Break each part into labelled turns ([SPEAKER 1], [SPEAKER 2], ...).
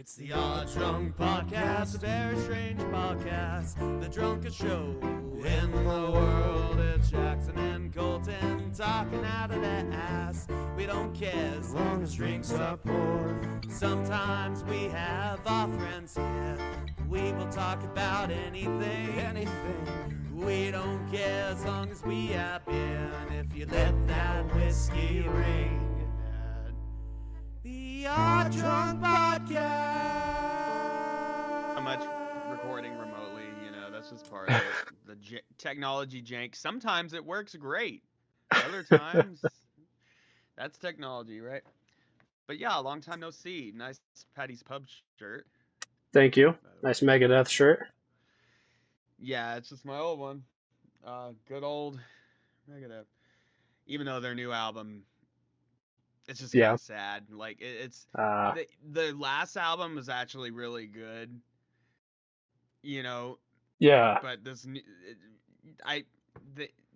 [SPEAKER 1] It's the Odd Drunk Podcast, a very strange podcast, the drunkest show in the world. It's Jackson and Colton talking out of their ass. We don't care as long as drinks are poured. Sometimes we have our friends here. We will talk about anything. We don't care as long as we have beer. And if you let that whiskey ring. The Odd Drunk Podcast.
[SPEAKER 2] How much recording remotely, that's just part of it. The technology jank. Sometimes it works great. Other times, that's technology, right? But yeah, long time no see. Nice Patty's Pub shirt.
[SPEAKER 3] Thank you.
[SPEAKER 2] by the
[SPEAKER 3] Nice
[SPEAKER 2] way.
[SPEAKER 3] Megadeth shirt.
[SPEAKER 2] Yeah, it's just my old one. Good old Megadeth. Even though their new album, it's just kind
[SPEAKER 3] Yeah.
[SPEAKER 2] of sad. Like it's
[SPEAKER 3] Uh,
[SPEAKER 2] the last album was actually really good.
[SPEAKER 3] yeah.
[SPEAKER 2] But this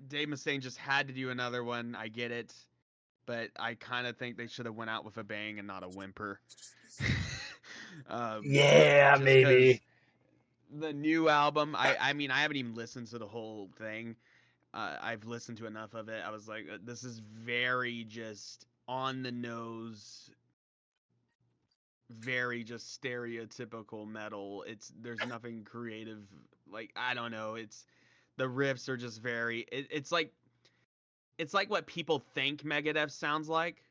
[SPEAKER 2] Dave Mustaine just had to do another one. I get it, but I kind of think they should have went out with a bang and not a whimper.
[SPEAKER 3] Yeah,
[SPEAKER 2] just
[SPEAKER 3] maybe.
[SPEAKER 2] because the new album, I mean, I haven't even listened to the whole thing. I've listened to enough of it. I was like, this is very just on the nose, very just stereotypical metal. There's nothing creative. Like, I don't know. The riffs are just very. It's like what people think Megadeth sounds like,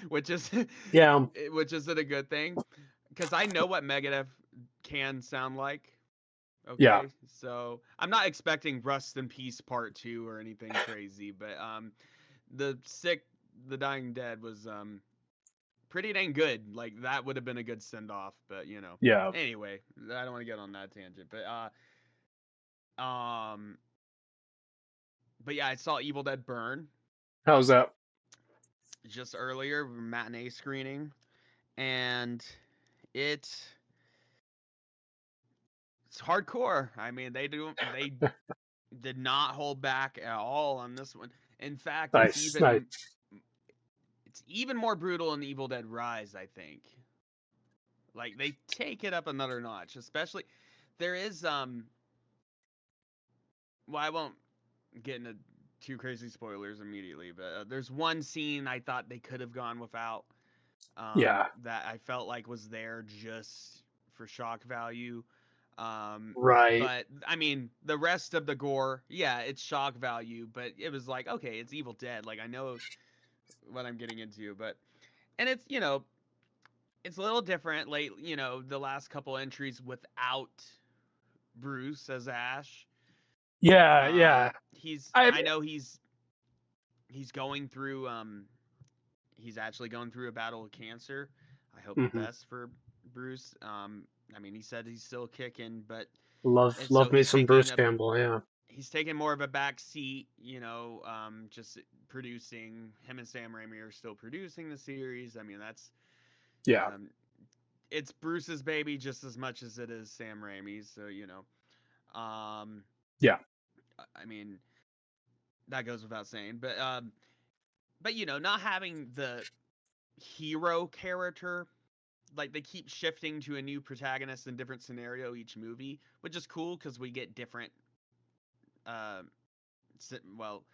[SPEAKER 2] which is
[SPEAKER 3] Yeah.
[SPEAKER 2] which isn't a good thing, because I know what Megadeth can sound like. Okay,
[SPEAKER 3] Yeah.
[SPEAKER 2] so I'm not expecting Rust in Peace Part 2 or anything crazy, but the Dying Dead was pretty dang good. Like, that would have been a good send off, but
[SPEAKER 3] Yeah.
[SPEAKER 2] Anyway, I don't want to get on that tangent, but yeah, I saw Evil Dead Burn
[SPEAKER 3] How's that?
[SPEAKER 2] just earlier, matinee screening, and it's hardcore. I mean, they did not hold back at all on this one. In fact,
[SPEAKER 3] Nice.
[SPEAKER 2] it's even more brutal in Evil Dead Rise, I think. Like, they take it up another notch, especially there is well, I won't get into too crazy spoilers immediately, but there's one scene I thought they could have gone without,
[SPEAKER 3] Yeah.
[SPEAKER 2] that I felt like was there just for shock value.
[SPEAKER 3] Right.
[SPEAKER 2] But I mean, the rest of the gore, yeah, it's shock value, but it was like, okay, it's Evil Dead. Like, I know what I'm getting into, and it's a little different. Like, the last couple entries without Bruce as Ash.
[SPEAKER 3] Yeah. Yeah.
[SPEAKER 2] I know he's going through he's actually going through a battle of cancer. I hope the best for Bruce. I mean, he said he's still kicking, but and so
[SPEAKER 3] Love me
[SPEAKER 2] he's
[SPEAKER 3] some
[SPEAKER 2] taking
[SPEAKER 3] Bruce Campbell. Yeah.
[SPEAKER 2] he's taking more of a back seat, just producing. Him and Sam Raimi are still producing the series. I mean,
[SPEAKER 3] Yeah.
[SPEAKER 2] um, it's Bruce's baby just as much as it is Sam Raimi's. So
[SPEAKER 3] Yeah.
[SPEAKER 2] I mean, that goes without saying. But not having the hero character, like, they keep shifting to a new protagonist in different scenario each movie, which is cool because we get different. Well,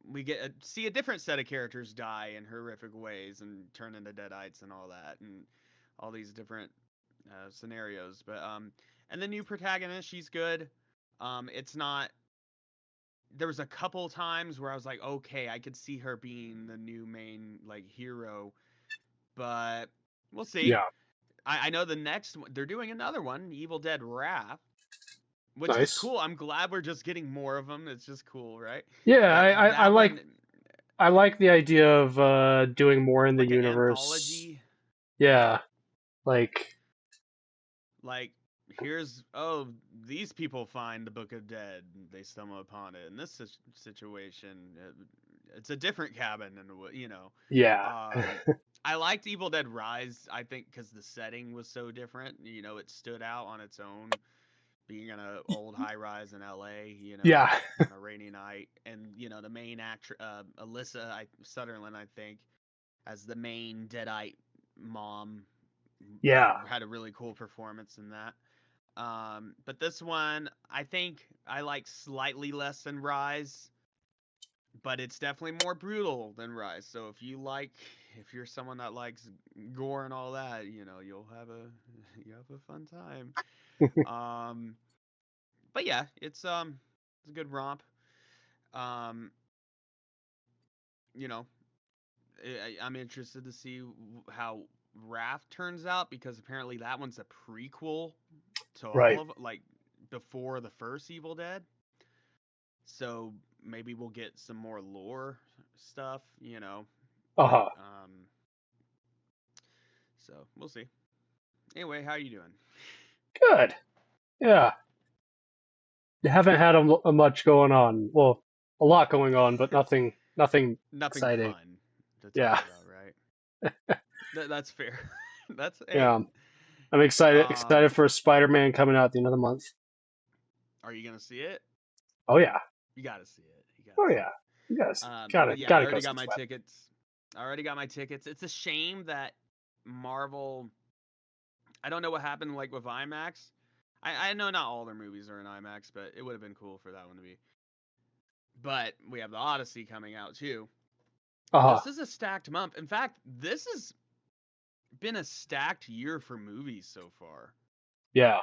[SPEAKER 2] we see a different set of characters die in horrific ways and turn into deadites and all that, and all these different scenarios. But and the new protagonist, she's good. It's not. There was a couple times where I was like, okay, I could see her being the new main, like, hero, but we'll see.
[SPEAKER 3] Yeah.
[SPEAKER 2] I know the next one, they're doing another one, Evil Dead Wrath, which is
[SPEAKER 3] Nice.
[SPEAKER 2] cool. I'm glad we're just getting more of them. It's just cool, right?
[SPEAKER 3] Yeah.
[SPEAKER 2] But
[SPEAKER 3] I
[SPEAKER 2] that
[SPEAKER 3] like.
[SPEAKER 2] one,
[SPEAKER 3] I like the idea of doing more in the
[SPEAKER 2] like an
[SPEAKER 3] universe.
[SPEAKER 2] anthology,
[SPEAKER 3] Yeah. Like.
[SPEAKER 2] like, these people find the Book of Dead, they stumble upon it in this situation. It's a different cabin, and
[SPEAKER 3] Yeah.
[SPEAKER 2] I liked Evil Dead Rise, I think, because the setting was so different. It stood out on its own, being in an old high rise in LA,
[SPEAKER 3] Yeah.
[SPEAKER 2] on a rainy night, and the main actress, Alyssa Sutherland, I think, as the main Deadite mom.
[SPEAKER 3] Yeah.
[SPEAKER 2] Had a really cool performance in that. But this one, I think I like slightly less than Rise, but it's definitely more brutal than Rise. So if you're someone that likes gore and all that, you'll have a you have a fun time. Um, but yeah, it's a good romp. Um, you know, I'm interested to see how Wrath turns out because apparently that one's a prequel to all
[SPEAKER 3] Right.
[SPEAKER 2] of like before the first Evil Dead. So maybe we'll get some more lore stuff.
[SPEAKER 3] Uh-huh.
[SPEAKER 2] Um, so we'll see. Anyway, how are you doing?
[SPEAKER 3] Good. Yeah. Haven't had much going on. Well, a lot going on, but nothing
[SPEAKER 2] Nothing
[SPEAKER 3] exciting.
[SPEAKER 2] fun to talk
[SPEAKER 3] Yeah.
[SPEAKER 2] about, right? That's fair. That's hey.
[SPEAKER 3] Yeah. I'm excited
[SPEAKER 2] Um,
[SPEAKER 3] for Spider-Man coming out at the end of the month.
[SPEAKER 2] are you gonna see it?
[SPEAKER 3] Oh yeah.
[SPEAKER 2] You gotta see it. You gotta
[SPEAKER 3] Oh
[SPEAKER 2] see
[SPEAKER 3] yeah.
[SPEAKER 2] it.
[SPEAKER 3] You guys
[SPEAKER 2] But yeah, I
[SPEAKER 3] gotta go
[SPEAKER 2] already
[SPEAKER 3] see
[SPEAKER 2] got my
[SPEAKER 3] Spider.
[SPEAKER 2] tickets. I already got my tickets. It's a shame that Marvel. I don't know what happened like with IMAX. I know not all their movies are in IMAX, but it would have been cool for that one to be. But we have the Odyssey coming out too.
[SPEAKER 3] Uh-huh.
[SPEAKER 2] This is a stacked month. In fact, this has been a stacked year for movies so far.
[SPEAKER 3] Yeah.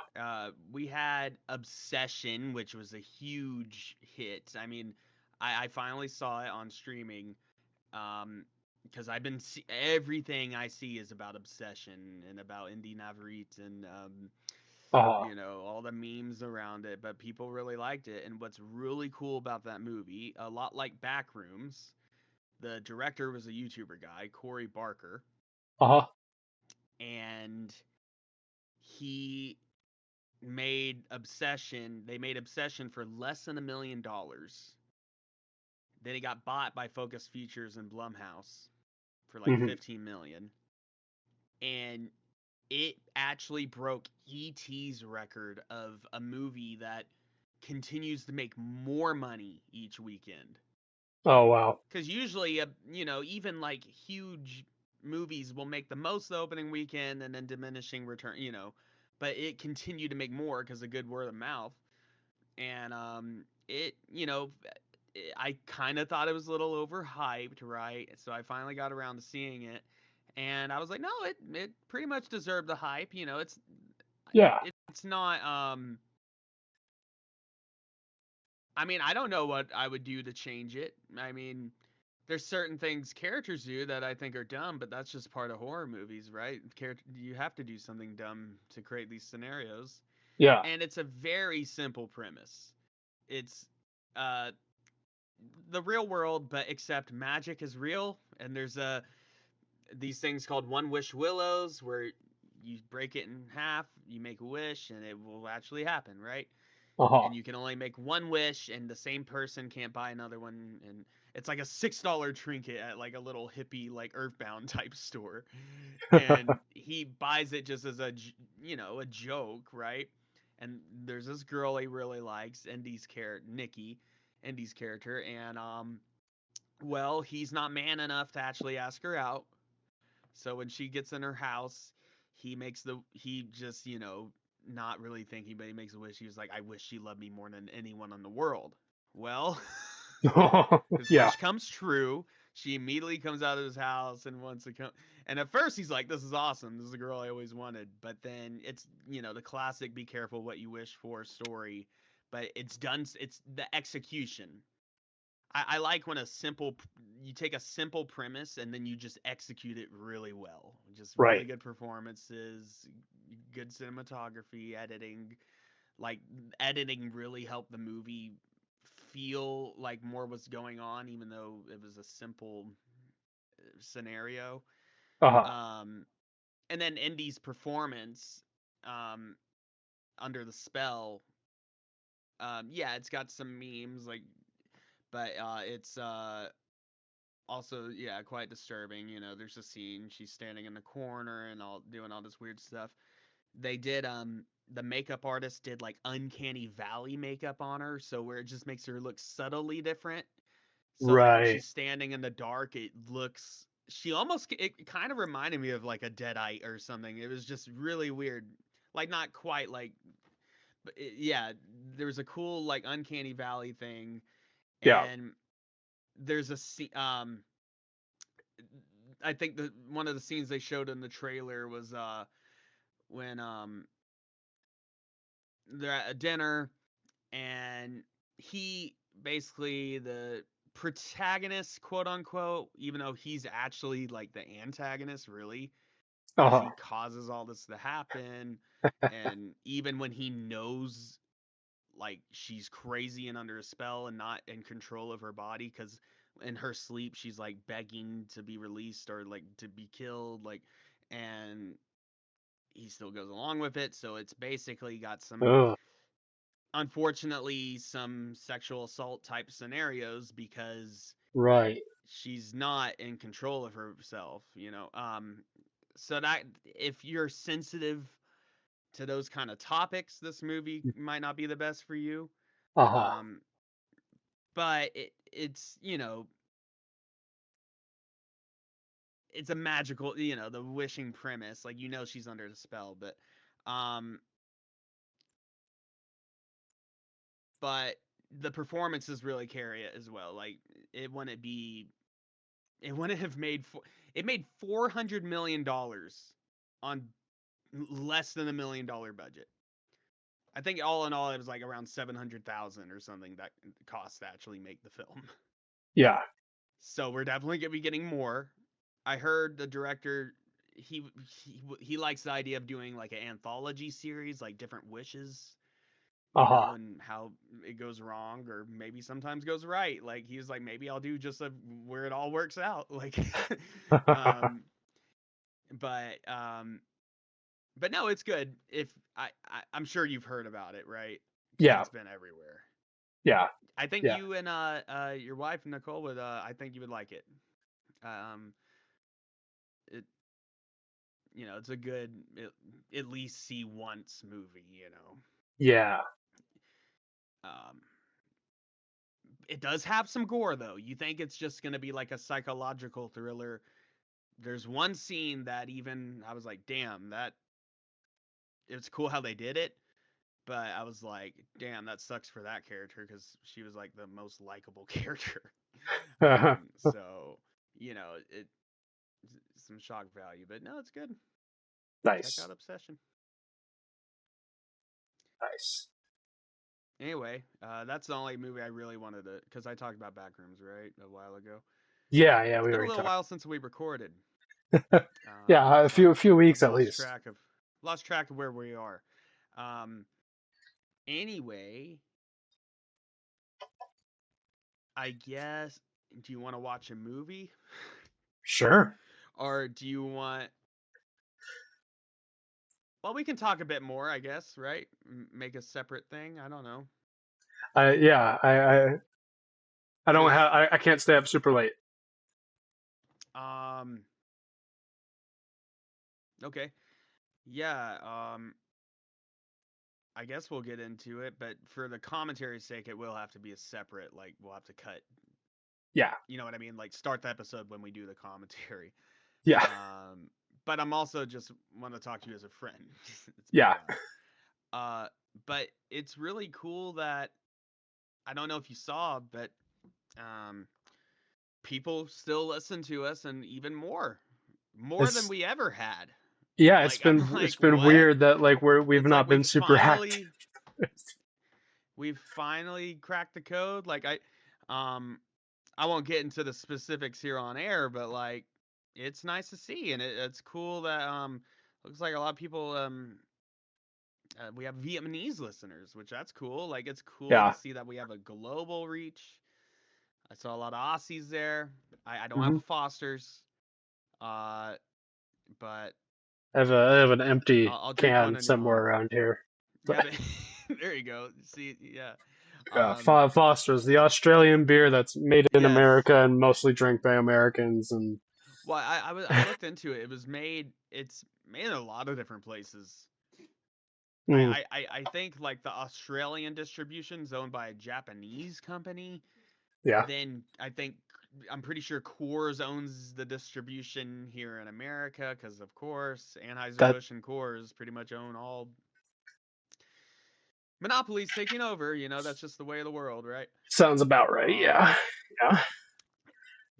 [SPEAKER 2] We had Obsession, which was a huge hit. I mean, I finally saw it on streaming because everything I see is about Obsession and about Indy Navarrete and
[SPEAKER 3] Uh-huh.
[SPEAKER 2] all the memes around it. But people really liked it. And what's really cool about that movie, a lot like Backrooms, the director was a YouTuber guy, Corey Barker,
[SPEAKER 3] Uh-huh.
[SPEAKER 2] and he made Obsession. They made Obsession for less than $1 million. Then it got bought by Focus Features and Blumhouse for like
[SPEAKER 3] Hmm.
[SPEAKER 2] 15 million, and it actually broke ET's record of a movie that continues to make more money each weekend.
[SPEAKER 3] Oh wow.
[SPEAKER 2] Because usually, even like huge movies will make the most the opening weekend and then diminishing return. But it continued to make more because of good word of mouth. And I kind of thought it was a little overhyped, right? So I finally got around to seeing it, and I was like, no, it pretty much deserved the hype.
[SPEAKER 3] Yeah.
[SPEAKER 2] It's not. I mean, I don't know what I would do to change it. I mean, there's certain things characters do that I think are dumb, but that's just part of horror movies, right? You have to do something dumb to create these scenarios,
[SPEAKER 3] Yeah.
[SPEAKER 2] and it's a very simple premise. It's uh the real world, but except magic is real, and there's these things called one wish willows where you break it in half, you make a wish, and it will actually happen, right?
[SPEAKER 3] Uh-huh.
[SPEAKER 2] And you can only make one wish, and the same person can't buy another one, and it's like a $6 trinket at like a little hippie like Earthbound type store, and he buys it just as a joke, right? And there's this girl he really likes, Nikki, Indy's character, and well, he's not man enough to actually ask her out. So when she gets in her house, he just, not really thinking, but he makes a wish. He was like, I wish she loved me more than anyone in the world. Well, his
[SPEAKER 3] Yeah.
[SPEAKER 2] wish comes true. She immediately comes out of his house and wants to come. And at first he's like, this is awesome. This is the girl I always wanted. But then it's, the classic be careful what you wish for story. But it's the execution. I like when you take a simple premise and then you just execute it really well. Just really
[SPEAKER 3] Right.
[SPEAKER 2] good performances, good cinematography, editing. Like editing really helped the movie feel like more was going on, even though it was a simple scenario.
[SPEAKER 3] Uh-huh.
[SPEAKER 2] Um, and then Indy's performance, um, under the spell. Yeah, it's got some memes but it's also, yeah, quite disturbing. There's a scene she's standing in the corner and all doing all this weird stuff. They did the makeup artist did like uncanny valley makeup on her, so where it just makes her look subtly different. So like when
[SPEAKER 3] Right.
[SPEAKER 2] she's standing in the dark, it looks she almost, it kind of reminded me of like a Deadite or something. It was just really weird. Like not quite like, but yeah, there's a cool like uncanny valley thing,
[SPEAKER 3] Yeah.
[SPEAKER 2] and there's a I think the one of the scenes they showed in the trailer was when they're at a dinner, and he basically, the protagonist, quote unquote, even though he's actually like the antagonist really, because
[SPEAKER 3] Uh-huh.
[SPEAKER 2] he causes all this to happen. And even when he knows like she's crazy and under a spell and not in control of her body, because in her sleep she's like begging to be released or like to be killed, like, and he still goes along with it. So it's basically got some,
[SPEAKER 3] Oh,
[SPEAKER 2] unfortunately, some sexual assault type scenarios because
[SPEAKER 3] right.
[SPEAKER 2] she's not in control of herself, so that if you're sensitive to those kind of topics, this movie might not be the best for you.
[SPEAKER 3] Uh-huh.
[SPEAKER 2] um but it's it's a magical, the wishing premise, like, she's under the spell, um but the performances really carry it as well. Like, it wouldn't be it wouldn't have made it made $400 million on less than $1 million budget. I think all in all it was like around 700,000 or something that cost to actually make the film.
[SPEAKER 3] Yeah.
[SPEAKER 2] So we're definitely gonna be getting more. I heard the director, he likes the idea of doing like an anthology series, like different wishes,
[SPEAKER 3] Uh-huh.
[SPEAKER 2] and how it goes wrong or maybe sometimes goes right. Like, he was like, maybe I'll do just where it all works out. Like, um, but no, it's good. If I'm sure you've heard about it, right? Because
[SPEAKER 3] Yeah.
[SPEAKER 2] it's been everywhere.
[SPEAKER 3] Yeah.
[SPEAKER 2] I think
[SPEAKER 3] Yeah.
[SPEAKER 2] you and your wife Nicole would, I think you would like it. Um, it it's a good, at least see once movie.
[SPEAKER 3] Yeah.
[SPEAKER 2] Um, it does have some gore though. You think it's just gonna be like a psychological thriller. There's one scene that even I was like, damn, that it's cool how they did it, but I was like, damn, that sucks for that character because she was like the most likable character. So it some shock value, but no, it's good. Check
[SPEAKER 3] Nice.
[SPEAKER 2] out Obsession.
[SPEAKER 3] Nice.
[SPEAKER 2] Anyway, that's the only movie I really wanted to, because I talked about Backrooms right a while ago.
[SPEAKER 3] Yeah, yeah,
[SPEAKER 2] It's
[SPEAKER 3] we
[SPEAKER 2] been a
[SPEAKER 3] already
[SPEAKER 2] little
[SPEAKER 3] talked.
[SPEAKER 2] while since we recorded.
[SPEAKER 3] Yeah, a
[SPEAKER 2] So
[SPEAKER 3] few
[SPEAKER 2] I've
[SPEAKER 3] weeks at
[SPEAKER 2] lost
[SPEAKER 3] least.
[SPEAKER 2] track of where we are. Um, anyway, I guess, do you want to watch a movie,
[SPEAKER 3] Sure.
[SPEAKER 2] or do you want? Well, we can talk a bit more, I guess. Right? Make a separate thing. I don't know.
[SPEAKER 3] Yeah, I don't
[SPEAKER 2] Cause
[SPEAKER 3] have I can't stay up super late.
[SPEAKER 2] um, okay, yeah. I guess we'll get into it, but for the commentary's sake, it will have to be a separate. Like, we'll have to cut.
[SPEAKER 3] Yeah.
[SPEAKER 2] You know what I mean? Like, start the episode when we do the commentary.
[SPEAKER 3] Yeah.
[SPEAKER 2] Um, but I'm also just want to talk to you as a friend. It's been a
[SPEAKER 3] Yeah.
[SPEAKER 2] while. Uh, but it's really cool that, I don't know if you saw, but um, people still listen to us, and even more than
[SPEAKER 3] It's
[SPEAKER 2] we ever had.
[SPEAKER 3] yeah,
[SPEAKER 2] Like, I'm
[SPEAKER 3] it's
[SPEAKER 2] like,
[SPEAKER 3] been
[SPEAKER 2] what?
[SPEAKER 3] weird that like we've
[SPEAKER 2] It's like
[SPEAKER 3] not been super active.
[SPEAKER 2] we've finally cracked the code. Like, um, I won't get into the specifics here on air, but like, it's nice to see, and it's cool that looks like a lot of people, we have Vietnamese listeners, which that's cool. Like, it's cool to
[SPEAKER 3] Yeah.
[SPEAKER 2] see that we have a global reach. I saw a lot of Aussies there. I don't have
[SPEAKER 3] Hmm.
[SPEAKER 2] a Foster's, uh, but
[SPEAKER 3] I have an empty
[SPEAKER 2] I'll drink one
[SPEAKER 3] can
[SPEAKER 2] on your
[SPEAKER 3] somewhere
[SPEAKER 2] arm.
[SPEAKER 3] around here.
[SPEAKER 2] Yeah, but there you go. See, yeah,
[SPEAKER 3] Foster's, the Australian beer that's made in
[SPEAKER 2] yes.
[SPEAKER 3] America and mostly drank by Americans, and
[SPEAKER 2] Well, I looked into it. It's made in a lot of different places.
[SPEAKER 3] mm,
[SPEAKER 2] I think like the Australian distribution's owned by a Japanese company.
[SPEAKER 3] yeah.
[SPEAKER 2] Then I think I'm pretty sure Coors owns the distribution here in America because, of course,
[SPEAKER 3] That
[SPEAKER 2] Anheuser-Busch and Coors pretty much own all monopolies taking over. That's just the way of the world, right?
[SPEAKER 3] sounds about right.
[SPEAKER 2] Um,
[SPEAKER 3] Yeah, yeah.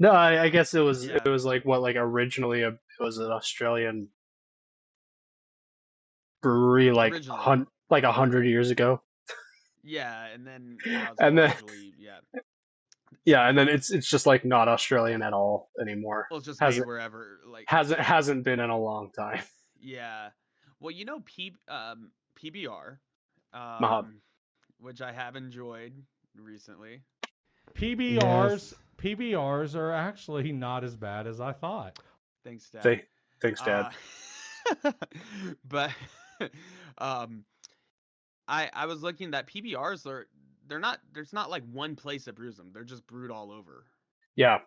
[SPEAKER 3] No, I guess it was
[SPEAKER 2] yeah,
[SPEAKER 3] like what, like originally it was an Australian brewery like
[SPEAKER 2] originally,
[SPEAKER 3] like 100 years ago,
[SPEAKER 2] yeah, and then now it's
[SPEAKER 3] and then
[SPEAKER 2] largely, yeah,
[SPEAKER 3] yeah, and then it's just like not Australian at all anymore.
[SPEAKER 2] well, it's just made
[SPEAKER 3] Hasn't
[SPEAKER 2] wherever, like,
[SPEAKER 3] hasn't been in a long time.
[SPEAKER 2] yeah. Well, PBR,
[SPEAKER 3] Uh,
[SPEAKER 2] um, which I have enjoyed recently.
[SPEAKER 4] PBRs
[SPEAKER 1] Yes.
[SPEAKER 4] PBRs are actually not as bad as I thought.
[SPEAKER 2] Thanks, Dad.
[SPEAKER 3] they thanks, Dad.
[SPEAKER 2] Uh, but um, I was looking that PBRs they're not there's not like one place that brews them. They're just brewed all over.
[SPEAKER 3] Yeah,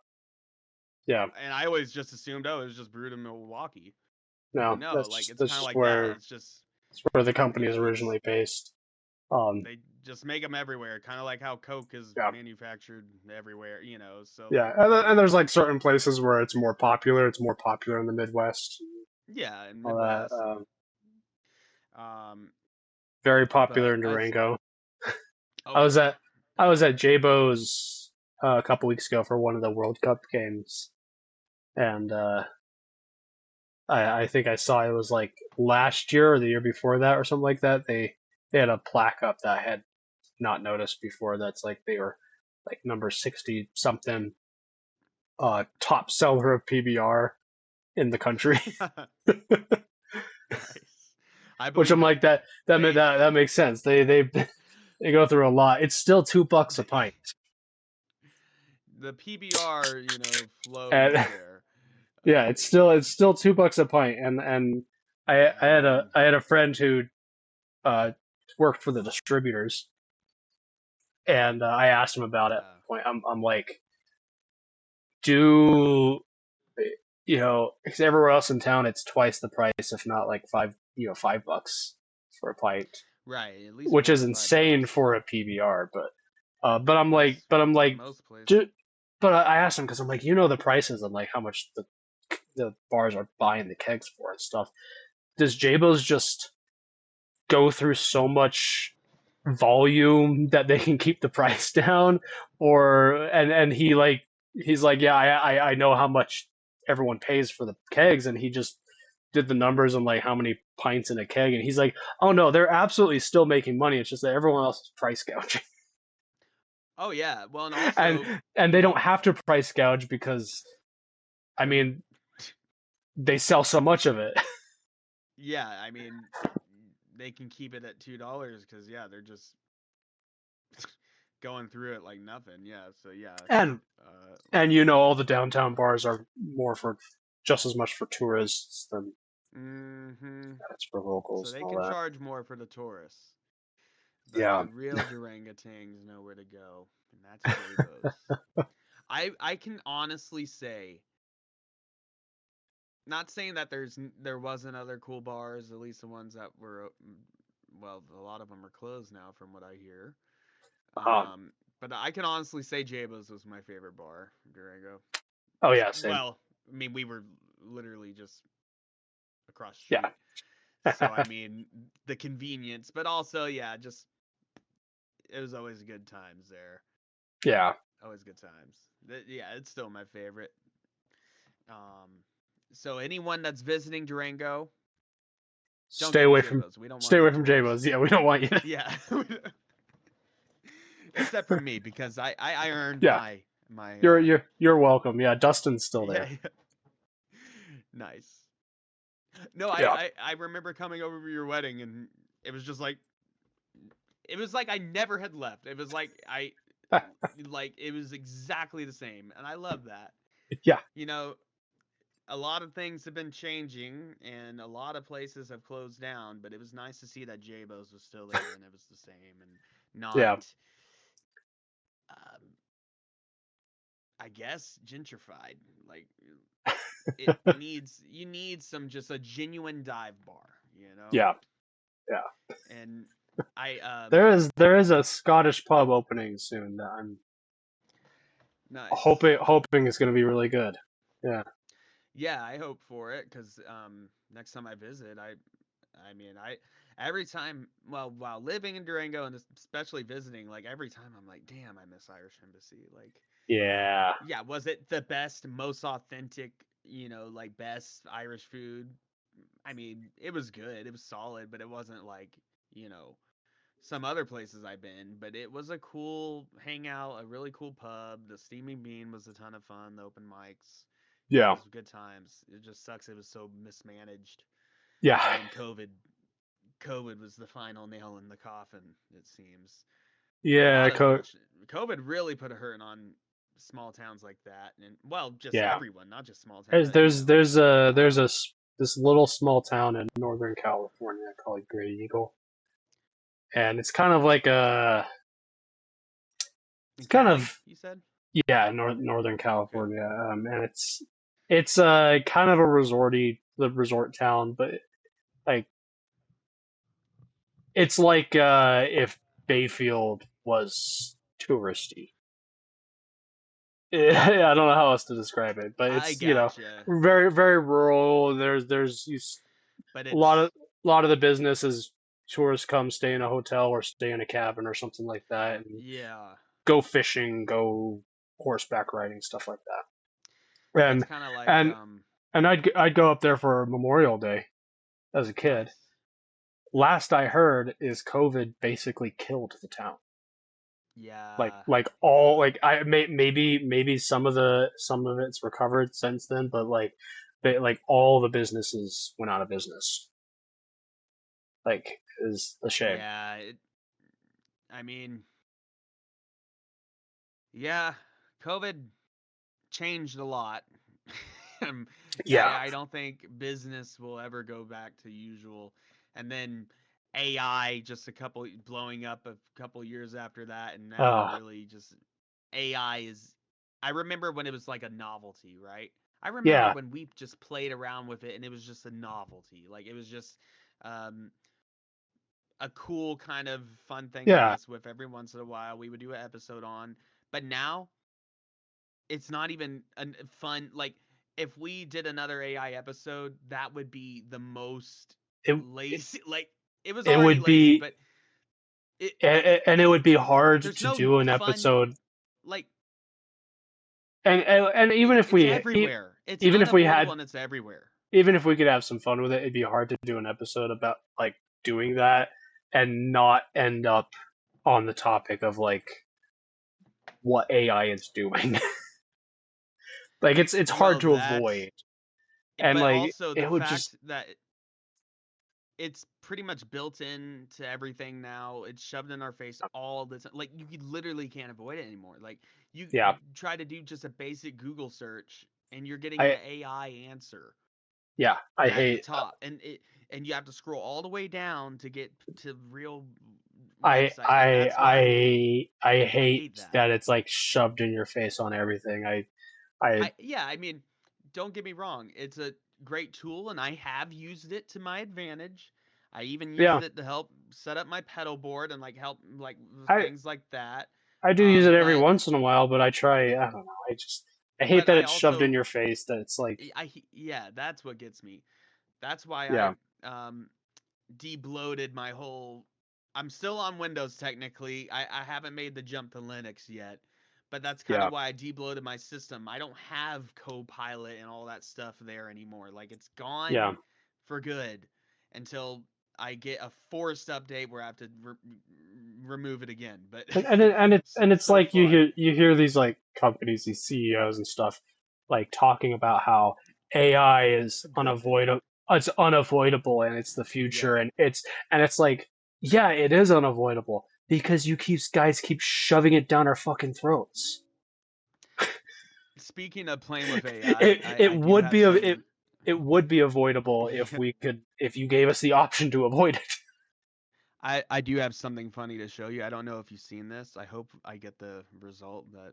[SPEAKER 3] yeah.
[SPEAKER 2] And I always just assumed, oh, it was just brewed in Milwaukee. But
[SPEAKER 3] No,
[SPEAKER 2] no, like it's
[SPEAKER 3] that's
[SPEAKER 2] kind of
[SPEAKER 3] just
[SPEAKER 2] like that.
[SPEAKER 3] where
[SPEAKER 2] It's just
[SPEAKER 3] the company is
[SPEAKER 2] it's
[SPEAKER 3] originally based.
[SPEAKER 2] they just make them everywhere, kind of like how Coke is
[SPEAKER 3] Yeah,
[SPEAKER 2] manufactured everywhere, So
[SPEAKER 3] yeah, and there's like certain places where it's more popular. It's more popular in the Midwest.
[SPEAKER 2] yeah, in
[SPEAKER 3] All that.
[SPEAKER 2] Midwest and um,
[SPEAKER 3] Very popular
[SPEAKER 2] but
[SPEAKER 3] in
[SPEAKER 2] as
[SPEAKER 3] Durango.
[SPEAKER 2] oh
[SPEAKER 3] I was
[SPEAKER 2] yeah,
[SPEAKER 3] at Jabo's a couple weeks ago for one of the World Cup games, and I think I saw it was like last year or the year before that or something like that. They had a plaque up that I had not noticed before. That's like they were like number 60 something top seller of PBR in the country.
[SPEAKER 2] nice. I
[SPEAKER 3] Which I'm
[SPEAKER 2] believe it.
[SPEAKER 3] like that
[SPEAKER 2] They
[SPEAKER 3] that makes sense. They go through a lot. It's still $2 a pint.
[SPEAKER 2] the PBR, flows
[SPEAKER 3] And
[SPEAKER 2] there.
[SPEAKER 3] yeah, it's still $2 a pint. And
[SPEAKER 2] I mean,
[SPEAKER 3] I had a friend who uh worked for the distributors, and I asked him about it at
[SPEAKER 2] yeah.
[SPEAKER 3] one point. I'm like, do because everywhere else in town it's twice the price, if not like $5 for a pint,
[SPEAKER 2] Right, at least
[SPEAKER 3] which is
[SPEAKER 2] 4 or 5 bucks.
[SPEAKER 3] insane for a PBR. But
[SPEAKER 2] That's
[SPEAKER 3] I'm like,
[SPEAKER 2] most places.
[SPEAKER 3] ju- but I asked him because I'm like, the prices and like how much the bars are buying the kegs for and stuff. Does Jabo's just go through so much volume that they can keep the price down, or and he's like, yeah, I know how much everyone pays for the kegs, and he just did the numbers on like how many pints in a keg, and he's like, oh no, they're absolutely still making money. It's just that everyone else is price gouging.
[SPEAKER 2] Oh yeah. Well, and
[SPEAKER 3] and
[SPEAKER 2] also,
[SPEAKER 3] and they don't have to price gouge because I mean they sell so much of it.
[SPEAKER 2] yeah, I mean, they can keep it at $2 because yeah, they're just going through it like nothing. Yeah. So yeah.
[SPEAKER 3] and
[SPEAKER 2] Like.
[SPEAKER 3] all the downtown bars are more for just as much for tourists than
[SPEAKER 2] Mm-hmm.
[SPEAKER 3] it's for
[SPEAKER 2] So
[SPEAKER 3] locals
[SPEAKER 2] they
[SPEAKER 3] and
[SPEAKER 2] can
[SPEAKER 3] all that.
[SPEAKER 2] charge more for the tourists, but
[SPEAKER 3] Yeah.
[SPEAKER 2] the real Durangatings know where to go, and that's Jabo's. I can honestly say, not saying that there wasn't other cool bars, at least the ones that were, well, a lot of them are closed now, from what I hear.
[SPEAKER 3] Um,
[SPEAKER 2] But I can honestly say Jabo's was my favorite bar in Durango.
[SPEAKER 3] oh yeah, same.
[SPEAKER 2] Well, I mean, we were literally just across the
[SPEAKER 3] Yeah.
[SPEAKER 2] street. So I mean, the convenience, but also yeah, just it was always good times there.
[SPEAKER 3] Yeah.
[SPEAKER 2] Always good times. Yeah, it's still my favorite. Um, so anyone that's visiting Durango, don't
[SPEAKER 3] Stay
[SPEAKER 2] go to
[SPEAKER 3] away from
[SPEAKER 2] Jabo's. We don't want you
[SPEAKER 3] Jabo's.
[SPEAKER 2] tourists.
[SPEAKER 3] Yeah, we don't want you to.
[SPEAKER 2] Yeah, except for me because I earned
[SPEAKER 3] Yeah.
[SPEAKER 2] my
[SPEAKER 3] You're welcome. Yeah, Dustin's still
[SPEAKER 2] yeah,
[SPEAKER 3] there.
[SPEAKER 2] yeah. Nice. No,
[SPEAKER 3] Yeah.
[SPEAKER 2] I remember coming over for your wedding and it was just like it was like I never had left. It was like it was exactly the same, and I love that.
[SPEAKER 3] Yeah.
[SPEAKER 2] You know, a lot of things have been changing, and a lot of places have closed down, but it was nice to see that Jabo's was still there, and it was the same, and
[SPEAKER 3] Yeah.
[SPEAKER 2] not, um, I guess, gentrified. Like, you need some, just a genuine dive bar,
[SPEAKER 3] Yeah. Yeah.
[SPEAKER 2] And I,
[SPEAKER 3] There is a Scottish pub opening soon that I'm
[SPEAKER 2] Nice.
[SPEAKER 3] hoping it's gonna be really good. Yeah.
[SPEAKER 2] Yeah, I hope for it because next time I visit, I mean, every time, well, while living in Durango and especially visiting, like every time I'm like, damn, I miss Irish Embassy. Like,
[SPEAKER 3] Yeah.
[SPEAKER 2] yeah, was it the best, most authentic, like best Irish food? I mean, it was good, it was solid, but it wasn't like, you know, some other places I've been. But it was a cool hangout, a really cool pub. The Steaming Bean was a ton of fun. The open mics, it
[SPEAKER 3] Yeah.
[SPEAKER 2] was good times. It just sucks it was so mismanaged,
[SPEAKER 3] Yeah.
[SPEAKER 2] and then COVID was the final nail in the coffin. It seems a
[SPEAKER 3] Yeah.
[SPEAKER 2] lot of COVID really put a hurting on small towns like that, and well, just
[SPEAKER 3] Yeah.
[SPEAKER 2] everyone, not just small town,
[SPEAKER 3] There's
[SPEAKER 2] but
[SPEAKER 3] there's there's a there's a this little small town in Northern California called Great Eagle, and it's kind of like
[SPEAKER 2] in
[SPEAKER 3] it's kind
[SPEAKER 2] Cali,
[SPEAKER 3] of
[SPEAKER 2] you said?
[SPEAKER 3] yeah, Northern
[SPEAKER 2] Okay.
[SPEAKER 3] California, and it's kind of a resort town, but like it's like if Bayfield was touristy. I don't know how else to describe it, but
[SPEAKER 2] I
[SPEAKER 3] it's
[SPEAKER 2] gotcha.
[SPEAKER 3] very rural.
[SPEAKER 2] But
[SPEAKER 3] a lot of
[SPEAKER 2] it's
[SPEAKER 3] the business is tourists come stay in a hotel or stay in a cabin or something like that, and
[SPEAKER 2] yeah,
[SPEAKER 3] go fishing, go horseback riding, stuff like that.
[SPEAKER 2] that's
[SPEAKER 3] And
[SPEAKER 2] kind of like
[SPEAKER 3] and and I'd go up there for Memorial Day as a kid.
[SPEAKER 2] nice.
[SPEAKER 3] Last I heard is COVID basically killed the town.
[SPEAKER 2] Yeah,
[SPEAKER 3] Like all like maybe some of it's recovered since then, but like all the businesses went out of business. Like is a shame.
[SPEAKER 2] yeah. I mean, yeah, COVID changed a lot. Um,
[SPEAKER 3] Yeah.
[SPEAKER 2] I don't think business will ever go back to usual. And then AI just blowing up a couple years after that, and now
[SPEAKER 3] Uh
[SPEAKER 2] really just AI is. I remember when it was like a novelty, right? I remember
[SPEAKER 3] yeah.
[SPEAKER 2] when we just played around with it, and it was just a novelty. Like it was just um, a cool kind of fun thing to
[SPEAKER 3] Yeah.
[SPEAKER 2] mess with every once in a while. We would do an episode on, but now it's not even a fun. Like if we did another AI episode, that would be the most
[SPEAKER 3] It
[SPEAKER 2] lazy. Like it was
[SPEAKER 3] it
[SPEAKER 2] already
[SPEAKER 3] would
[SPEAKER 2] lazy,
[SPEAKER 3] be
[SPEAKER 2] but it
[SPEAKER 3] and it would be hard
[SPEAKER 2] there's
[SPEAKER 3] to
[SPEAKER 2] no
[SPEAKER 3] do an
[SPEAKER 2] fun.
[SPEAKER 3] episode.
[SPEAKER 2] Like
[SPEAKER 3] And even if
[SPEAKER 2] it's
[SPEAKER 3] we
[SPEAKER 2] everywhere. It's
[SPEAKER 3] even if we
[SPEAKER 2] unavoidable
[SPEAKER 3] had
[SPEAKER 2] and it's everywhere.
[SPEAKER 3] even if we could have some fun with it, it'd be hard to do an episode about like doing that and not end up on the topic of like what AI is doing. Like it's hard
[SPEAKER 2] Well,
[SPEAKER 3] to
[SPEAKER 2] that's
[SPEAKER 3] avoid, and
[SPEAKER 2] but
[SPEAKER 3] like
[SPEAKER 2] also the
[SPEAKER 3] it would just
[SPEAKER 2] fact that it's pretty much built into everything now. It's shoved in our face all the time. Like literally can't avoid it anymore. Like you
[SPEAKER 3] yeah.
[SPEAKER 2] try to do just a basic Google search and you're getting
[SPEAKER 3] I
[SPEAKER 2] the AI answer
[SPEAKER 3] yeah. I
[SPEAKER 2] at the
[SPEAKER 3] hate
[SPEAKER 2] top, and you have to scroll all the way down to get to real
[SPEAKER 3] I
[SPEAKER 2] website. Like
[SPEAKER 3] I
[SPEAKER 2] that's why
[SPEAKER 3] I
[SPEAKER 2] I
[SPEAKER 3] hate
[SPEAKER 2] hate that.
[SPEAKER 3] that it's like shoved in your face on everything. I
[SPEAKER 2] Yeah, I mean, don't get me wrong. It's a great tool and I have used it to my advantage. I even used
[SPEAKER 3] yeah.
[SPEAKER 2] it to help set up my pedal board and like help like
[SPEAKER 3] I
[SPEAKER 2] things like that.
[SPEAKER 3] I do use it every
[SPEAKER 2] But
[SPEAKER 3] once in a while, but I try. I don't know. I hate that
[SPEAKER 2] I
[SPEAKER 3] it's shoved in
[SPEAKER 2] also
[SPEAKER 3] your face. That it's like
[SPEAKER 2] yeah, that's what gets me. That's why
[SPEAKER 3] yeah.
[SPEAKER 2] I debloated my whole. I'm still on Windows technically. I haven't made the jump to Linux yet, but that's kind
[SPEAKER 3] Yeah.
[SPEAKER 2] of why I debloated my system. I don't have Copilot and all that stuff there anymore. Like it's gone
[SPEAKER 3] Yeah.
[SPEAKER 2] for good until I get a forced update where I have to remove it again. But
[SPEAKER 3] And it's
[SPEAKER 2] so
[SPEAKER 3] like
[SPEAKER 2] far,
[SPEAKER 3] you hear these like companies, these CEOs and stuff, like talking about how AI is
[SPEAKER 2] it's a good thing.
[SPEAKER 3] unavoidable. It's unavoidable, and it's the future,
[SPEAKER 2] Yeah.
[SPEAKER 3] and it's like yeah, it is unavoidable because guys keep shoving it down our fucking throats.
[SPEAKER 2] Speaking of playing with AI,
[SPEAKER 3] It
[SPEAKER 2] I do
[SPEAKER 3] would
[SPEAKER 2] have
[SPEAKER 3] be
[SPEAKER 2] some.
[SPEAKER 3] it would be avoidable if you gave us the option to avoid it.
[SPEAKER 2] I do have something funny to show you. I don't know if you've seen this. I hope I get the result that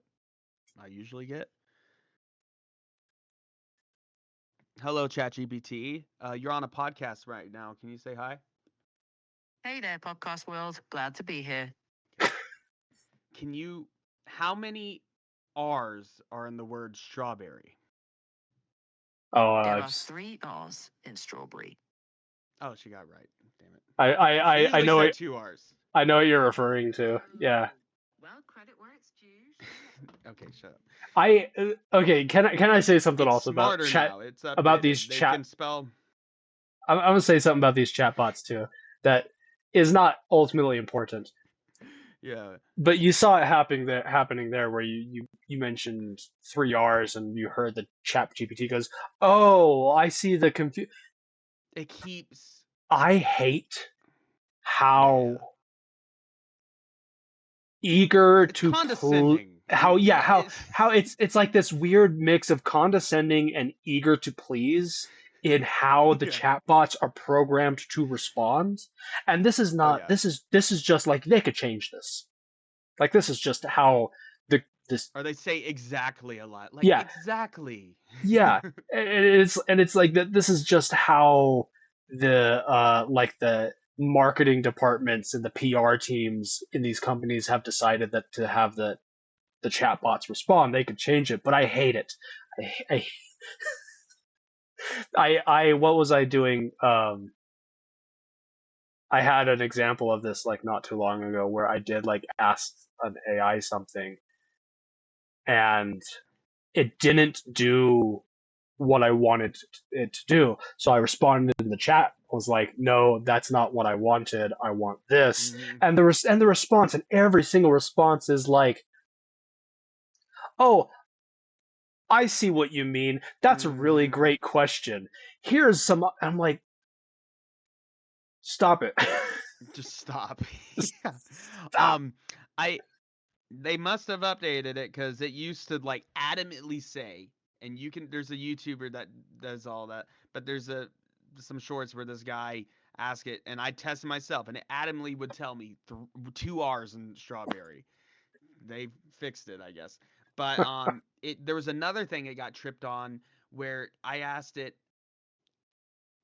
[SPEAKER 2] I usually get. Hello, ChatGPT. You're on a podcast right now. Can you say hi?
[SPEAKER 5] Hey there, podcast world. Glad to be here.
[SPEAKER 2] Okay. Can you? How many R's are in the word strawberry?
[SPEAKER 3] Oh,
[SPEAKER 5] There are 3 R's in strawberry.
[SPEAKER 2] Oh, she got it right. Damn it.
[SPEAKER 3] I, I,
[SPEAKER 2] She
[SPEAKER 3] I, I
[SPEAKER 2] usually
[SPEAKER 3] know
[SPEAKER 2] said
[SPEAKER 3] what
[SPEAKER 2] 2 R's.
[SPEAKER 3] I know what you're referring to. Yeah.
[SPEAKER 5] Well, credit where it's due.
[SPEAKER 2] Okay, shut up.
[SPEAKER 3] Okay. Can I say something
[SPEAKER 2] It's
[SPEAKER 3] also about
[SPEAKER 2] smarter
[SPEAKER 3] chat
[SPEAKER 2] now. It's
[SPEAKER 3] about these
[SPEAKER 2] updated. They
[SPEAKER 3] chat?
[SPEAKER 2] can spell.
[SPEAKER 3] I'm gonna say something about these chatbots too that is not ultimately important.
[SPEAKER 2] Yeah.
[SPEAKER 3] But you saw it happening there where you mentioned 3 R's and you heard the chat GPT goes, "Oh, I see the
[SPEAKER 2] It keeps.
[SPEAKER 3] I hate
[SPEAKER 2] Yeah.
[SPEAKER 3] how eager
[SPEAKER 2] It's
[SPEAKER 3] to
[SPEAKER 2] condescending.
[SPEAKER 3] how yeah
[SPEAKER 2] It's.
[SPEAKER 3] how it's like this weird mix of condescending and eager to please in how the
[SPEAKER 2] Yeah.
[SPEAKER 3] chatbots are programmed to respond. And this is
[SPEAKER 2] Oh
[SPEAKER 3] not
[SPEAKER 2] yeah.
[SPEAKER 3] this is just like they could change this. Like this is just how the this
[SPEAKER 2] Or they say exactly a lot. Like
[SPEAKER 3] yeah
[SPEAKER 2] exactly.
[SPEAKER 3] yeah and it's like that this is just how the like the marketing departments and the PR teams in these companies have decided that to have the chatbots respond. They could change it, but I hate it. I what was I doing? I had an example of this like not too long ago where I did like ask an AI something and it didn't do what I wanted it to do. So I responded in the chat, was like, "No, that's not what I wanted. I want this."
[SPEAKER 2] Hmm.
[SPEAKER 3] And the response, and every single response is like, "Oh, I see what you mean. That's a really
[SPEAKER 2] Hmm.
[SPEAKER 3] great question. Here's some." I'm like, "Stop it."
[SPEAKER 2] Just stop. Yeah.
[SPEAKER 3] Stop.
[SPEAKER 2] I they must have updated it because it used to like adamantly say, and you can. There's a YouTuber that does all that, but there's some shorts where this guy asked it, and I tested myself, and it adamantly would tell me 2 R's in strawberry. They fixed it, I guess. But it there was another thing it got tripped on where I asked it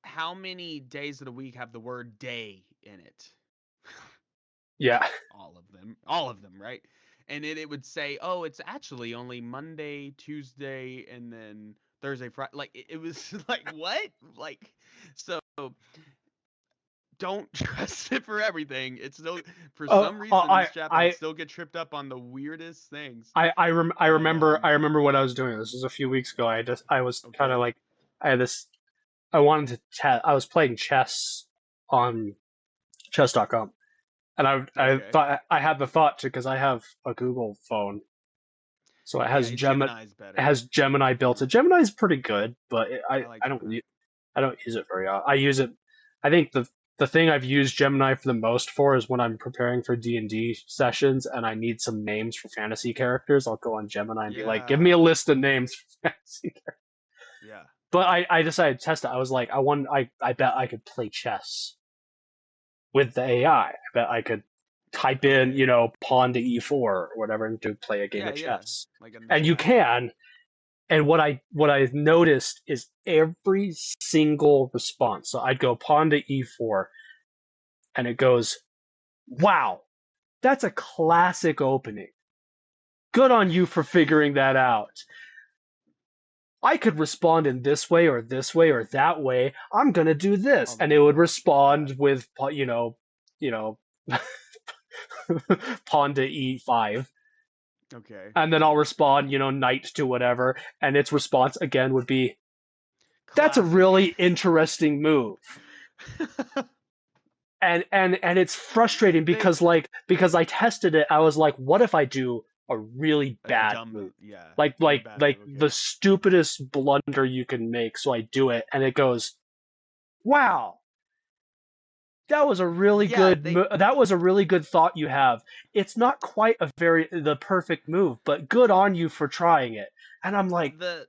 [SPEAKER 2] how many days of the week have the word day in it.
[SPEAKER 3] Yeah.
[SPEAKER 2] All of them, right? And it would say, oh, it's actually only Monday, Tuesday, and then Thursday, Friday. Like it was like what? Like so. Don't trust it for everything. It's still for
[SPEAKER 3] Oh,
[SPEAKER 2] some reason
[SPEAKER 3] I
[SPEAKER 2] these chatbots
[SPEAKER 3] I
[SPEAKER 2] still get tripped up on the weirdest things.
[SPEAKER 3] I
[SPEAKER 2] But
[SPEAKER 3] remember what I was doing. This was a few weeks ago. I was kind of
[SPEAKER 2] okay,
[SPEAKER 3] like I had this. I wanted to I was playing chess on chess.com, and I
[SPEAKER 2] okay,
[SPEAKER 3] thought I had the thought to because I have a Google phone, so it
[SPEAKER 2] yeah,
[SPEAKER 3] has
[SPEAKER 2] Gemini's better.
[SPEAKER 3] Gemini built in. Gemini's pretty good, but
[SPEAKER 2] I like Gemini.
[SPEAKER 3] I don't use it very often. I use it. I think the thing I've used Gemini for the most for is when I'm preparing for D&D sessions and I need some names for fantasy characters. I'll go on Gemini and be like, "Give me a
[SPEAKER 2] Yeah,
[SPEAKER 3] list of names for fantasy characters."
[SPEAKER 2] yeah,
[SPEAKER 3] But I decided to test it. I was like, I bet I could play chess with the AI. I bet I could type in,
[SPEAKER 2] okay,
[SPEAKER 3] pawn to e4 or whatever and to play a game
[SPEAKER 2] yeah,
[SPEAKER 3] of
[SPEAKER 2] yeah,
[SPEAKER 3] chess.
[SPEAKER 2] like in the
[SPEAKER 3] And you
[SPEAKER 2] chat.
[SPEAKER 3] can. And what I noticed is every single response. So I'd go pawn to e4, and it goes, "Wow, that's a classic opening. Good on you for figuring that out. I could respond in this way or this way or that way. I'm gonna do this,"
[SPEAKER 2] All the
[SPEAKER 3] and it would
[SPEAKER 2] details. Yeah.
[SPEAKER 3] respond with you know, pawn to e5,
[SPEAKER 2] Okay.
[SPEAKER 3] and then I'll respond, knight to whatever, and its response again would be, "That's a
[SPEAKER 2] Classic.
[SPEAKER 3] really interesting move." And it's frustrating
[SPEAKER 2] They
[SPEAKER 3] because I tested it. I was like, what if I do a really
[SPEAKER 2] a
[SPEAKER 3] bad
[SPEAKER 2] dumb
[SPEAKER 3] move,
[SPEAKER 2] move. Yeah.
[SPEAKER 3] like
[SPEAKER 2] Really
[SPEAKER 3] like
[SPEAKER 2] bad
[SPEAKER 3] like
[SPEAKER 2] move.
[SPEAKER 3] the
[SPEAKER 2] Okay.
[SPEAKER 3] stupidest blunder you can make? So I do it, and it goes, "Wow,
[SPEAKER 2] Yeah. They
[SPEAKER 3] that was a really good thought you have. It's not quite the perfect move, but good on you for trying it." And I'm like,
[SPEAKER 2] the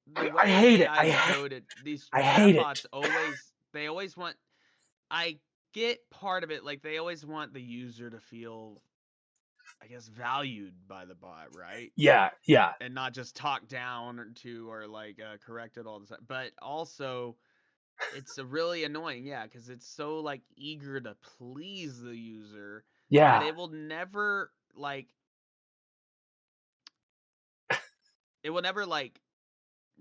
[SPEAKER 2] the
[SPEAKER 3] I
[SPEAKER 2] way
[SPEAKER 3] hate it.
[SPEAKER 2] AI is coded, these
[SPEAKER 3] I hate it.
[SPEAKER 2] chatbots always want. I get part of it. Like they always want the user to feel, I guess, valued by the bot, right?
[SPEAKER 3] Yeah, yeah,
[SPEAKER 2] And not just talked down or like corrected all the time. But also, it's a really annoying, yeah, because it's so like eager to please the user that
[SPEAKER 3] yeah,
[SPEAKER 2] it will never like it will never like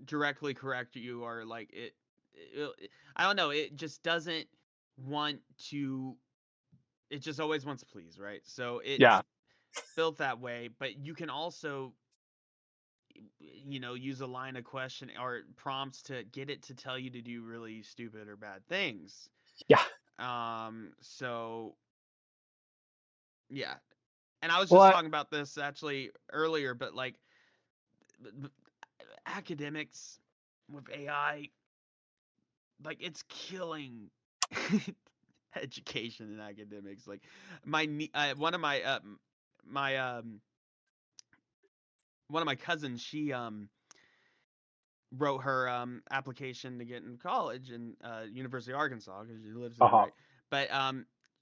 [SPEAKER 2] directly correct you or like I don't know, it just doesn't want to, it just always wants to please, right? So
[SPEAKER 3] Yeah.
[SPEAKER 2] it's built that way, but you can also use a line of question or prompts to get it to tell you to do really stupid or bad things.
[SPEAKER 3] Yeah.
[SPEAKER 2] So yeah. And I was
[SPEAKER 3] Well,
[SPEAKER 2] just talking about this actually earlier, but like academics with AI, like it's killing education and academics. Like one of my my one of my cousins, she wrote her application to get in college in University of Arkansas because she lives there,
[SPEAKER 3] uh-huh.
[SPEAKER 2] right? But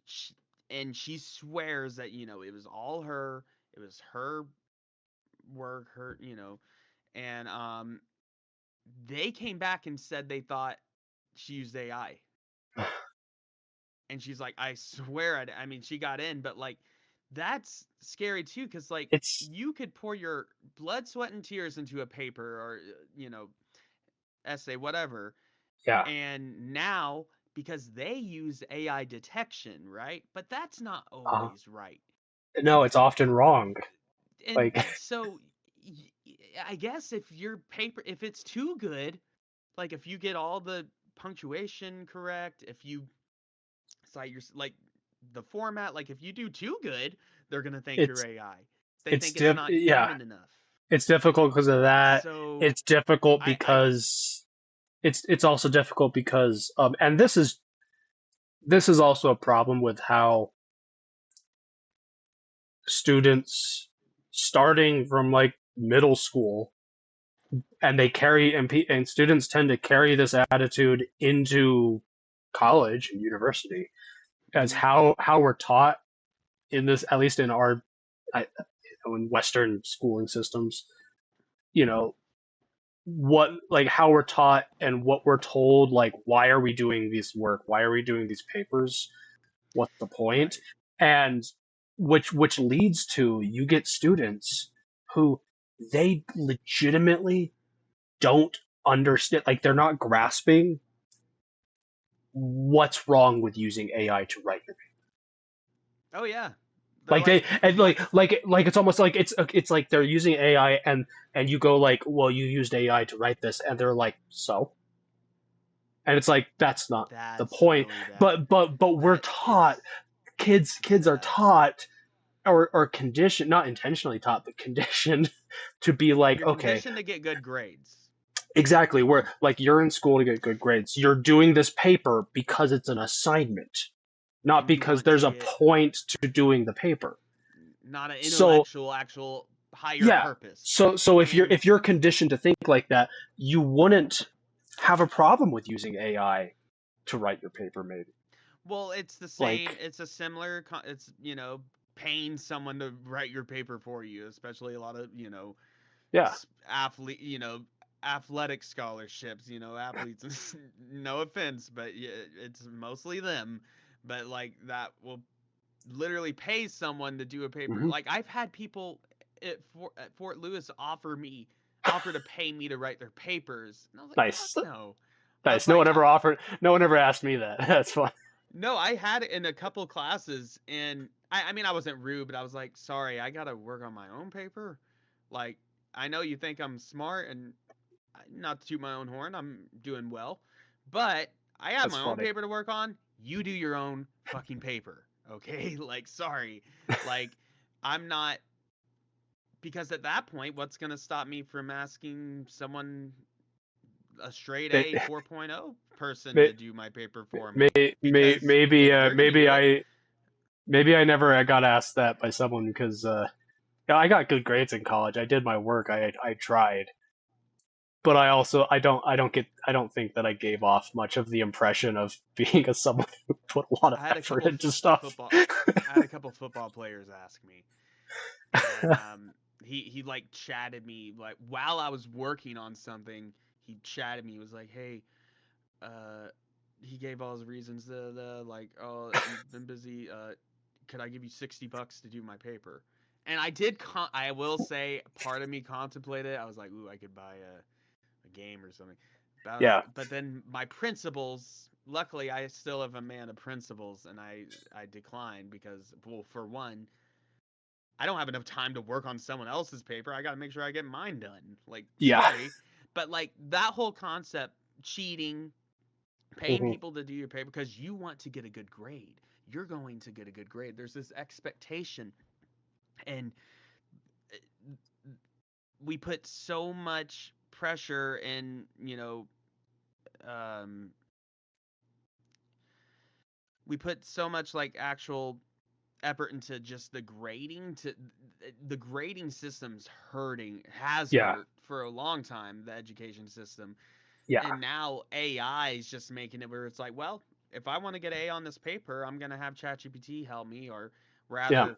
[SPEAKER 2] she, and she swears that it was all her, it was her work, her, and they came back and said they thought she used AI. And she's like, I swear, I mean, she got in, but like, that's scary too, because like,
[SPEAKER 3] It's
[SPEAKER 2] you could pour your blood, sweat, and tears into a paper or, essay, whatever.
[SPEAKER 3] yeah.
[SPEAKER 2] And now, because they use AI detection, right? But that's not
[SPEAKER 3] Uh,
[SPEAKER 2] always right.
[SPEAKER 3] no, it's often wrong.
[SPEAKER 2] And
[SPEAKER 3] Like
[SPEAKER 2] so, I guess if your paper, if it's too good, like if you get all the punctuation correct, if you cite your like the format, like if you do too good, they're gonna think you're
[SPEAKER 3] it's
[SPEAKER 2] AI. They think it's not
[SPEAKER 3] yeah.
[SPEAKER 2] human enough.
[SPEAKER 3] It's difficult because of that.
[SPEAKER 2] So
[SPEAKER 3] It's difficult
[SPEAKER 2] I
[SPEAKER 3] because it's also difficult because and this is also a problem with how students starting from like middle school and they carry and students tend to carry this attitude into college and university as
[SPEAKER 2] mhm,
[SPEAKER 3] how we're taught in this, at least in our in Western schooling systems, you know, what like how we're taught and what we're told, like why are we doing this work, why are we doing these papers, what's the point,
[SPEAKER 2] right.
[SPEAKER 3] and which leads to you get students who they legitimately don't understand, like they're not grasping what's wrong with using AI to write your,
[SPEAKER 2] Oh yeah. They're
[SPEAKER 3] like they
[SPEAKER 2] like,
[SPEAKER 3] and
[SPEAKER 2] what?
[SPEAKER 3] like it's almost like it's like they're using AI and you go like, well, you used AI to write this, and they're like, so, and it's like that's not the
[SPEAKER 2] That's
[SPEAKER 3] point.
[SPEAKER 2] really bad.
[SPEAKER 3] But we're
[SPEAKER 2] That
[SPEAKER 3] taught,
[SPEAKER 2] it's
[SPEAKER 3] kids are
[SPEAKER 2] yeah.
[SPEAKER 3] taught or conditioned, not intentionally taught, but conditioned to be like,
[SPEAKER 2] You're
[SPEAKER 3] okay,
[SPEAKER 2] conditioned to get good grades.
[SPEAKER 3] exactly, we're like, you're in school to get good grades, you're doing this paper because it's an assignment, not
[SPEAKER 2] And you
[SPEAKER 3] because
[SPEAKER 2] want to
[SPEAKER 3] there's a
[SPEAKER 2] get
[SPEAKER 3] point to doing the paper.
[SPEAKER 2] not an
[SPEAKER 3] So
[SPEAKER 2] intellectual, actual higher
[SPEAKER 3] yeah,
[SPEAKER 2] purpose.
[SPEAKER 3] so
[SPEAKER 2] And
[SPEAKER 3] if you're conditioned to think like that, you wouldn't have a problem with using AI to write your paper, maybe.
[SPEAKER 2] well, it's the same.
[SPEAKER 3] Like,
[SPEAKER 2] It's a similar. It's paying someone to write your paper for you, especially a lot of
[SPEAKER 3] yeah.
[SPEAKER 2] athlete, athletic scholarships. Athletes. No offense, but yeah, it's mostly them. But like that will literally pay someone to do a paper.
[SPEAKER 3] Hmm.
[SPEAKER 2] Like I've had people at Fort Lewis offer to pay me to write their papers, and I was like, fuck
[SPEAKER 3] Nice.
[SPEAKER 2] no. I was
[SPEAKER 3] Nice. No
[SPEAKER 2] like,
[SPEAKER 3] one ever offered. No one ever asked me that. That's fun.
[SPEAKER 2] no, I had it in a couple classes, and I mean, I wasn't rude, but I was like, sorry, I gotta work on my own paper. Like, I know you think I'm smart, and not to toot my own horn, I'm doing well, but I have
[SPEAKER 3] That's
[SPEAKER 2] my own
[SPEAKER 3] funny.
[SPEAKER 2] paper to work on. You do your own fucking paper, okay? Like, sorry, like, I'm not, because at that point, what's gonna stop me from asking someone, a straight
[SPEAKER 3] May-
[SPEAKER 2] A 4.0 person,
[SPEAKER 3] may-
[SPEAKER 2] to do my paper for me? Because
[SPEAKER 3] maybe
[SPEAKER 2] if they're gonna do it,
[SPEAKER 3] maybe I never got asked that by someone because yeah, I got good grades in college. I did my work. I tried, but I don't think that I gave off much of the impression of being a someone who put a lot of
[SPEAKER 2] I had a
[SPEAKER 3] effort
[SPEAKER 2] couple
[SPEAKER 3] into stuff.
[SPEAKER 2] football. I had a couple football players ask me, and he like chatted me like while I was working on something. He chatted me. He was like, "Hey, uh, he gave all his reasons. The like, oh, you've been busy. Could I give you $60 to do my paper?" And I did. I will say, part of me contemplated. I was like, "Ooh, I could buy a game or something."
[SPEAKER 3] Yeah.
[SPEAKER 2] But then my principles. Luckily, I still have a man of principles, and I declined because, well, for one, I don't have enough time to work on someone else's paper. I got to make sure I get mine done. Like,
[SPEAKER 3] Yeah.
[SPEAKER 2] sorry, but like that whole concept, cheating, paying
[SPEAKER 3] Mhm.
[SPEAKER 2] people to do your paper because you want to get a good grade. You're going to get a good grade. There's this expectation, and we put so much pressure in, um, we put so much like actual effort into just the grading system's has
[SPEAKER 3] Yeah.
[SPEAKER 2] hurt for a long time, the education system.
[SPEAKER 3] Yeah.
[SPEAKER 2] And now AI is just making it where it's like, well, if I want to get A on this paper, I'm gonna have ChatGPT help me, or
[SPEAKER 3] Yeah.
[SPEAKER 2] rather,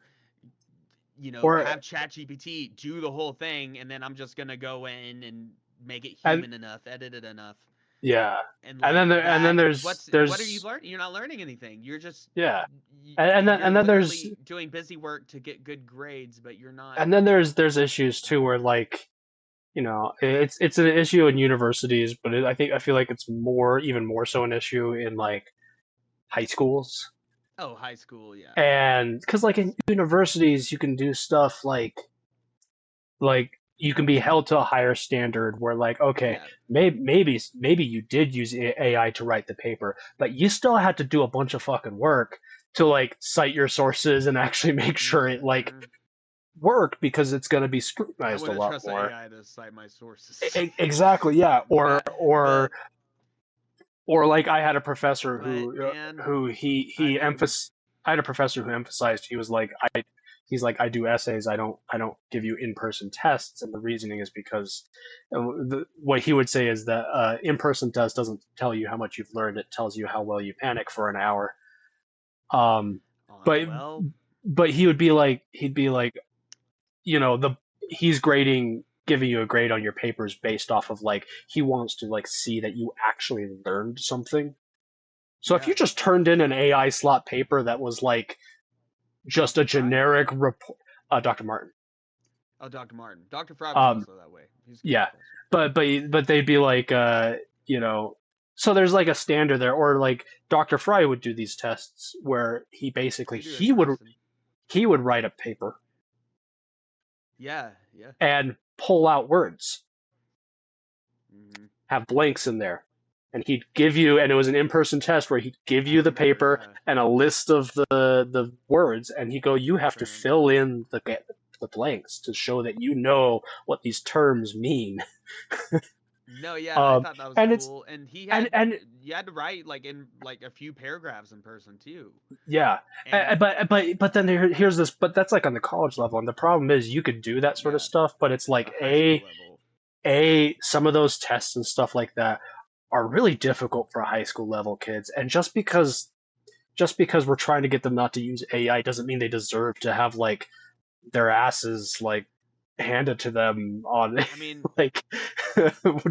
[SPEAKER 3] Or
[SPEAKER 2] have ChatGPT do the whole thing, and then I'm just gonna go in and make it
[SPEAKER 3] and
[SPEAKER 2] human enough, edit it enough,
[SPEAKER 3] yeah.
[SPEAKER 2] and
[SPEAKER 3] And
[SPEAKER 2] like
[SPEAKER 3] then
[SPEAKER 2] that.
[SPEAKER 3] there's
[SPEAKER 2] What are you learning? You're not learning anything. You're just
[SPEAKER 3] yeah. And
[SPEAKER 2] you're
[SPEAKER 3] then there's
[SPEAKER 2] literally doing busy work to get good grades, but you're not.
[SPEAKER 3] and then there's issues too where like it's an issue in universities, but I feel like it's even more so an issue in like high schools.
[SPEAKER 2] Oh, high school, yeah.
[SPEAKER 3] And because like in universities you can do stuff like you can be held to a higher standard where like okay,
[SPEAKER 2] Yeah.
[SPEAKER 3] maybe you did use AI to write the paper, but you still had to do a bunch of fucking work to like cite your sources and actually make sure it like
[SPEAKER 2] Mhm.
[SPEAKER 3] worked because it's going to be
[SPEAKER 2] I
[SPEAKER 3] scrutinized a
[SPEAKER 2] wouldn't
[SPEAKER 3] lot
[SPEAKER 2] trust the
[SPEAKER 3] more.
[SPEAKER 2] AI to cite my sources.
[SPEAKER 3] Exactly, yeah.
[SPEAKER 2] but but
[SPEAKER 3] Or like I had a professor
[SPEAKER 2] but man,
[SPEAKER 3] who
[SPEAKER 2] I
[SPEAKER 3] he
[SPEAKER 2] mean,
[SPEAKER 3] emphasized. I had a professor who emphasized he was like he's like I do essays. I don't give you in person tests, and the reasoning is because what he would say is that in person test doesn't tell you how much you've learned. It tells you how well you panic for an hour. Um, but
[SPEAKER 2] well,
[SPEAKER 3] he would be he'd be like the he's giving you a grade on your papers based off of like he wants to like see that you actually learned something. So if
[SPEAKER 2] yeah.
[SPEAKER 3] you just turned in an AI slot paper that was like just a
[SPEAKER 2] Dr. Fry?
[SPEAKER 3] generic report, Dr. Martin.
[SPEAKER 2] Oh, Dr. Martin. Dr. Fry was
[SPEAKER 3] Um,
[SPEAKER 2] also that way. He's a good
[SPEAKER 3] yeah,
[SPEAKER 2] professor.
[SPEAKER 3] but they'd be like, you know, so there's like a standard there, or like Dr. Fry would do these tests where
[SPEAKER 2] We do it in person.
[SPEAKER 3] he would write a paper
[SPEAKER 2] Yeah, yeah.
[SPEAKER 3] and pull out words,
[SPEAKER 2] Mm-hmm.
[SPEAKER 3] have blanks in there. And he'd give you, and it was an in-person test where he'd give
[SPEAKER 2] I
[SPEAKER 3] you the
[SPEAKER 2] remember,
[SPEAKER 3] paper
[SPEAKER 2] yeah.
[SPEAKER 3] and a list of the words, and he'd go, "You have to
[SPEAKER 2] Turn.
[SPEAKER 3] fill in the blanks to show that you know what these terms mean."
[SPEAKER 2] No, yeah, I thought that was
[SPEAKER 3] And it's
[SPEAKER 2] cool. And
[SPEAKER 3] and
[SPEAKER 2] you had to write like in like a few paragraphs in person too.
[SPEAKER 3] yeah,
[SPEAKER 2] And
[SPEAKER 3] but then here's this, but that's like on the college level, and the problem is you could do that sort of
[SPEAKER 2] yeah,
[SPEAKER 3] stuff, but it's
[SPEAKER 2] the
[SPEAKER 3] like
[SPEAKER 2] high school level.
[SPEAKER 3] some of those tests and stuff like that are really difficult for high school level kids, and just because we're trying to get them not to use AI doesn't mean they deserve to have like their asses like handed to them on
[SPEAKER 2] I mean,
[SPEAKER 3] like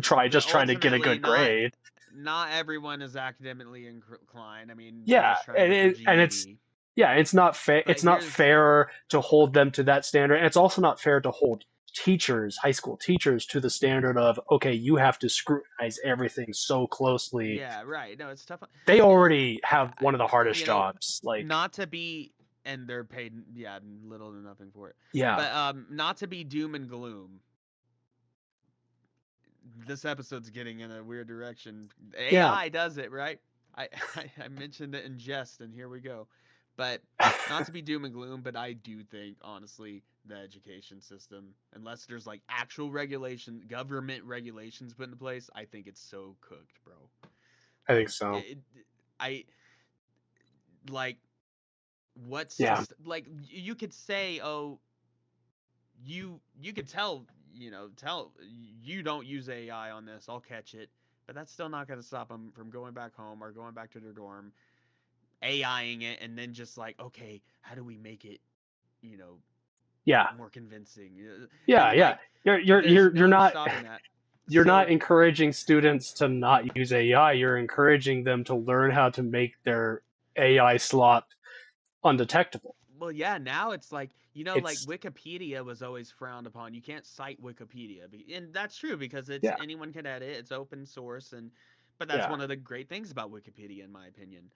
[SPEAKER 3] trying to get a
[SPEAKER 2] ultimately
[SPEAKER 3] good grade.
[SPEAKER 2] not everyone is academically inclined. I mean, they're
[SPEAKER 3] Yeah,
[SPEAKER 2] just trying to get their
[SPEAKER 3] and it's
[SPEAKER 2] GED.
[SPEAKER 3] it's not fair.
[SPEAKER 2] But
[SPEAKER 3] It's not
[SPEAKER 2] here's
[SPEAKER 3] fair to hold them to that standard, and it's also not fair to hold high school teachers, to the standard of okay, you have to scrutinize everything so closely.
[SPEAKER 2] yeah, right. No, it's tough.
[SPEAKER 3] They
[SPEAKER 2] Uh,
[SPEAKER 3] already have one of the hardest
[SPEAKER 2] you know,
[SPEAKER 3] jobs. Like,
[SPEAKER 2] not to be, and they're paid, yeah, little to nothing for it.
[SPEAKER 3] yeah,
[SPEAKER 2] But not to be doom and gloom. This episode's getting in a weird direction.
[SPEAKER 3] yeah,
[SPEAKER 2] AI does it, right? I I mentioned it in jest, and here we go. But not to be doom and gloom, but I do think honestly the education system, unless there's like actual government regulations put into place, I think it's so cooked, bro.
[SPEAKER 3] I think
[SPEAKER 2] Like
[SPEAKER 3] so.
[SPEAKER 2] I like what's to
[SPEAKER 3] Yeah,
[SPEAKER 2] like you could say, oh, you could tell, tell you don't use AI on this, I'll catch it, but that's still not going to stop them from going back home or going back to their dorm, AIing it, and then just like, okay, how do we make it, you know,
[SPEAKER 3] yeah,
[SPEAKER 2] more convincing? And
[SPEAKER 3] yeah.
[SPEAKER 2] like, there's
[SPEAKER 3] You're
[SPEAKER 2] no
[SPEAKER 3] not
[SPEAKER 2] stopping that.
[SPEAKER 3] you're not
[SPEAKER 2] So
[SPEAKER 3] encouraging students to not use AI. You're encouraging them to learn how to make their AI slot undetectable.
[SPEAKER 2] Well, yeah, now it's like, like
[SPEAKER 3] It's
[SPEAKER 2] Wikipedia was always frowned upon. You can't cite Wikipedia. And that's true because it's
[SPEAKER 3] yeah,
[SPEAKER 2] anyone can edit, it's open source but that's
[SPEAKER 3] yeah.
[SPEAKER 2] one of the great things about Wikipedia in my opinion.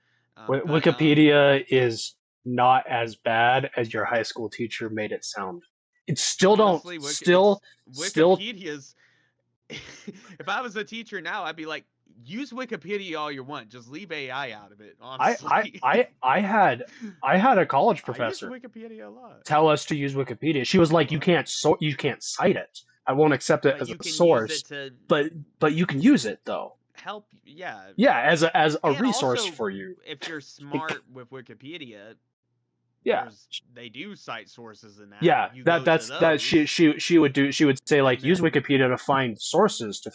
[SPEAKER 3] Wikipedia is not as bad as your high school teacher made it sound. It's still don't
[SPEAKER 2] Honestly,
[SPEAKER 3] still still
[SPEAKER 2] Wikipedia's if I was a teacher now, I'd be like, use Wikipedia all you want, just leave AI out of it,
[SPEAKER 3] I I
[SPEAKER 2] honestly.
[SPEAKER 3] I I had I had a college
[SPEAKER 2] I use
[SPEAKER 3] professor
[SPEAKER 2] Wikipedia a lot.
[SPEAKER 3] tell us to use Wikipedia. She was like,
[SPEAKER 2] What?
[SPEAKER 3] you can't cite it. I won't accept it
[SPEAKER 2] But
[SPEAKER 3] as
[SPEAKER 2] you
[SPEAKER 3] a
[SPEAKER 2] can use it
[SPEAKER 3] source,
[SPEAKER 2] to
[SPEAKER 3] but you can use it though.
[SPEAKER 2] help, yeah.
[SPEAKER 3] Yeah, as a
[SPEAKER 2] And
[SPEAKER 3] resource
[SPEAKER 2] also,
[SPEAKER 3] for you.
[SPEAKER 2] if you're smart with Wikipedia,
[SPEAKER 3] Yeah,
[SPEAKER 2] they do cite sources in that.
[SPEAKER 3] yeah.
[SPEAKER 2] You
[SPEAKER 3] That
[SPEAKER 2] go to
[SPEAKER 3] that's that
[SPEAKER 2] those,
[SPEAKER 3] she would do. She would say like
[SPEAKER 2] and
[SPEAKER 3] use
[SPEAKER 2] then
[SPEAKER 3] Wikipedia to find sources, to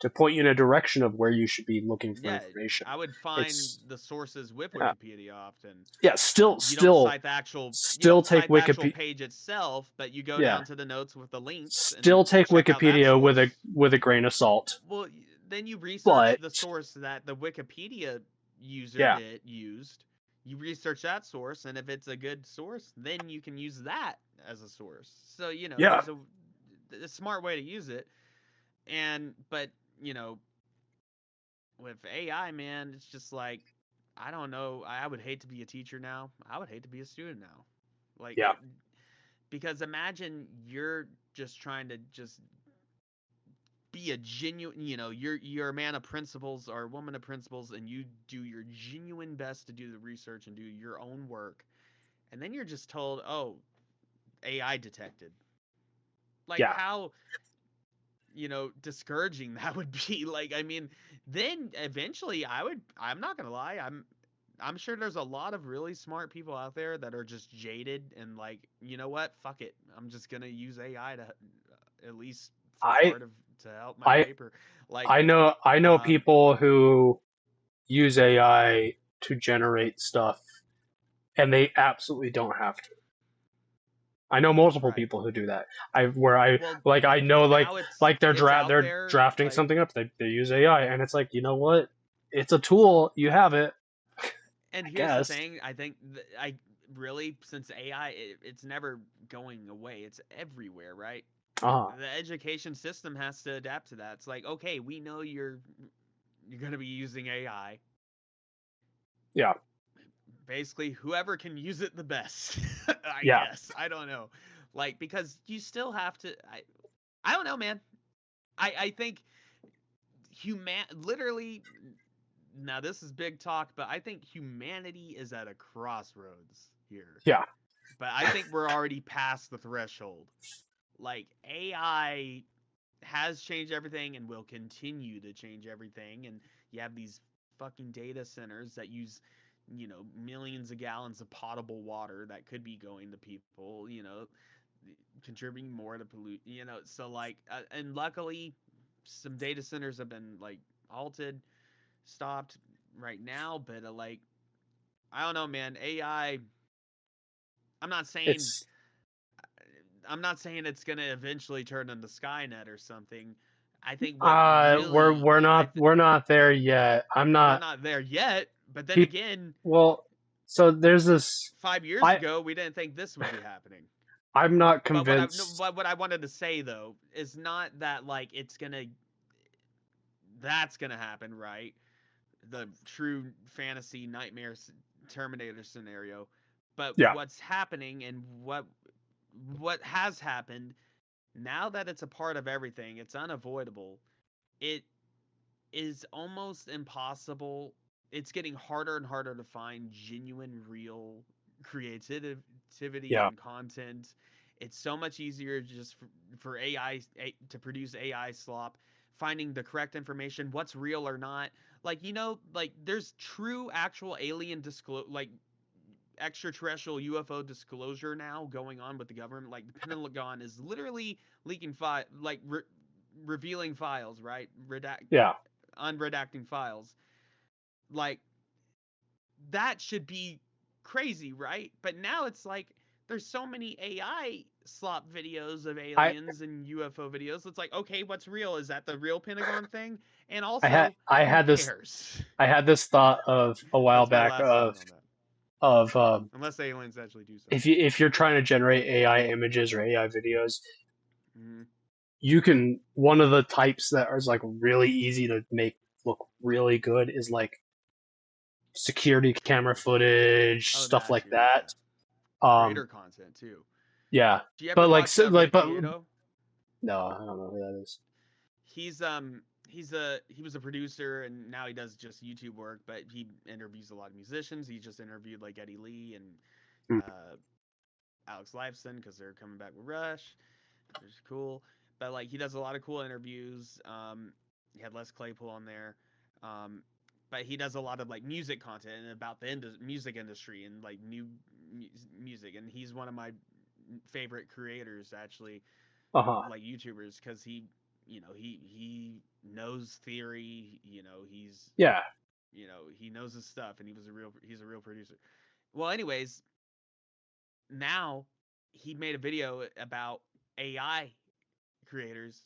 [SPEAKER 3] point you in a direction of where you should be looking for
[SPEAKER 2] yeah,
[SPEAKER 3] information.
[SPEAKER 2] I would find
[SPEAKER 3] It's
[SPEAKER 2] the sources with
[SPEAKER 3] yeah,
[SPEAKER 2] Wikipedia often.
[SPEAKER 3] yeah. Still
[SPEAKER 2] You don't
[SPEAKER 3] still
[SPEAKER 2] cite the actual you
[SPEAKER 3] still
[SPEAKER 2] don't
[SPEAKER 3] take
[SPEAKER 2] cite the actual
[SPEAKER 3] Wikipedia.
[SPEAKER 2] page itself, but you go
[SPEAKER 3] Yeah,
[SPEAKER 2] down to the notes with the links and
[SPEAKER 3] still take
[SPEAKER 2] check out that
[SPEAKER 3] Wikipedia
[SPEAKER 2] source.
[SPEAKER 3] with a grain of salt.
[SPEAKER 2] Well, then you research
[SPEAKER 3] But
[SPEAKER 2] the source that the Wikipedia user
[SPEAKER 3] yeah,
[SPEAKER 2] used. You research that source, and if it's a good source, then you can use that as a source. So
[SPEAKER 3] yeah,
[SPEAKER 2] there's a smart way to use it, but you know, with AI, man, it's just like I don't know. I would hate to be a teacher now. I would hate to be a student now. Like
[SPEAKER 3] yeah,
[SPEAKER 2] because imagine you're just trying to just be a genuine, you're a man of principles or a woman of principles, and you do your genuine best to do the research and do your own work, and then you're just told, oh, AI detected. Like
[SPEAKER 3] yeah.
[SPEAKER 2] how discouraging that would be. Like, I mean, then eventually I'm not gonna lie, I'm sure there's a lot of really smart people out there that are just jaded and like, you know what, fuck it, I'm just gonna use AI to at least for
[SPEAKER 3] I
[SPEAKER 2] part of to help my
[SPEAKER 3] I
[SPEAKER 2] paper. Like,
[SPEAKER 3] I know
[SPEAKER 2] um,
[SPEAKER 3] people who use AI to generate stuff, and they absolutely don't have to. I know multiple
[SPEAKER 2] right.
[SPEAKER 3] people who do that. I
[SPEAKER 2] Well,
[SPEAKER 3] like I know
[SPEAKER 2] now
[SPEAKER 3] like
[SPEAKER 2] it's out
[SPEAKER 3] they're
[SPEAKER 2] there.
[SPEAKER 3] drafting
[SPEAKER 2] Like,
[SPEAKER 3] something up. They use AI, and it's like, you know what? It's a tool. You have it,
[SPEAKER 2] and
[SPEAKER 3] I
[SPEAKER 2] here's the
[SPEAKER 3] guess.
[SPEAKER 2] thing. I think I really, since AI, it's never going away. It's everywhere, right?
[SPEAKER 3] Ah,
[SPEAKER 2] The education system has to adapt to that. It's like, okay, we know you're going to be using AI.
[SPEAKER 3] yeah,
[SPEAKER 2] Basically, whoever can use it the best. I
[SPEAKER 3] yeah.
[SPEAKER 2] guess. I don't know. Like, because you still have to. I don't know, man. I think literally, now this is big talk, but I think humanity is at a crossroads here.
[SPEAKER 3] Yeah,
[SPEAKER 2] But I think we're already past the threshold. Like, AI has changed everything and will continue to change everything, and you have these fucking data centers that use millions of gallons of potable water that could be going to people, contributing more to pollute, so like and luckily some data centers have been like halted, stopped right now, but like I don't know, man. AI, I'm not saying
[SPEAKER 3] it's
[SPEAKER 2] I'm not saying it's going to eventually turn into Skynet or something. I think what really
[SPEAKER 3] we're not there yet. I'm
[SPEAKER 2] we're
[SPEAKER 3] not
[SPEAKER 2] not there yet, but then
[SPEAKER 3] people.
[SPEAKER 2] again,
[SPEAKER 3] Well, so there's this.
[SPEAKER 2] 5 years
[SPEAKER 3] I
[SPEAKER 2] ago we didn't think this would be happening.
[SPEAKER 3] I'm not
[SPEAKER 2] But what I no,
[SPEAKER 3] convinced.
[SPEAKER 2] what I wanted to say though is not that like that's going to happen, right? The true fantasy nightmare Terminator scenario. But
[SPEAKER 3] Yeah,
[SPEAKER 2] what's happening and what has happened now that it's a part of everything, it's unavoidable. It is almost impossible. It's getting harder and harder to find genuine, real creativity
[SPEAKER 3] yeah,
[SPEAKER 2] and content. It's so much easier just for AI to produce AI slop, finding the correct information, what's real or not. Like, like there's true actual alien like extraterrestrial UFO disclosure now going on with the government. Like the Pentagon is literally leaking revealing files, right?
[SPEAKER 3] yeah.
[SPEAKER 2] Unredacting files. Like that should be crazy, right? But now it's like there's so many AI slop videos of
[SPEAKER 3] I
[SPEAKER 2] aliens and UFO videos. It's like, okay, what's real? Is that the real Pentagon thing? And also,
[SPEAKER 3] I
[SPEAKER 2] who
[SPEAKER 3] had this
[SPEAKER 2] cares?
[SPEAKER 3] I had this thought of a while
[SPEAKER 2] That's my
[SPEAKER 3] back
[SPEAKER 2] last thought on that.
[SPEAKER 3] of
[SPEAKER 2] Unless aliens actually do something.
[SPEAKER 3] if you're trying to generate AI images or AI videos,
[SPEAKER 2] Mm-hmm.
[SPEAKER 3] you can one of the types that is like really easy to make look really good is like security camera footage,
[SPEAKER 2] Oh,
[SPEAKER 3] stuff
[SPEAKER 2] that
[SPEAKER 3] like
[SPEAKER 2] too.
[SPEAKER 3] that.
[SPEAKER 2] Yeah.
[SPEAKER 3] Um,
[SPEAKER 2] Creator content too.
[SPEAKER 3] yeah,
[SPEAKER 2] Do you ever
[SPEAKER 3] but like
[SPEAKER 2] watch
[SPEAKER 3] so, like
[SPEAKER 2] Rick
[SPEAKER 3] but
[SPEAKER 2] Beato?
[SPEAKER 3] no, I don't know who that is.
[SPEAKER 2] He's he was a producer and now he does just YouTube work, but he interviews a lot of musicians. He just interviewed like Eddie Lee and
[SPEAKER 3] Hmm.
[SPEAKER 2] Alex Lifeson because they're coming back with Rush, which is cool. But like he does a lot of cool interviews. He had Les Claypool on there. Um, but he does a lot of like music content and about the music industry and like new music. And he's one of my favorite creators actually,
[SPEAKER 3] Uh-huh.
[SPEAKER 2] like YouTubers, because he knows theory.
[SPEAKER 3] Yeah.
[SPEAKER 2] He knows his stuff, and he's a real producer. Well, anyways, now he made a video about AI creators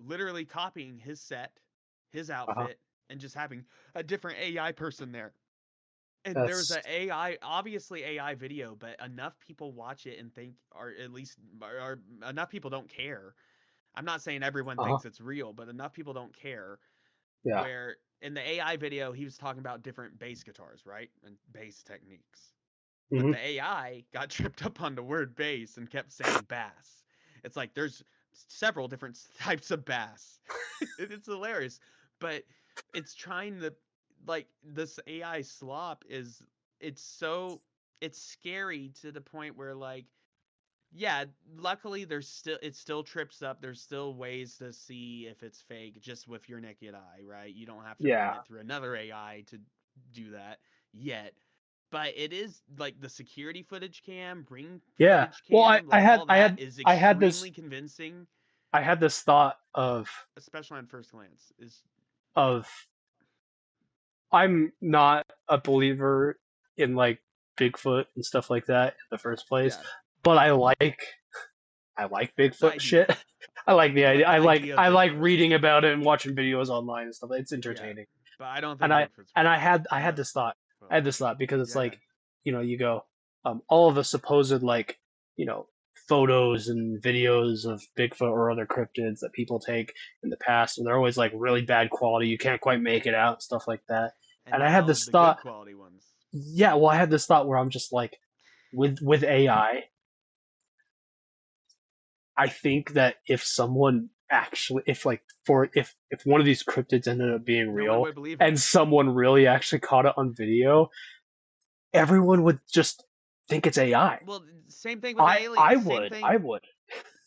[SPEAKER 2] literally copying his set, his
[SPEAKER 3] Uh-huh.
[SPEAKER 2] outfit, and just having a different AI person there. And there's
[SPEAKER 3] That's
[SPEAKER 2] a AI, obviously AI video, but enough people watch it and think, or at least, or enough people don't care. I'm not saying everyone
[SPEAKER 3] uh-huh.
[SPEAKER 2] thinks it's real, but enough people don't care.
[SPEAKER 3] Yeah.
[SPEAKER 2] Where in the AI video, he was talking about different bass guitars, right? And bass techniques. But
[SPEAKER 3] Hmm.
[SPEAKER 2] the AI got tripped up on the word bass and kept saying bass. It's like there's several different types of bass. It's hilarious. But it's trying to, like, this AI slop is, it's so, it's scary to the point where, like, yeah, luckily it still trips up. There's still ways to see if it's fake just with your naked eye, right? You don't have to run
[SPEAKER 3] Yeah.
[SPEAKER 2] it through another AI to do that yet. But it is like the security footage cam, ring
[SPEAKER 3] Yeah.
[SPEAKER 2] footage
[SPEAKER 3] Well,
[SPEAKER 2] cam, like all that is
[SPEAKER 3] I had
[SPEAKER 2] extremely convincing,
[SPEAKER 3] this thought
[SPEAKER 2] especially on first glance. Is
[SPEAKER 3] of I'm not a believer in like Bigfoot and stuff like that in the first place,
[SPEAKER 2] Yeah,
[SPEAKER 3] but I like
[SPEAKER 2] the
[SPEAKER 3] Bigfoot shit.
[SPEAKER 2] idea.
[SPEAKER 3] I like the
[SPEAKER 2] You
[SPEAKER 3] idea.
[SPEAKER 2] like the idea of
[SPEAKER 3] I like
[SPEAKER 2] Bigfoot.
[SPEAKER 3] reading about it and watching videos online and stuff. It's
[SPEAKER 2] Yeah,
[SPEAKER 3] entertaining.
[SPEAKER 2] but I don't
[SPEAKER 3] And
[SPEAKER 2] think Bigfoot's real.
[SPEAKER 3] I had
[SPEAKER 2] Unless,
[SPEAKER 3] this thought. I
[SPEAKER 2] well,
[SPEAKER 3] had this thought because it's
[SPEAKER 2] yeah, go
[SPEAKER 3] like,
[SPEAKER 2] ahead.
[SPEAKER 3] you go, all of the supposed like, photos and videos of Bigfoot or other cryptids that people take in the past, and they're always like really bad quality. You can't quite make it out, stuff like that.
[SPEAKER 2] And
[SPEAKER 3] And I had
[SPEAKER 2] now
[SPEAKER 3] this
[SPEAKER 2] the good
[SPEAKER 3] thought.
[SPEAKER 2] quality ones.
[SPEAKER 3] Yeah, well, I had this thought where I'm just like, with AI, I think that if someone actually, if like for if one of these cryptids ended up being
[SPEAKER 2] No one
[SPEAKER 3] real
[SPEAKER 2] would believe it.
[SPEAKER 3] and someone really actually caught it on video, everyone would just think it's AI.
[SPEAKER 2] Well, same thing with the alien.
[SPEAKER 3] I would.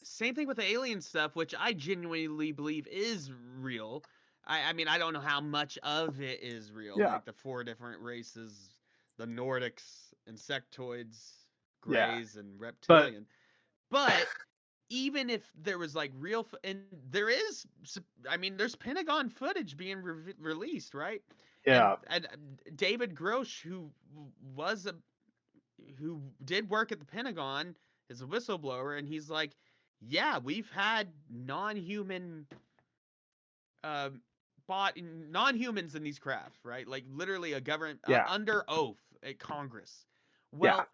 [SPEAKER 2] Same thing with the alien stuff, which I genuinely believe is real. I mean, I don't know how much of it is real,
[SPEAKER 3] Yeah,
[SPEAKER 2] like the four different races, the Nordics, insectoids,
[SPEAKER 3] yeah,
[SPEAKER 2] greys, and
[SPEAKER 3] but
[SPEAKER 2] reptilian. But even if there was like real, and there is, I mean, there's Pentagon footage being released, right? And,
[SPEAKER 3] yeah,
[SPEAKER 2] and David Grosh, was a who did work at the Pentagon, is a whistleblower, and he's like, yeah, we've had non-human uh, non-humans in these crafts, right? Like literally a government
[SPEAKER 3] yeah,
[SPEAKER 2] under oath at Congress.
[SPEAKER 3] yeah,
[SPEAKER 2] Well,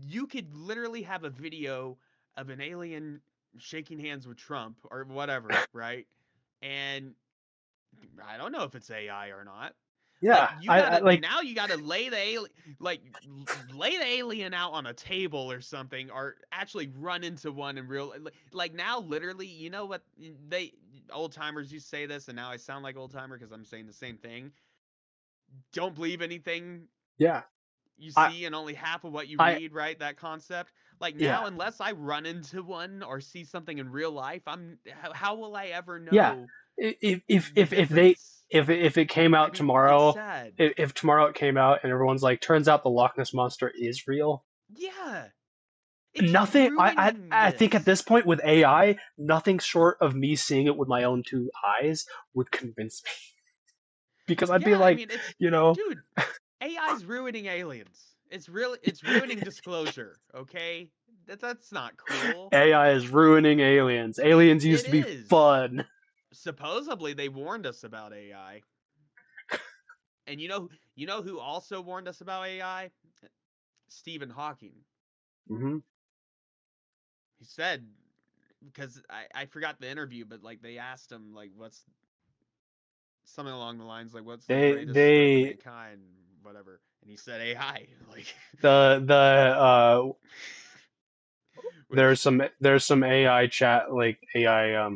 [SPEAKER 2] you could literally have a video of an alien shaking hands with Trump or whatever, right? And I don't know if it's AI or not. Like
[SPEAKER 3] yeah.
[SPEAKER 2] you gotta
[SPEAKER 3] Like,
[SPEAKER 2] now you gotta lay the alien, like lay the alien out on a table or something, or actually run into one in real, like now literally, you know what they old timers used to say this, and now I sound like old timer because I'm saying the same thing. Don't believe anything
[SPEAKER 3] yeah,
[SPEAKER 2] you
[SPEAKER 3] I
[SPEAKER 2] see and only half of what you
[SPEAKER 3] I
[SPEAKER 2] read, right? That concept. Like
[SPEAKER 3] yeah,
[SPEAKER 2] now, unless I run into one or see something in real life, how will I ever
[SPEAKER 3] yeah.
[SPEAKER 2] know the
[SPEAKER 3] If they
[SPEAKER 2] difference?
[SPEAKER 3] if it came out
[SPEAKER 2] I mean, it's
[SPEAKER 3] tomorrow,
[SPEAKER 2] sad.
[SPEAKER 3] if tomorrow it came out and everyone's like, turns out the Loch Ness monster is real.
[SPEAKER 2] Yeah, it's
[SPEAKER 3] Nothing.
[SPEAKER 2] ruining
[SPEAKER 3] I think at
[SPEAKER 2] this.
[SPEAKER 3] this point with AI, nothing short of me seeing it with my own two eyes would convince me. Because I'd be
[SPEAKER 2] Yeah, I
[SPEAKER 3] like,
[SPEAKER 2] mean, it's
[SPEAKER 3] you know,
[SPEAKER 2] dude, AI's ruining aliens. It's ruining disclosure. Okay, that's not cool.
[SPEAKER 3] AI is ruining aliens. Aliens used
[SPEAKER 2] It
[SPEAKER 3] to be
[SPEAKER 2] is.
[SPEAKER 3] fun.
[SPEAKER 2] Supposedly they warned us about AI, and you know who also warned us about AI? Stephen Hawking.
[SPEAKER 3] Hmm.
[SPEAKER 2] He said, because I forgot the interview, but like they asked him like what's something along the lines like what's the greatest threat to
[SPEAKER 3] They
[SPEAKER 2] mankind, whatever, and he said AI. Like
[SPEAKER 3] the
[SPEAKER 2] which
[SPEAKER 3] there's some AI chat like AI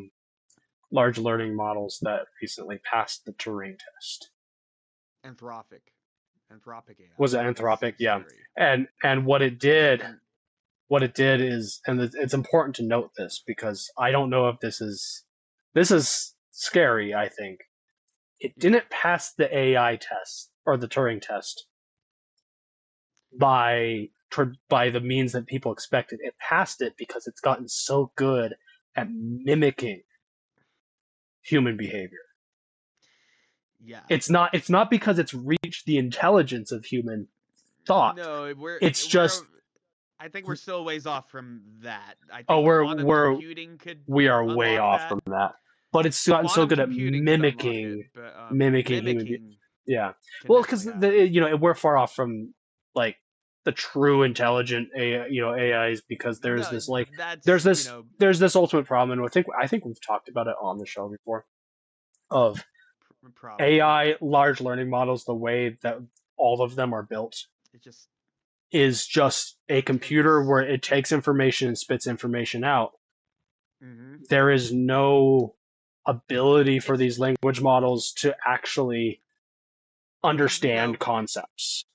[SPEAKER 3] large learning models that recently passed the Turing test.
[SPEAKER 2] Anthropic AI.
[SPEAKER 3] Was it
[SPEAKER 2] That's
[SPEAKER 3] Anthropic? Yeah.
[SPEAKER 2] scary.
[SPEAKER 3] And
[SPEAKER 2] And
[SPEAKER 3] what it did is, and it's important to note this because I don't know if this is scary. I think it
[SPEAKER 2] yeah,
[SPEAKER 3] didn't pass the AI test or the Turing test by the means that people expected. It passed it because it's gotten so good at mimicking human behavior.
[SPEAKER 2] yeah.
[SPEAKER 3] It's not because it's reached the intelligence of human thought.
[SPEAKER 2] No,
[SPEAKER 3] It's
[SPEAKER 2] we're
[SPEAKER 3] just
[SPEAKER 2] I think we're still a ways off from that. I
[SPEAKER 3] oh
[SPEAKER 2] think quantum computing could
[SPEAKER 3] we are way
[SPEAKER 2] unlock
[SPEAKER 3] off
[SPEAKER 2] that.
[SPEAKER 3] from that. But it's gotten so
[SPEAKER 2] Quantum
[SPEAKER 3] good at
[SPEAKER 2] computing could unlock it, but
[SPEAKER 3] mimicking human
[SPEAKER 2] mimicking
[SPEAKER 3] yeah.
[SPEAKER 2] can
[SPEAKER 3] Well, because
[SPEAKER 2] definitely happen.
[SPEAKER 3] we're far off from like the true intelligent AI, AIs because
[SPEAKER 2] No,
[SPEAKER 3] there's
[SPEAKER 2] that's
[SPEAKER 3] this there's this ultimate problem, and I think we've talked about it on the show before of
[SPEAKER 2] probably.
[SPEAKER 3] AI large learning models. The way that all of them are built
[SPEAKER 2] It just
[SPEAKER 3] is just a computer
[SPEAKER 2] takes.
[SPEAKER 3] where it takes information and spits information out.
[SPEAKER 2] Hmm.
[SPEAKER 3] There is no ability for
[SPEAKER 2] It's
[SPEAKER 3] these language models to actually
[SPEAKER 2] you
[SPEAKER 3] understand
[SPEAKER 2] know
[SPEAKER 3] concepts.